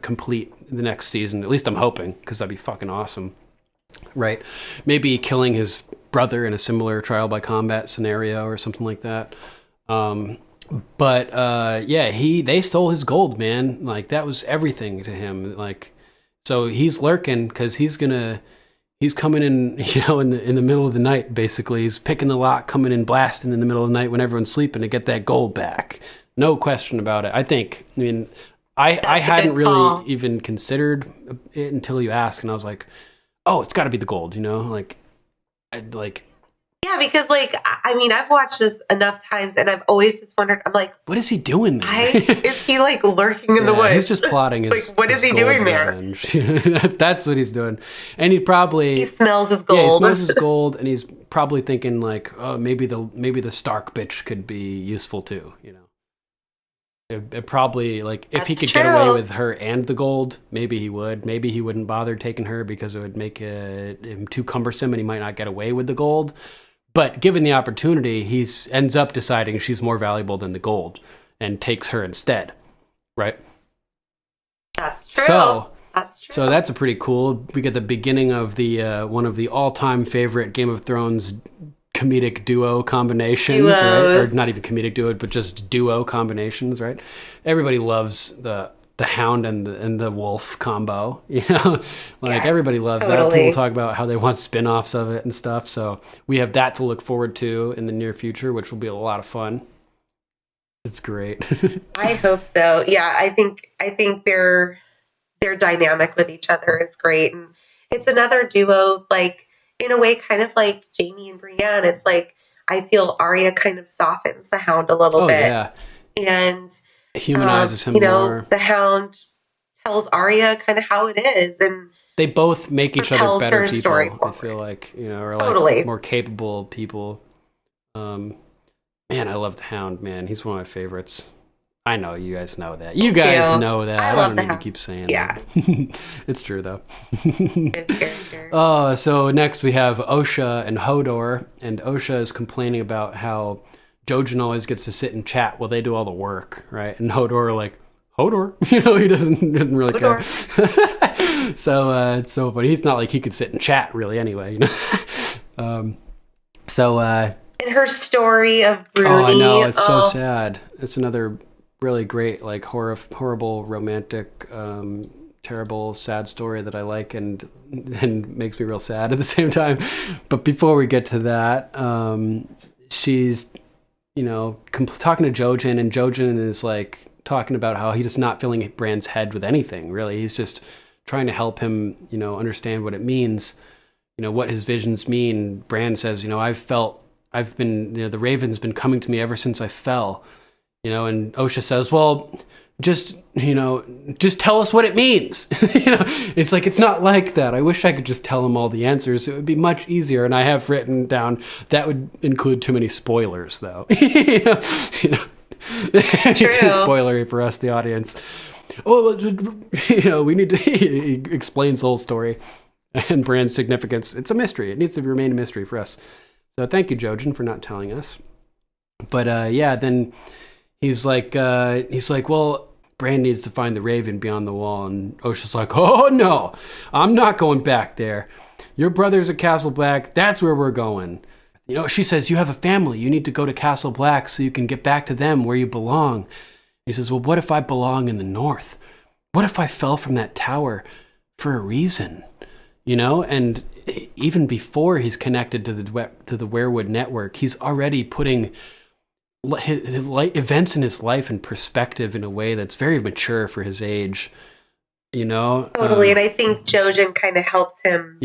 complete the next season. At least I'm hoping, because that'd be fucking awesome. Right? Maybe killing his brother in a similar trial by combat scenario or something like that. But they stole his gold, man. That was everything to him. So he's lurking because he's coming in, in the middle of the night. Basically, he's picking the lock, coming in, blasting in the middle of the night when everyone's sleeping to get that gold back. No question about it. I hadn't really even considered it until you asked, and I was like, oh, it's got to be the gold. Yeah, because like, I mean, I've watched this enough times and I've always just wondered, I'm like, what is he doing there? is he like lurking in the woods? He's just plotting his like, what is he doing revenge. there? That's what he's doing. And he smells his gold. Yeah, he smells his gold, and he's probably thinking like, oh, maybe the Stark bitch could be useful too, you know. It probably, like, if he could get away with her and the gold, maybe he would. Maybe he wouldn't bother taking her because it would make him too cumbersome and he might not get away with the gold. But given the opportunity, he ends up deciding she's more valuable than the gold and takes her instead, right? That's true. So that's a pretty cool. We get the beginning of the one of the all-time favorite Game of Thrones comedic duo combinations, right? Or not even comedic duo, but just duo combinations, right? Everybody loves the Hound and the Wolf combo, you know? Like, everybody loves that. People talk about how they want spin-offs of it and stuff. So we have that to look forward to in the near future, which will be a lot of fun. It's great. I hope so. Yeah, I think their dynamic with each other is great. And it's another duo, like, in a way, kind of like Jaime and Brienne. It's like, I feel Arya kind of softens the Hound a little bit. Yeah. And humanizes him more. The Hound tells Arya kind of how it is, and they both make each other better people. I feel like, you know, or like more capable people. Man, I love the Hound, man. He's one of my favorites. I know you guys know that. You guys know that. I don't need to keep saying that. It's true, though. So next we have Osha and Hodor. And Osha is complaining about how Jojen always gets to sit and chat while they do all the work, right? And Hodor, like, Hodor? You know, he doesn't really care. So it's so funny. He's not like he could sit and chat, really, anyway, you know? And her story of Bruni. Oh, I know. It's so sad. It's another really great, like, horrible, romantic, terrible, sad story that I like and makes me real sad at the same time. But before we get to that, she's, you know, talking to Jojen, and Jojen is, like, talking about how he's not filling Bran's head with anything, really. He's just trying to help him, you know, understand what it means, you know, what his visions mean. Bran says, you know, the Raven's been coming to me ever since I fell. You know, and Osha says, well, just tell us what it means. You know, it's like, it's not like that. I wish I could just tell him all the answers. It would be much easier. And I have written down, that would include too many spoilers, though. you know, too spoilery for us, the audience. Oh, you know, we need to, he explains the whole story and Bran's significance. It's a mystery. It needs to remain a mystery for us. So thank you, Jojen, for not telling us. But then he's like, well, Bran needs to find the Raven beyond the wall. And Osha's like, oh, no, I'm not going back there. Your brother's at Castle Black. That's where we're going. You know, she says, you have a family. You need to go to Castle Black so you can get back to them where you belong. He says, well, what if I belong in the north? What if I fell from that tower for a reason? You know, and even before he's connected to the Weirwood network, he's already putting his events in his life in perspective in a way that's very mature for his age, you know? Totally. And I think Jojen kind of helps him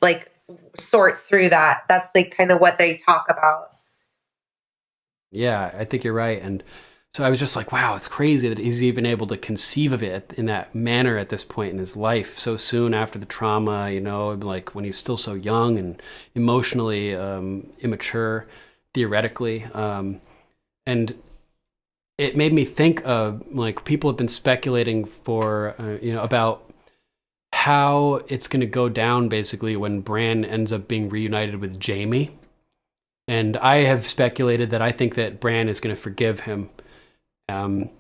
like sort through that. That's like kind of what they talk about. Yeah, I think you're right. And so I was just like, wow, it's crazy that he's even able to conceive of it in that manner at this point in his life, so soon after the trauma, you know, like when he's still so young and emotionally immature, theoretically. And it made me think of, like, people have been speculating for, about how it's going to go down basically when Bran ends up being reunited with Jaime. And I have speculated that I think that Bran is going to forgive him,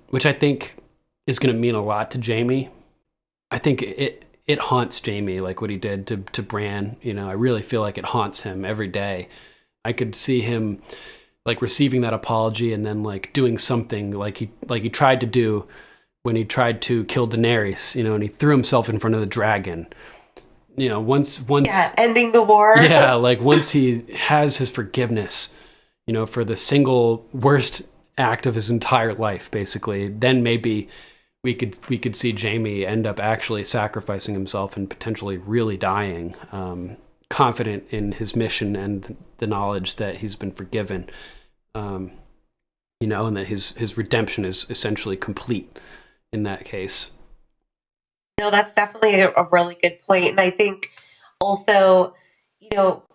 which I think is going to mean a lot to Jaime. I think it haunts Jaime, like what he did to Bran. You know, I really feel like it haunts him every day. I could see him like receiving that apology and then like doing something like he tried to do when he tried to kill Daenerys, you know, and he threw himself in front of the dragon. You know, once ending the war. Yeah, like once he has his forgiveness, you know, for the single worst act of his entire life, basically, then maybe we could see Jaime end up actually sacrificing himself and potentially really dying confident in his mission and the knowledge that he's been forgiven, and that his redemption is essentially complete in that case. No, that's definitely a really good point. And I think also,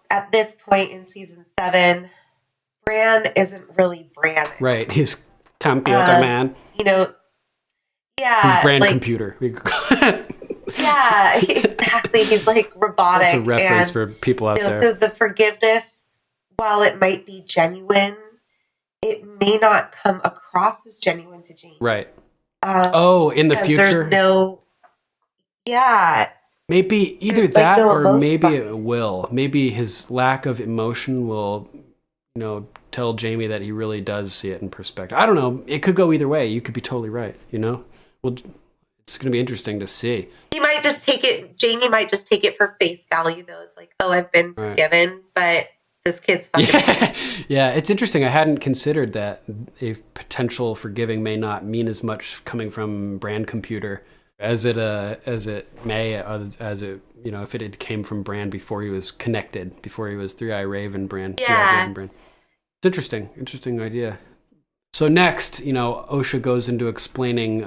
at this point in season 7, Bran isn't really Bran. Right. He's computer man. Yeah. He's Bran computer. Yeah, exactly. He's like robotic. That's a reference for people out there. So the forgiveness, while it might be genuine, it may not come across as genuine to Jaime. Right. In the future? There's maybe either that or maybe it will. Maybe his lack of emotion will, tell Jaime that he really does see it in perspective. I don't know. It could go either way. You could be totally right, Well, it's going to be interesting to see. Jaime might just take it for face value, though. It's like, oh, I've been forgiven, but this kid's fucking... Yeah, it's interesting. I hadn't considered that a potential forgiving may not mean as much coming from Bran computer as it may, if it came from Bran before he was connected, before he was Three-Eye Raven Bran. Yeah. Raven Bran. It's interesting idea. So next, Osha goes into explaining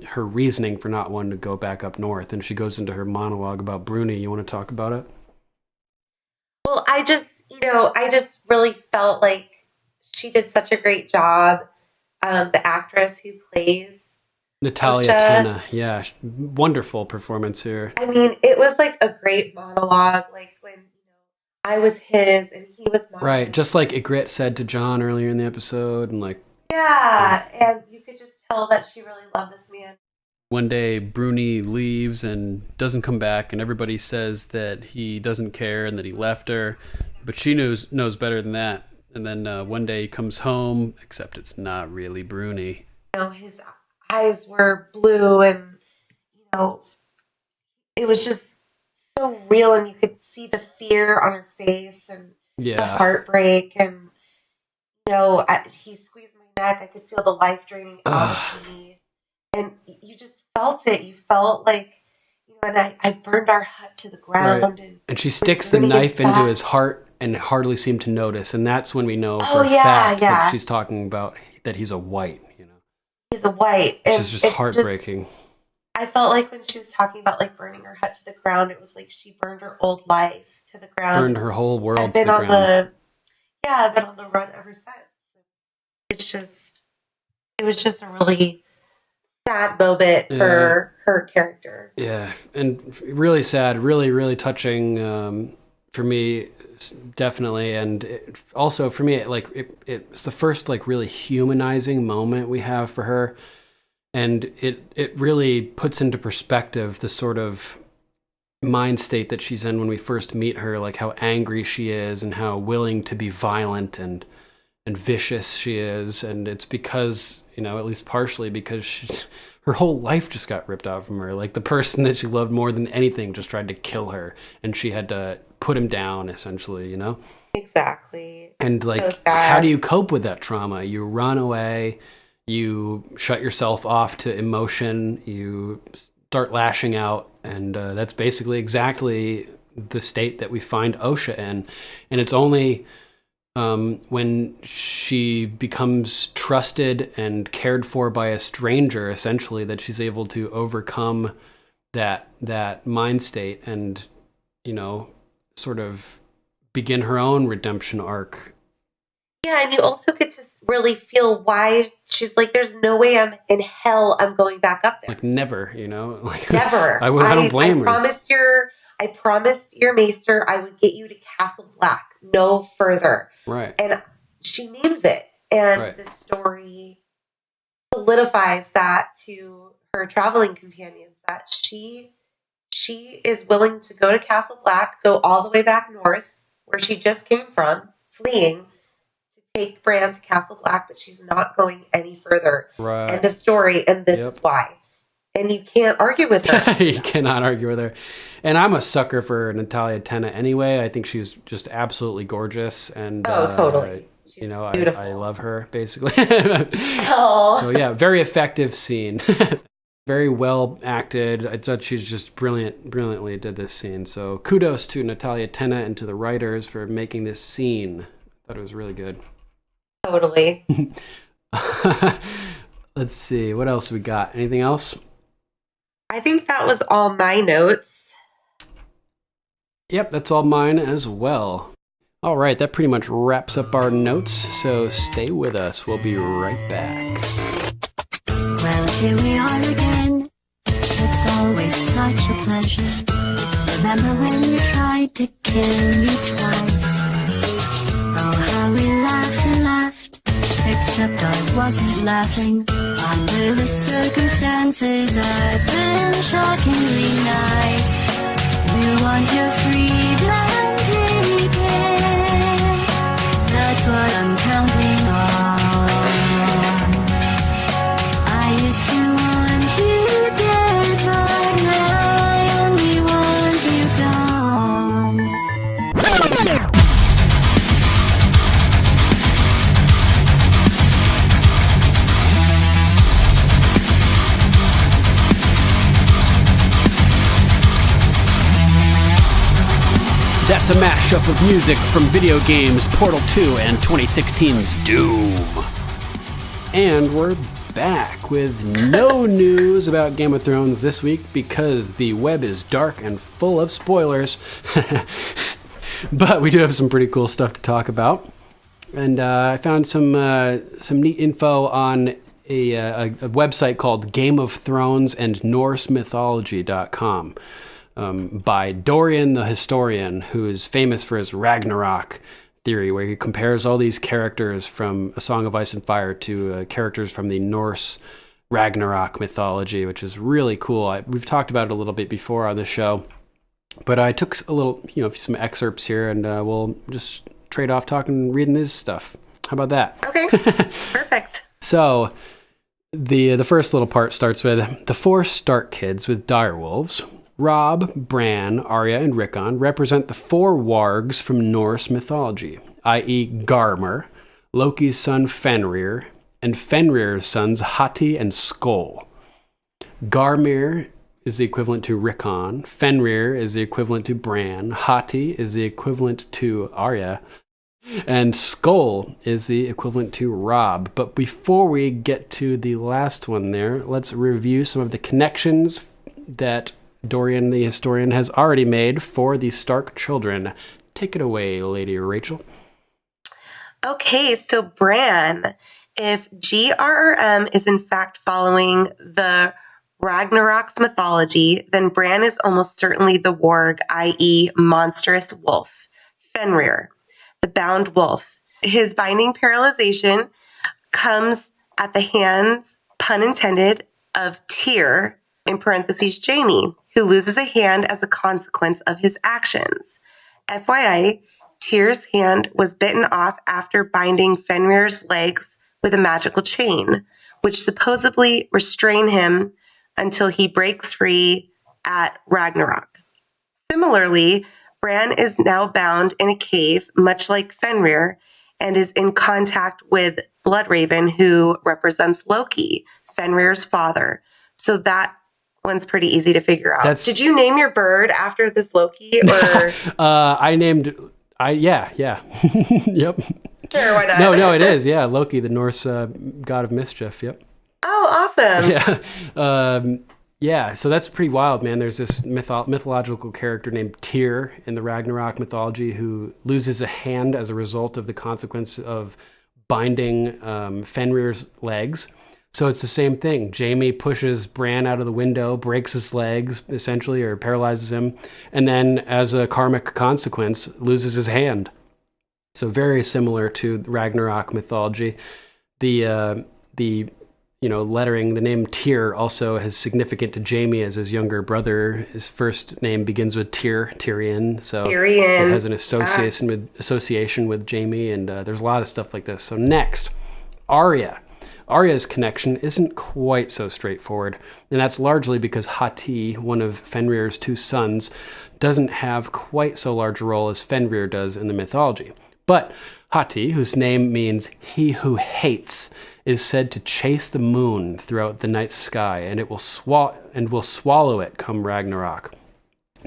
her reasoning for not wanting to go back up north, and she goes into her monologue about Bruni. You want to talk about it? Well, I just really felt like she did such a great job. The actress who plays Natalia Osha, Tena, yeah, wonderful performance here. I mean, it was like a great monologue, like when I was his and he was mine. Right, just like Ygritte said to Jon earlier in the episode, and like. Yeah, and you could just tell that she really loved this man. One day, Bruni leaves and doesn't come back, and everybody says that he doesn't care and that he left her, but she knows better than that. And then one day he comes home, except it's not really Bruni. His eyes were blue, and it was just so real, and you could see the fear on her face and the heartbreak, and he squeezed my neck. I could feel the life draining out of me, and you just felt it. You felt like, and I burned our hut to the ground, and she sticks the knife into his heart and hardly seemed to notice, and that's when we know for a fact that she's talking about that he's a white. He's a white. It's just heartbreaking. I felt like when she was talking about like burning her hut to the ground, it was like she burned her old life to the ground. Burned her whole world to the ground. I've been on the run ever since. It was just a really sad moment for her character. Yeah, and really sad, really, really touching for me, definitely. And also for me, it's the first like really humanizing moment we have for her. And it really puts into perspective the sort of mind state that she's in when we first meet her, like how angry she is and how willing to be violent and vicious she is. And it's because, at least partially because her whole life just got ripped out from her. Like the person that she loved more than anything just tried to kill her, and she had to put him down, essentially, Exactly. And like, so how do you cope with that trauma? You run away. You shut yourself off to emotion, you start lashing out, and that's basically exactly the state that we find Osha in. And it's only when she becomes trusted and cared for by a stranger, essentially, that she's able to overcome that mind state and, sort of begin her own redemption arc. Yeah, and you also get to really feel why she's like, there's no way I'm in hell I'm going back up there. Like never, Like never. I don't blame her. I promised your maester I would get you to Castle Black, no further. Right. And she means it. And the story solidifies that to her traveling companions, that she is willing to go to Castle Black, go all the way back north, where she just came from, fleeing, take Bran to Castle Black, but she's not going any further. Right. End of story, and this is why. And you can't argue with her. You cannot argue with her. And I'm a sucker for Natalia Tena anyway. I think she's just absolutely gorgeous. And totally. I love her, basically. Oh. So yeah, very effective scene. Very well acted. I thought she's just brilliantly did this scene. So kudos to Natalia Tena and to the writers for making this scene. I thought it was really good. Totally. Let's see. What else we got? Anything else? I think that was all my notes. Yep, that's all mine as well. All right, that pretty much wraps up our notes, so stay with us. We'll be right back. Well, here we are again. It's always such a pleasure. Remember when you tried to kill me twice? Oh, how we laughed and laughed. Except I wasn't laughing. Under the circumstances, I've been shockingly nice. You want your freedom, take it. That's what I'm counting on. I used to want you dead, but now I only want you gone. That's a mashup of music from video games Portal 2 and 2016's Doom. And we're back with no news about Game of Thrones this week because the web is dark and full of spoilers. But we do have some pretty cool stuff to talk about. And I found some neat info on a website called Game of Thrones and Norse Mythology.com. By Dorian the Historian, who is famous for his Ragnarok theory, where he compares all these characters from A Song of Ice and Fire to characters from the Norse Ragnarok mythology, which is really cool. We've talked about it a little bit before on the show, but I took some excerpts here, and we'll just trade off reading this stuff. How about that? Okay, perfect. So the first little part starts with the 4 Stark kids with direwolves. Robb, Bran, Arya, and Rickon represent the 4 wargs from Norse mythology, i.e. Garmr, Loki's son Fenrir, and Fenrir's sons Hati and Skoll. Garmr is the equivalent to Rickon, Fenrir is the equivalent to Bran, Hati is the equivalent to Arya, and Skoll is the equivalent to Robb. But before we get to the last one there, let's review some of the connections that Dorian the Historian has already made for the Stark children. Take it away, Lady Rachel. Okay, so Bran, if GRRM is in fact following the Ragnarok's mythology, then Bran is almost certainly the warg, i.e. monstrous wolf, Fenrir, the bound wolf. His binding paralyzation comes at the hands, pun intended, of Tyr, in parentheses Jaime, who loses a hand as a consequence of his actions. FYI, Tyr's hand was bitten off after binding Fenrir's legs with a magical chain, which supposedly restrain him until he breaks free at Ragnarok. Similarly, Bran is now bound in a cave, much like Fenrir, and is in contact with Bloodraven, who represents Loki, Fenrir's father. So that one's pretty easy to figure out. Did you name your bird after this Loki, or? Yeah. Yep. Sure, why not? No, it is. Yeah, Loki, the Norse god of mischief. Yep. Oh, awesome. Yeah. So that's pretty wild, man. There's this mythological character named Tyr in the Ragnarok mythology who loses a hand as a result of the consequence of binding Fenrir's legs. So it's the same thing. Jaime pushes Bran out of the window, breaks his legs, essentially, or paralyzes him, and then, as a karmic consequence, loses his hand. So very similar to Ragnarok mythology. The lettering, the name Tyr also is significant to Jaime as his younger brother. His first name begins with Tyrion, so it has an association with Jaime, and there's a lot of stuff like this. So next, Arya. Arya's connection isn't quite so straightforward, and that's largely because Hati, one of Fenrir's 2 sons, doesn't have quite so large a role as Fenrir does in the mythology. But Hati, whose name means he who hates, is said to chase the moon throughout the night sky, and it will swallow it come Ragnarok.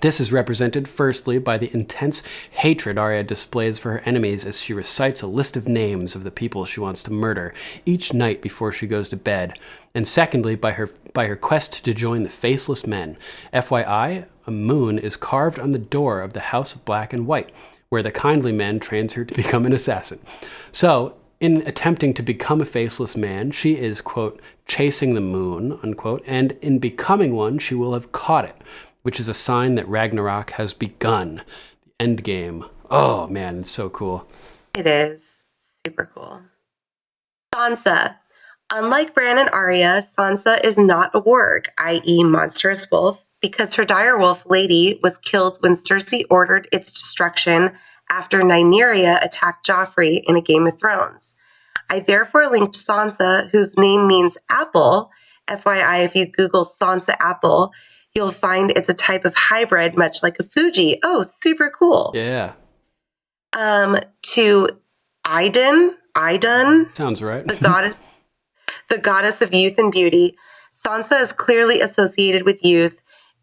This is represented firstly by the intense hatred Arya displays for her enemies as she recites a list of names of the people she wants to murder each night before she goes to bed, and secondly by her quest to join the Faceless Men. FYI, a moon is carved on the door of the House of Black and White, where the kindly men trains her to become an assassin. So, in attempting to become a faceless man, she is, quote, chasing the moon, unquote, and in becoming one, she will have caught it, which is a sign that Ragnarok has begun. The end game. Oh, man, it's so cool. It is. Super cool. Sansa. Unlike Bran and Arya, Sansa is not a warg, i.e. monstrous wolf, because her direwolf lady was killed when Cersei ordered its destruction after Nymeria attacked Joffrey in a Game of Thrones. I therefore linked Sansa, whose name means apple. FYI, if you Google Sansa apple, you'll find it's a type of hybrid, much like a Fuji. Oh, super cool. Yeah. To Idun. Sounds right. the goddess of youth and beauty. Sansa is clearly associated with youth,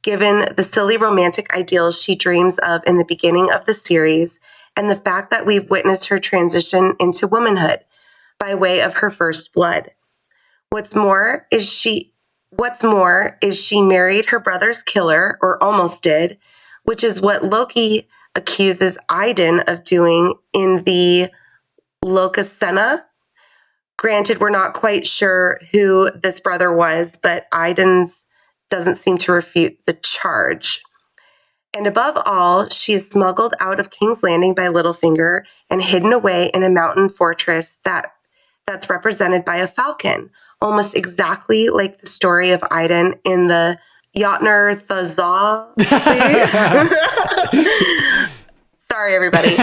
given the silly romantic ideals she dreams of in the beginning of the series, and the fact that we've witnessed her transition into womanhood by way of her first blood. What's more is she married her brother's killer, or almost did, which is what Loki accuses Idun of doing in the Lokasena. Granted, we're not quite sure who this brother was, but Idun's doesn't seem to refute the charge. And above all, she is smuggled out of King's Landing by Littlefinger and hidden away in a mountain fortress that's represented by a falcon, almost exactly like the story of Idun in the Jotnar Thazza. Sorry, everybody.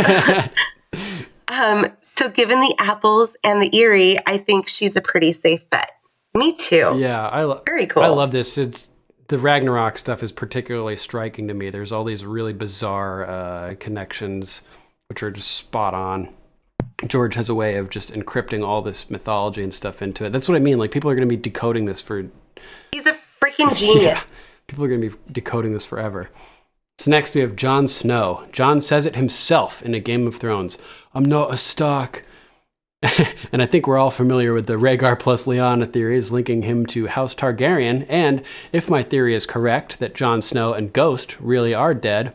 So given the apples and the Eyrie, I think she's a pretty safe bet. Me too. Yeah, very cool. I love this. The Ragnarok stuff is particularly striking to me. There's all these really bizarre connections, which are just spot on. George has a way of just encrypting all this mythology and stuff into it. That's what I mean. Like, people are going to be decoding this for... He's a freaking genius. Yeah, people are going to be decoding this forever. So next we have Jon Snow. Jon says it himself in A Game of Thrones. I'm not a Stark. And I think we're all familiar with the Rhaegar plus Lyanna theories linking him to House Targaryen. And if my theory is correct, that Jon Snow and Ghost really are dead,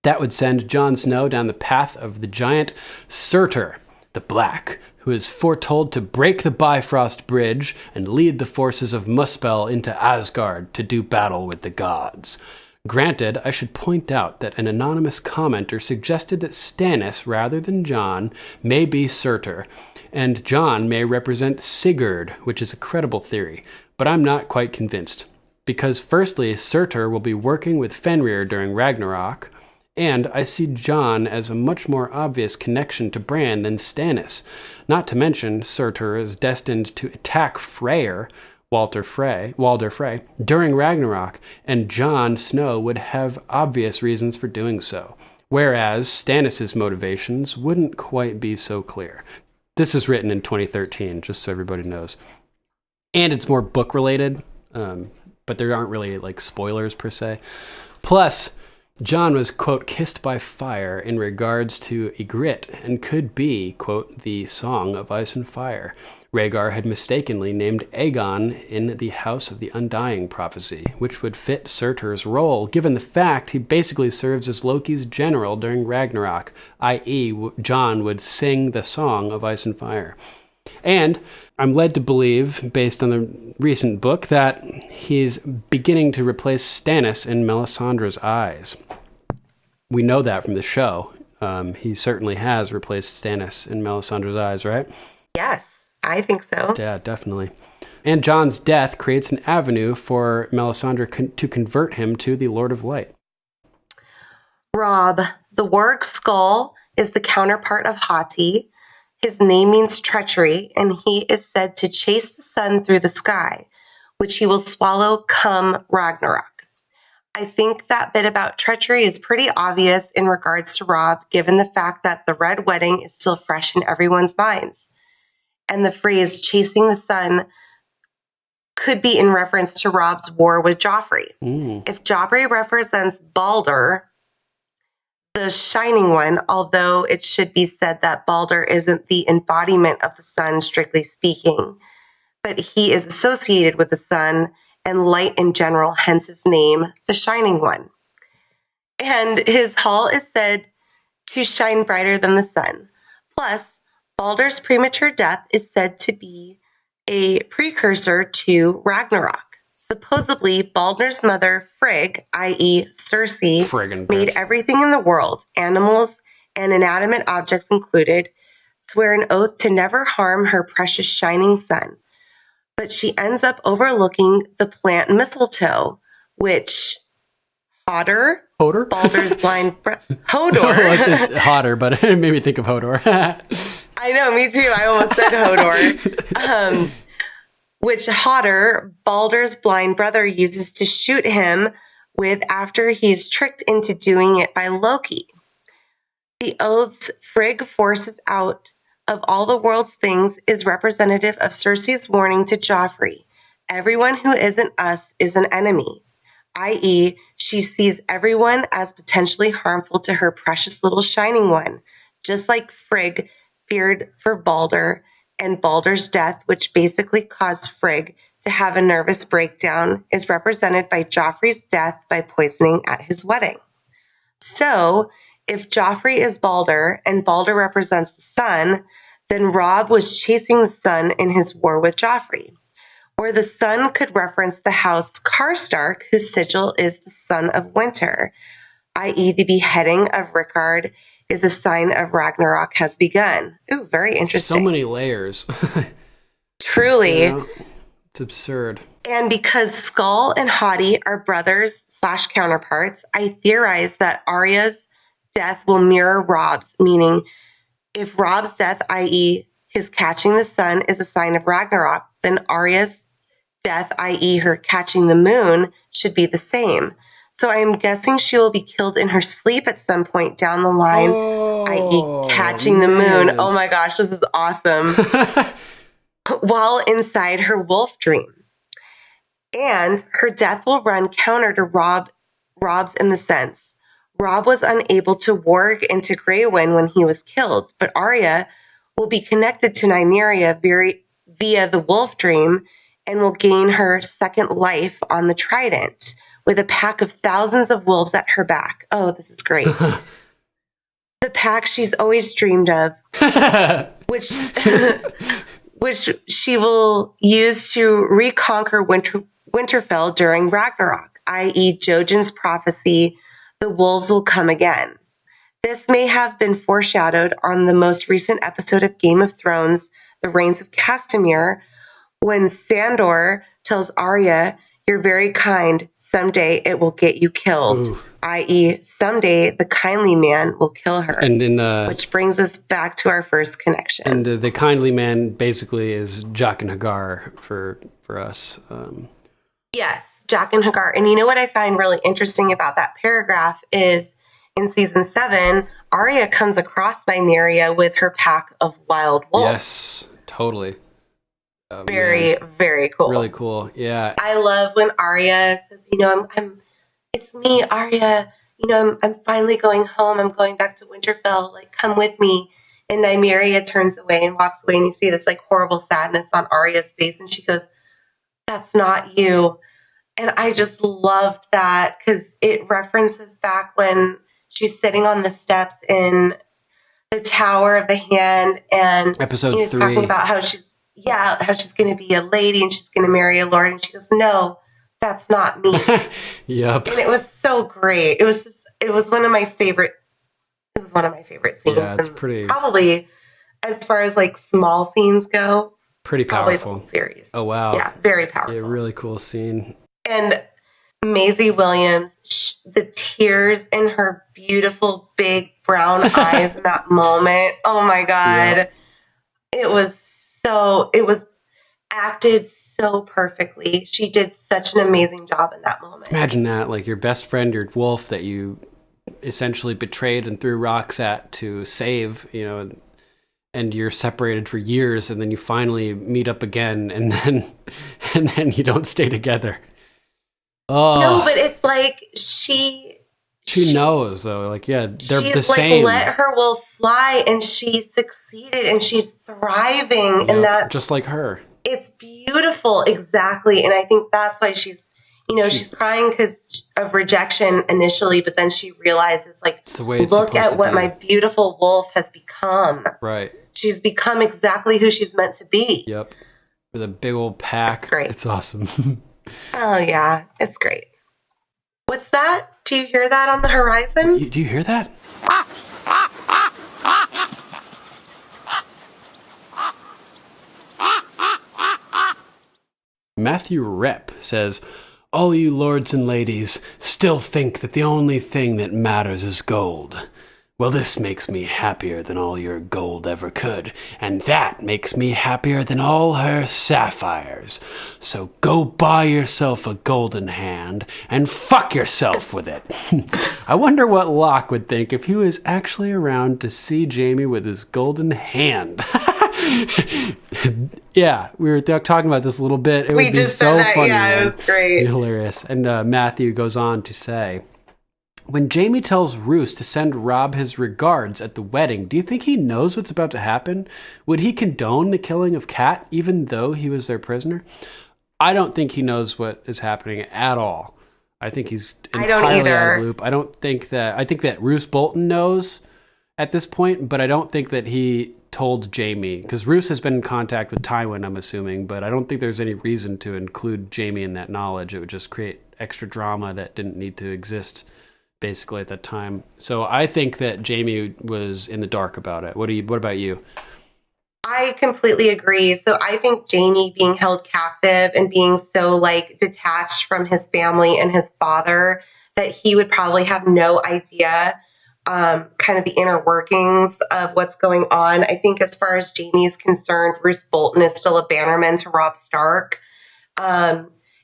that would send Jon Snow down the path of the giant Surtur, the Black, who is foretold to break the Bifrost Bridge and lead the forces of Muspel into Asgard to do battle with the gods. Granted, I should point out that an anonymous commenter suggested that Stannis, rather than Jon, may be Surtur, and Jon may represent Sigurd, which is a credible theory, but I'm not quite convinced. Because firstly, Surtur will be working with Fenrir during Ragnarok, and I see Jon as a much more obvious connection to Bran than Stannis. Not to mention, Surtur is destined to attack Freyr, Walder Frey, during Ragnarok, and Jon Snow would have obvious reasons for doing so, whereas Stannis' motivations wouldn't quite be so clear. This was written in 2013, just so everybody knows. And it's more book-related, but there aren't really, like, spoilers per se. Plus, Jon was, quote, kissed by fire in regards to Ygritte, and could be, quote, the Song of Ice and Fire. Rhaegar had mistakenly named Aegon in the House of the Undying prophecy, which would fit Surtur's role, given the fact he basically serves as Loki's general during Ragnarok, i.e. Jon would sing the Song of Ice and Fire. And I'm led to believe, based on the recent book, that he's beginning to replace Stannis in Melisandre's eyes. We know that from the show. He certainly has replaced Stannis in Melisandre's eyes, right? Yes, I think so. Yeah, definitely. And Jon's death creates an avenue for Melisandre to convert him to the Lord of Light. Rob, the warg skull is the counterpart of Hati. His name means treachery, and he is said to chase the sun through the sky, which he will swallow come Ragnarok. I think that bit about treachery is pretty obvious in regards to Robb, given the fact that the Red Wedding is still fresh in everyone's minds. And the phrase chasing the sun could be in reference to Robb's war with Joffrey. If Joffrey represents Balder, the Shining One, although it should be said that Balder isn't the embodiment of the sun, strictly speaking, but he is associated with the sun and light in general, hence his name, the Shining One. And his hall is said to shine brighter than the sun. Plus, Balder's premature death is said to be a precursor to Ragnarok. Supposedly, Balder's mother, Frigg, i.e. Cersei, made everything in the world, animals and inanimate objects included, swear an oath to never harm her precious shining son. But she ends up overlooking the plant mistletoe, which Hodor? Balder's blind Hodor. Oh, it's Hodor, but it made me think of Hodor. I know, me too. I almost said Hodor. Which Hodor, Balder's blind brother, uses to shoot him with after he's tricked into doing it by Loki. The oaths Frigg forces out of all the world's things is representative of Cersei's warning to Joffrey. Everyone who isn't us is an enemy, i.e., she sees everyone as potentially harmful to her precious little shining one, just like Frigg feared for Balder and Balder's death, which basically caused Frigg to have a nervous breakdown, is represented by Joffrey's death by poisoning at his wedding. So, if Joffrey is Balder and Balder represents the sun, then Robb was chasing the sun in his war with Joffrey. Or the sun could reference the house Karstark, whose sigil is the sun of winter, i.e. the beheading of Rickard is a sign of Ragnarok has begun. Ooh, very interesting. So many layers. Truly. You know, it's absurd. And because Skull and Hottie are brothers / counterparts, I theorize that Arya's death will mirror Robb's, meaning if Robb's death, i.e. his catching the sun, is a sign of Ragnarok, then Arya's death, i.e. her catching the moon, should be the same. So I am guessing she will be killed in her sleep at some point down the line, i.e. catching the moon. Oh my gosh, this is awesome. While inside her wolf dream. And her death will run counter to Robb's in the sense. Robb was unable to warg into Grey Wind when he was killed, but Arya will be connected to Nymeria via the wolf dream and will gain her second life on the Trident with a pack of thousands of wolves at her back. Oh, this is great. The pack she's always dreamed of, which she will use to reconquer Winterfell during Ragnarok, i.e. Jojen's prophecy, the wolves will come again. This may have been foreshadowed on the most recent episode of Game of Thrones, The Reigns of Castamere, when Sandor tells Arya, "You're very kind. Someday it will get you killed," i.e. someday the kindly man will kill her. And which brings us back to our first connection. And the kindly man basically is Jaqen H'ghar for us. Yes, Jaqen H'ghar. And you know what I find really interesting about that paragraph is in season 7, Arya comes across Nymeria with her pack of wild wolves. Yes, totally. Very, very cool. Really cool. Yeah. I love when Arya says, it's me, Arya. I'm finally going home. I'm going back to Winterfell. Like, come with me. And Nymeria turns away and walks away, and you see this like horrible sadness on Arya's face, and she goes, "That's not you." And I just loved that because it references back when she's sitting on the steps in the Tower of the Hand, and episode 3, talking about how she's going to be a lady and she's going to marry a lord, and she goes, "No, that's not me." Yep. And it was so great. It was one of my favorite scenes. Yeah, it's pretty, probably as far as like small scenes go, pretty powerful. The whole series. Oh wow. Yeah, very powerful. Yeah, really cool scene. And Maisie Williams, the tears in her beautiful big brown eyes in that moment. Oh my God. Yep. It was acted so perfectly. She did such an amazing job in that moment. Imagine that, like your best friend, your wolf that you essentially betrayed and threw rocks at to save, you know, and you're separated for years, and then you finally meet up again, and then you don't stay together. Oh no, but it's like she knows though, like, yeah, they're the she's same. Like, let her will fly, and she succeeded, and she's thriving, and that just like her. It's beautiful, exactly, and I think that's why she's crying because of rejection initially, but then she realizes, like, it's the way it's look at what be. my beautiful wolf has become. Right. She's become exactly who she's meant to be. Yep. With a big old pack. That's great. It's awesome. Oh, yeah. It's great. What's that? Do you hear that on the horizon? Do you hear that? Matthew Rep says, all you lords and ladies still think that the only thing that matters is gold. Well, this makes me happier than all your gold ever could, and that makes me happier than all her sapphires. So go buy yourself a golden hand and fuck yourself with it. I wonder what Locke would think if he was actually around to see Jaime with his golden hand. Yeah, we were talking about this a little bit. It would be so funny. Yeah, it was great. Hilarious. And Matthew goes on to say, when Jaime tells Roose to send Robb his regards at the wedding, do you think he knows what's about to happen? Would he condone the killing of Kat, even though he was their prisoner? I don't think he knows what is happening at all. I think he's entirely out of the loop. I think that Roose Bolton knows at this point, but I don't think that he told Jaime, because Roose has been in contact with Tywin, I'm assuming, but I don't think there's any reason to include Jaime in that knowledge. It would just create extra drama that didn't need to exist basically at that time. So I think that Jaime was in the dark about it. What about you? I completely agree. So I think Jaime being held captive and being so like detached from his family and his father that he would probably have no idea kind of the inner workings of what's going on. I think as far as Jaime is concerned, Roose Bolton is still a bannerman to Robb Stark.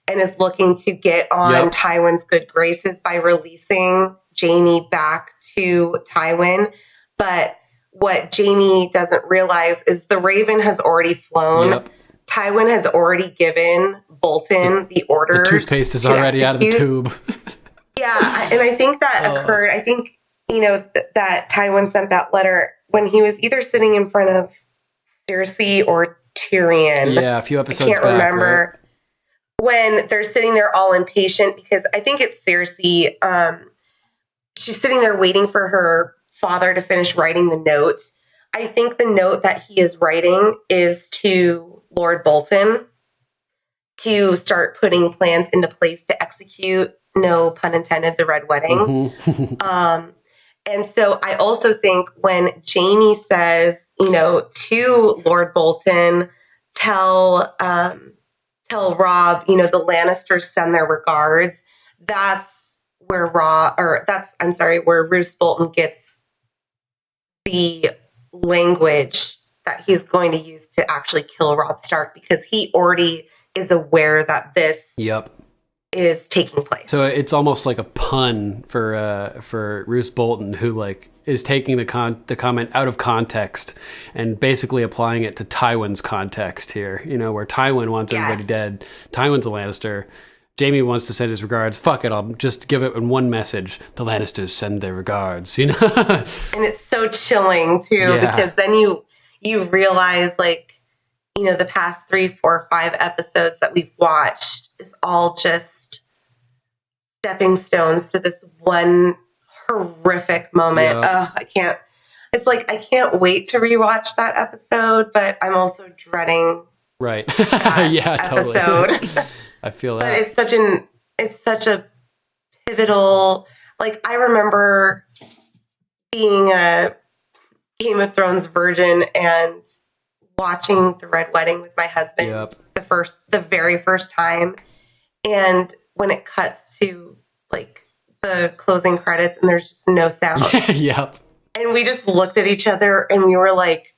And is looking to get on Tywin's good graces by releasing Jaime back to Tywin. But what Jaime doesn't realize is the Raven has already flown. Yep. Tywin has already given Bolton the orders. The toothpaste is already out of the tube. Yeah, and I think that occurred. I think, that Tywin sent that letter when he was either sitting in front of Cersei or Tyrion. Yeah, a few episodes back. I can't remember. Right? When they're sitting there all impatient because I think it's Cersei. She's sitting there waiting for her father to finish writing the note. I think the note that he is writing is to Lord Bolton to start putting plans into place to execute, no pun intended, the Red Wedding. Mm-hmm. And so I also think when Jaime says, to Lord Bolton, tell Robb, the Lannisters send their regards. That's where where Roose Bolton gets the language that he's going to use to actually kill Robb Stark, because he already is aware that this is taking place. So it's almost like a pun for Roose Bolton, who is taking the comment out of context and basically applying it to Tywin's context here. Where Tywin wants everybody dead. Tywin's a Lannister. Jaime wants to send his regards. Fuck it, I'll just give it in one message. The Lannisters send their regards. And it's so chilling too, because then you realize the past 3, 4, 5 episodes that we've watched is all just stepping stones to this one horrific moment. I can't wait to rewatch that episode, but I'm also dreading yeah, totally. episode. I feel that. But it's such a pivotal, I remember being a Game of Thrones virgin and watching the Red Wedding with my husband the very first time, and when it cuts to the closing credits and there's just no sound. And we just looked at each other and we were like,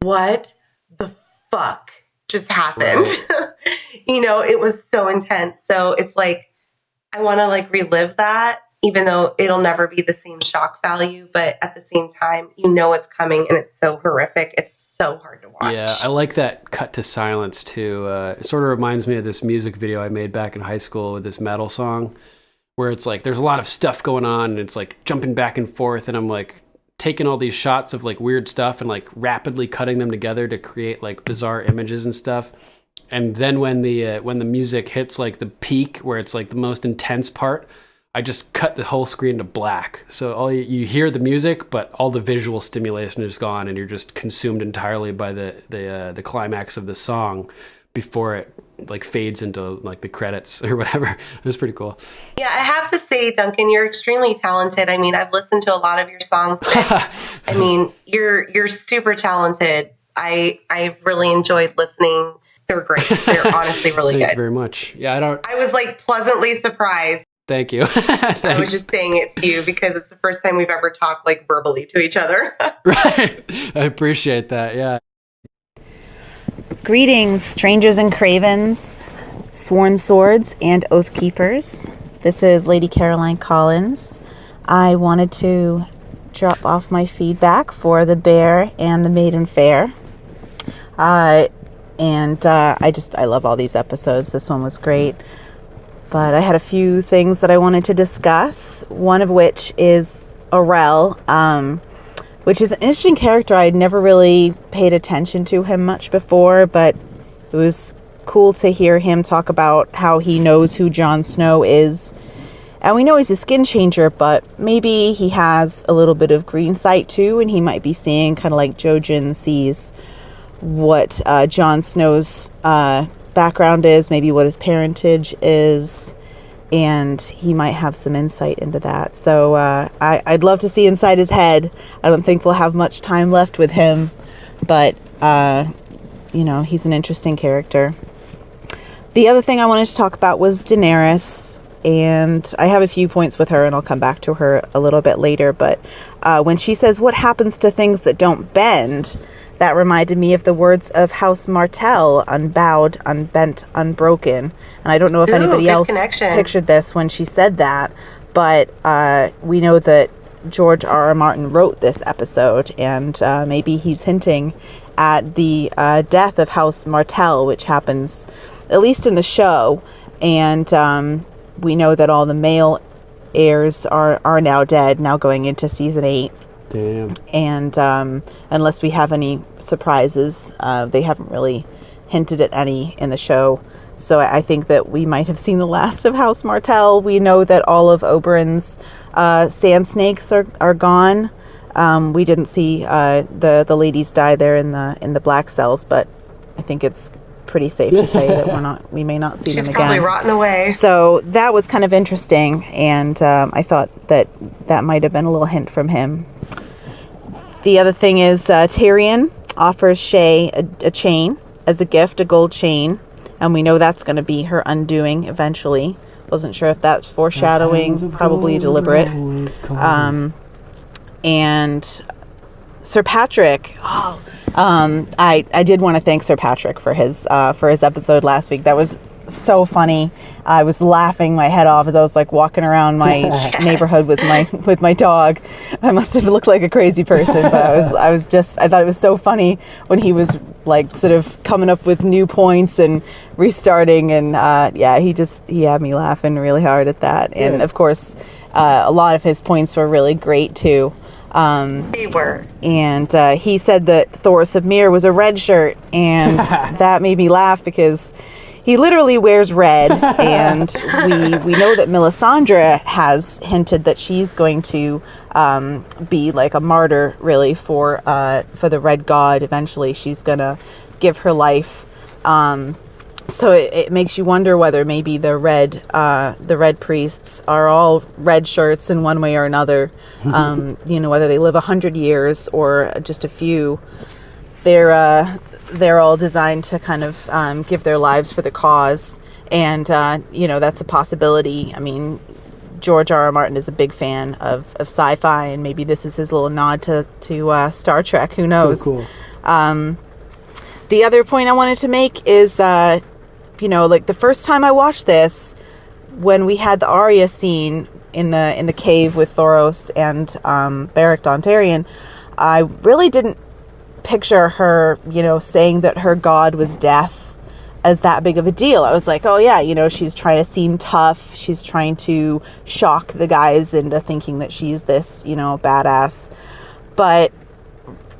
what the fuck just happened. Right. It was so intense. So it's like, I want to like relive that, even though it'll never be the same shock value. But at the same time, it's coming and it's so horrific. It's so hard to watch. Yeah, I like that cut to silence too. It sort of reminds me of this music video I made back in high school with this metal song, where it's like there's a lot of stuff going on and it's like jumping back and forth, and I'm like taking all these shots of like weird stuff and like rapidly cutting them together to create like bizarre images and stuff. And then when the music hits like the peak where it's like the most intense part, I just cut the whole screen to black. So all you hear the music, but all the visual stimulation is gone, and you're just consumed entirely by the climax of the song before it like fades into like the credits or whatever. It was pretty cool. Yeah, I have to say, Duncan, you're extremely talented. I mean, I've listened to a lot of your songs. But, I mean, you're super talented. I've really enjoyed listening. They're great. They're honestly really good. Thank you very much. Yeah, I was like pleasantly surprised. Thank you. I was just saying it to you because it's the first time we've ever talked like verbally to each other. Right. I appreciate that. Yeah. Greetings, strangers and cravens, sworn swords, and oath keepers. This is Lady Caroline Collins. I wanted to drop off my feedback for the Bear and the Maiden Fair. I love all these episodes. This one was great. But I had a few things that I wanted to discuss, one of which is Orell, which is an interesting character. I'd never really paid attention to him much before, but it was cool to hear him talk about how he knows who Jon Snow is. And we know he's a skin changer, but maybe he has a little bit of green sight too, and he might be seeing, kind of like Jojen sees, what Jon Snow's background is, maybe what his parentage is, and he might have some insight into that. So I'd love to see inside his head. I don't think we'll have much time left with him, but he's an interesting character. The other thing I wanted to talk about was Daenerys, and I have a few points with her, and I'll come back to her a little bit later, but when she says, "What happens to things that don't bend?" that reminded me of the words of House Martell, unbowed, unbent, unbroken. And I don't know if anybody else pictured this when she said that, but we know that George R.R. Martin wrote this episode, and maybe he's hinting at the death of House Martell, which happens at least in the show. And we know that all the male heirs are now dead, now going into season 8. Damn. And unless we have any surprises, they haven't really hinted at any in the show. So I think that we might have seen the last of House Martell. We know that all of Oberyn's sand snakes are gone. We didn't see the ladies die there in the black cells, but I think it's pretty safe to say that we may not see them again. She's probably rotting away. So that was kind of interesting, and I thought that might have been a little hint from him. The other thing is Tyrion offers Shae a chain as a gift, a gold chain, and we know that's going to be her undoing eventually. Wasn't sure if that's foreshadowing, probably deliberate. And Sir Patrick, I did want to thank Sir Patrick for his episode last week. That was so funny. I was laughing my head off as I was like walking around my neighborhood with my dog. I must have looked like a crazy person, but I thought it was so funny when he was like sort of coming up with new points and restarting, and he had me laughing really hard at that. And of course, a lot of his points were really great too. They were. And he said that Thoros of Myr was a red shirt, and that made me laugh because he literally wears red, and we know that Melisandre has hinted that she's going to be like a martyr, really, for the Red God. Eventually, she's gonna give her life. So it makes you wonder whether maybe the red priests are all red shirts in one way or another. Whether they live 100 years or just a few. They're all designed to kind of give their lives for the cause, and that's a possibility. I mean, George R.R. Martin is a big fan of sci-fi, and maybe this is his little nod to Star Trek. Who knows? So cool. The other point I wanted to make is, like the first time I watched this, when we had the Arya scene in the cave with Thoros and Beric Dondarrion, I really didn't picture her, saying that her god was death as that big of a deal. I was like, oh yeah, she's trying to seem tough. She's trying to shock the guys into thinking that she's this, badass. But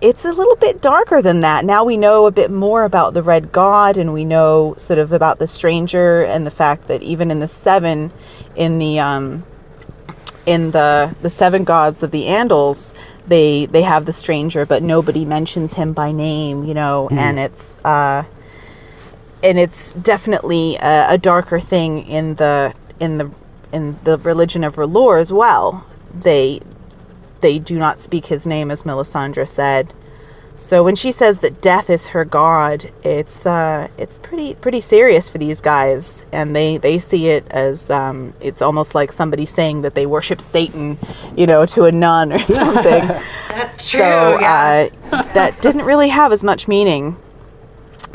it's a little bit darker than that. Now we know a bit more about the Red God, and we know sort of about the Stranger, and the fact that even in the Seven, in the Seven Gods of the Andals, they have the Stranger, but nobody mentions him by name, and it's definitely a darker thing in the religion of R'hllor as well. They do not speak his name, as Melisandre said. So when she says that death is her god, it's pretty serious for these guys, and they see it as it's almost like somebody saying that they worship Satan, to a nun or something. That's true. So yeah. That didn't really have as much meaning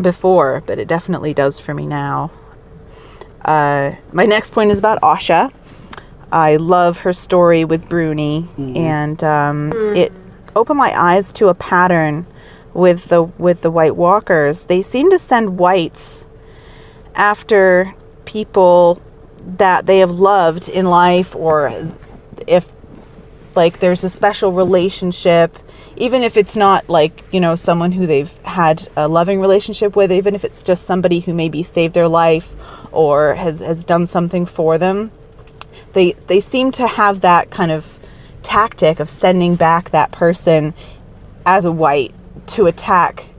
before, but it definitely does for me now. My next point is about Asha. I love her story with Bruni, and it opened my eyes to a pattern with the White Walkers. They seem to send whites after people that they have loved in life, or if there's a special relationship, even if it's not someone who they've had a loving relationship with, even if it's just somebody who maybe saved their life or has done something for them. They seem to have that kind of tactic of sending back that person as a white to attack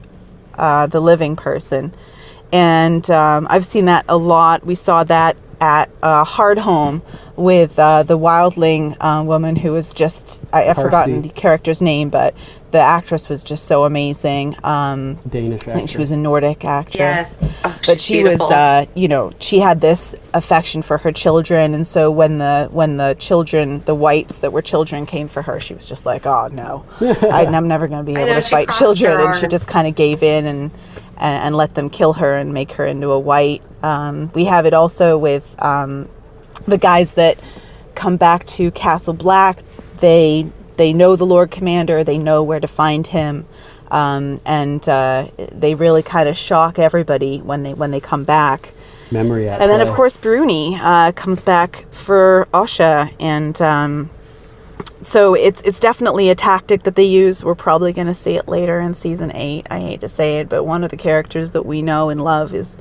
the living person. And I've seen that a lot. We saw that at Hardhome with the wildling woman who was just, I've forgotten the character's name, but the actress was just so amazing. Danish actress. I think she was a Nordic actress. Yes. Oh, but she's she beautiful. was, she had this affection for her children. And so when the children, the whites that were children, came for her, she was just like, oh no, I'm never going to be able to fight children. And she just kind of gave in and let them kill her and make her into a white. We have it also with the guys that come back to Castle Black. They know the Lord Commander. They know where to find him, and they really kind of shock everybody when they come back. Memory at and then of course Bruni comes back for Asha, and so it's definitely a tactic that they use. We're probably going to see it later in season 8. I hate to say it, but one of the characters that we know and love is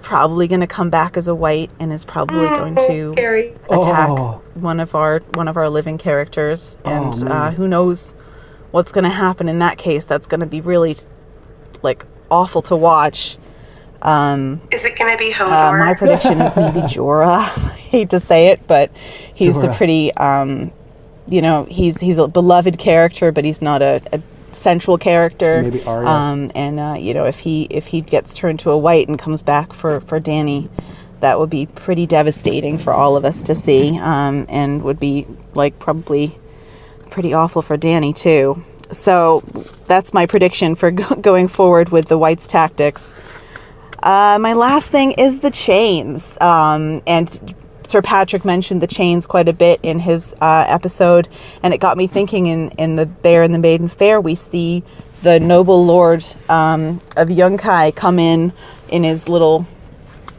probably going to come back as a white, and is probably going to attack one of our living characters, and who knows what's going to happen in that case. That's going to be really awful to watch. Is it going to be Hodor? My prediction is maybe Jorah. I hate to say it, but he's Jorah. a pretty he's a beloved character, but he's not a central character. Maybe Arya. If he gets turned to a white and comes back for Dany, that would be pretty devastating for all of us to see, and would be probably pretty awful for Dany too. So that's my prediction for going forward with the whites' tactics. My last thing is the chains, and Sir Patrick mentioned the chains quite a bit in his episode, and it got me thinking. In the Bear and the Maiden Fair, we see the noble lord of Yunkai come in his little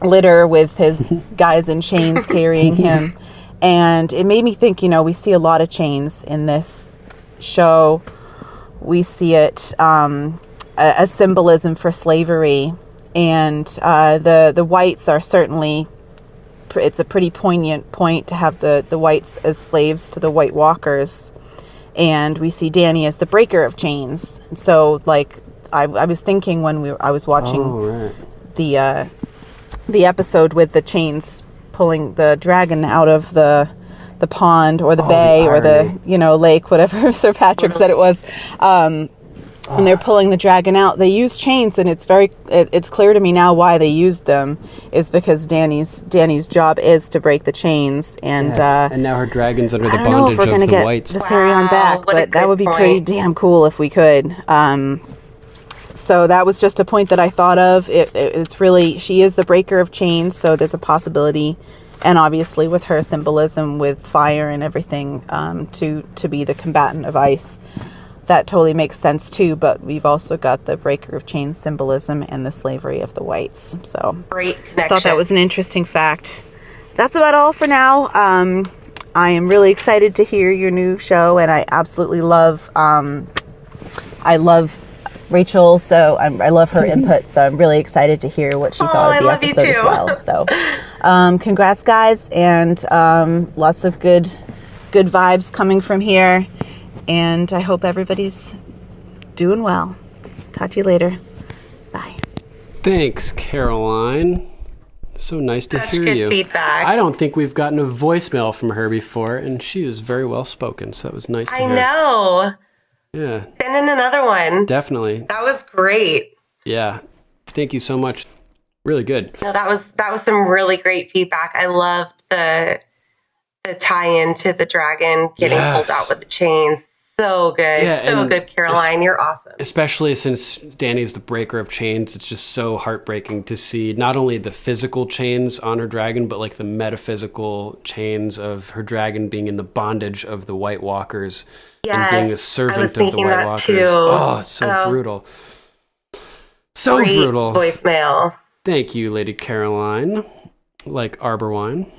litter with his guys in chains carrying him, and it made me think. We see a lot of chains in this show. We see it as symbolism for slavery, and the whites are certainly. It's a pretty poignant point to have the whites as slaves to the White Walkers, and we see Dany as the breaker of chains. So I was thinking when I was watching the episode with the chains pulling the dragon out of the pond or the bay or the lake, whatever Sir Patrick said it was. When they're pulling the dragon out, they use chains, and it's clear to me now why they used them is because Dany's job is to break the chains, and now her dragon's under the I don't know if bondage we're of gonna the get whites. Viserion back, but that would be pretty damn cool if we could. So that was just a point that I thought of. It's really, she is the breaker of chains, so there's a possibility, and obviously with her symbolism with fire and everything, to be the combatant of ice. That totally makes sense too, but we've also got the breaker of chains symbolism and the slavery of the whites. So Great connection. I thought that was an interesting fact. That's about all for now. I am really excited to hear your new show, and I absolutely love Rachel, so I love her input, so I'm really excited to hear what she thought of the episode as well. So congrats, guys, and lots of good vibes coming from here, and I hope everybody's doing well. Talk to you later. Bye. Thanks, Caroline. So nice to hear you. Feedback. I don't think we've gotten a voicemail from her before, and she was very well spoken, so that was nice to hear. I know. Yeah. Send in another one. Definitely. That was great. Yeah. Thank you so much. Really good. No, that was some really great feedback. I loved the tie-in to the dragon getting pulled out with the chains. So good. Yeah, so good, Caroline. You're awesome. Especially since Dany's the breaker of chains, it's just so heartbreaking to see not only the physical chains on her dragon, but like the metaphysical chains of her dragon being in the bondage of the White Walkers and being a servant of the White Walkers. Too. Oh, it's so brutal. So great brutal. Voicemail. Thank you, Lady Caroline. Like Arbor Wine.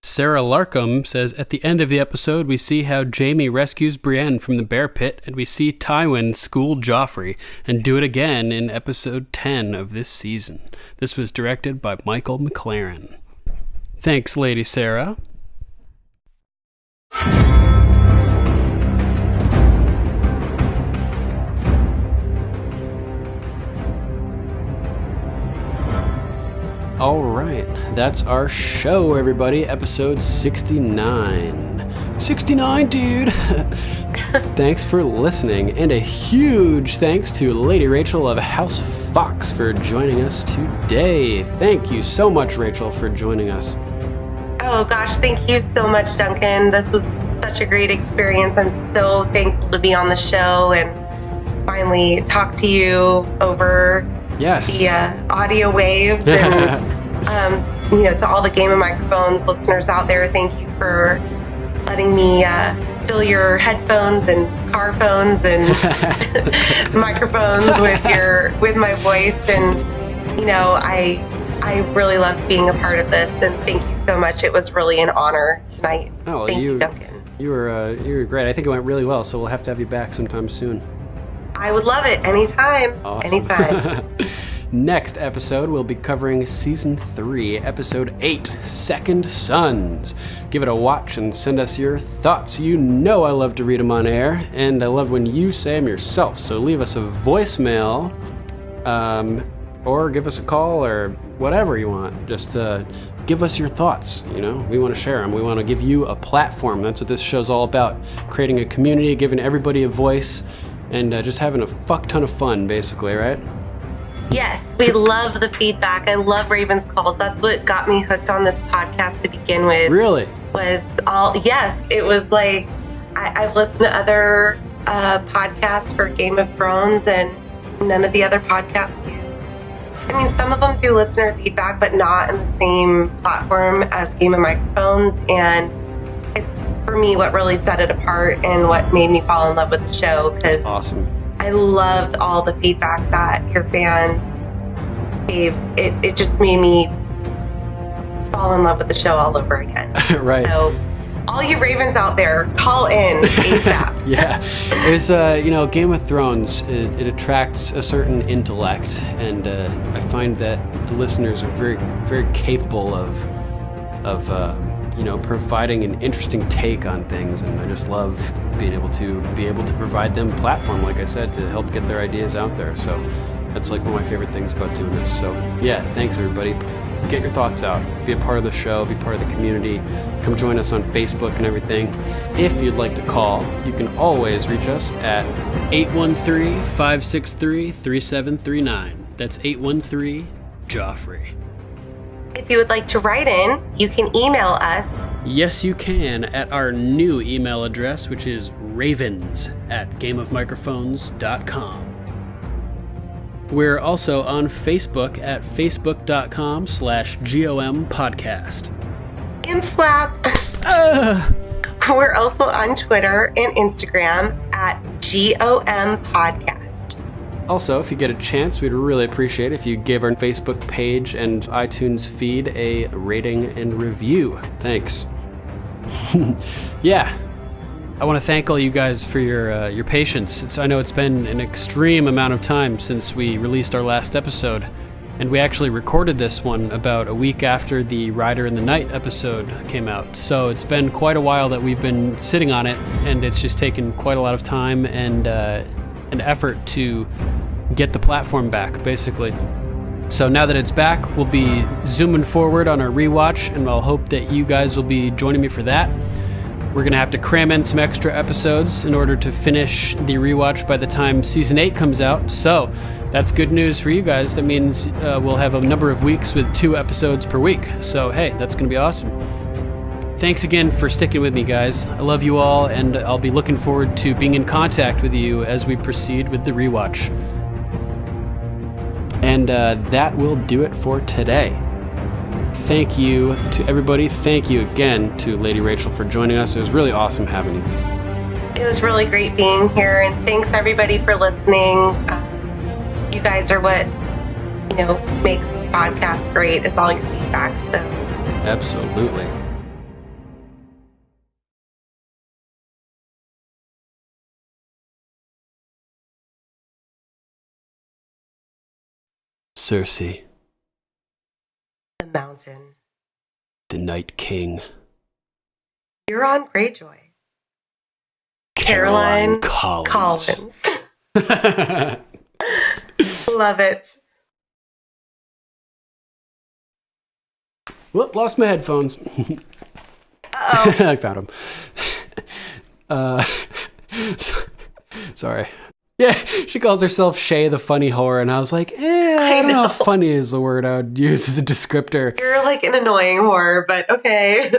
Sarah Larkham says, at the end of the episode, we see how Jaime rescues Brienne from the bear pit, and we see Tywin school Joffrey, and do it again in episode 10 of this season. This was directed by Michael McLaren. Thanks, Lady Sarah. All right, that's our show, everybody. Episode 69. 69, dude! Thanks for listening, and a huge thanks to Lady Rachel of House Fox for joining us today. Thank you so much, Rachel, for joining us. Oh gosh, thank you so much, Duncan. This was such a great experience. I'm so thankful to be on the show and finally talk to you over the audio waves. And to all the Game of Microphones listeners out there, thank you for letting me fill your headphones and car phones and microphones with my voice. And I really loved being a part of this, and thank you so much. It was really an honor tonight. Oh, thank you, Duncan. You were great. I think it went really well, so we'll have to have you back sometime soon. I would love it. Anytime. Awesome. Anytime. Next episode, we'll be covering Season 3, Episode 8, Second Sons. Give it a watch and send us your thoughts. You know I love to read them on air, and I love when you say them yourself. So leave us a voicemail, or give us a call, or whatever you want. Just give us your thoughts. We want to share them. We want to give you a platform. That's what this show's all about. Creating a community, giving everybody a voice, and just having a fuck ton of fun, basically, right? Yes, we love the feedback. I love Raven's calls. That's what got me hooked on this podcast to begin with. Really? It was like, I've listened to other podcasts for Game of Thrones, and none of the other podcasts do. I mean, some of them do listener feedback, but not in the same platform as Game of Microphones. And it's, for me, what really set it apart and what made me fall in love with the show. That's awesome. I loved all the feedback that your fans gave. It just made me fall in love with the show all over again. Right. So, all you Ravens out there, call in ASAP. Yeah. There's, Game of Thrones, it attracts a certain intellect, and I find that the listeners are very, very capable of providing an interesting take on things, and I just love being able to provide them a platform, like I said, to help get their ideas out there. So that's like one of my favorite things about doing this. So yeah, thanks everybody. Get your thoughts out. Be a part of the show. Be part of the community. Come join us on Facebook and everything. If you'd like to call, you can always reach us at 813-563-3739. That's 813-JOFFREY. If you would like to write in, you can email us Yes, you can at our new email address, which is ravens@gameofmicrophones.com. We're also on Facebook at facebook.com/GOM podcast. Imp slap. We're also on Twitter and Instagram at GOM podcast. Also, if you get a chance, we'd really appreciate it if you give our Facebook page and iTunes feed a rating and review. Thanks. Yeah. I want to thank all you guys for your patience. I know it's been an extreme amount of time since we released our last episode, and we actually recorded this one about a week after the Rider in the Night episode came out. So it's been quite a while that we've been sitting on it, and it's just taken quite a lot of time and effort to get the platform back, basically. So now that it's back, we'll be zooming forward on our rewatch, and I'll hope that you guys will be joining me for that. We're going to have to cram in some extra episodes in order to finish the rewatch by the time Season 8 comes out. So that's good news for you guys. That means we'll have a number of weeks with 2 episodes per week. So, hey, that's going to be awesome. Thanks again for sticking with me, guys. I love you all, and I'll be looking forward to being in contact with you as we proceed with the rewatch. And that will do it for today. Thank you to everybody. Thank you again to Lady Rachel for joining us. It was really awesome having you. It was really great being here, and thanks everybody for listening. You guys are what, makes this podcast great. It's all your feedback. So Absolutely. Cersei, the mountain. the Night King. Euron Greyjoy. Caroline Collins. Love it. Whoop, lost my headphones. Uh-oh. I found them. Sorry. Yeah, she calls herself Shay the Funny Whore, and I was like, I don't know if funny is the word I would use as a descriptor. You're like an annoying whore, but okay.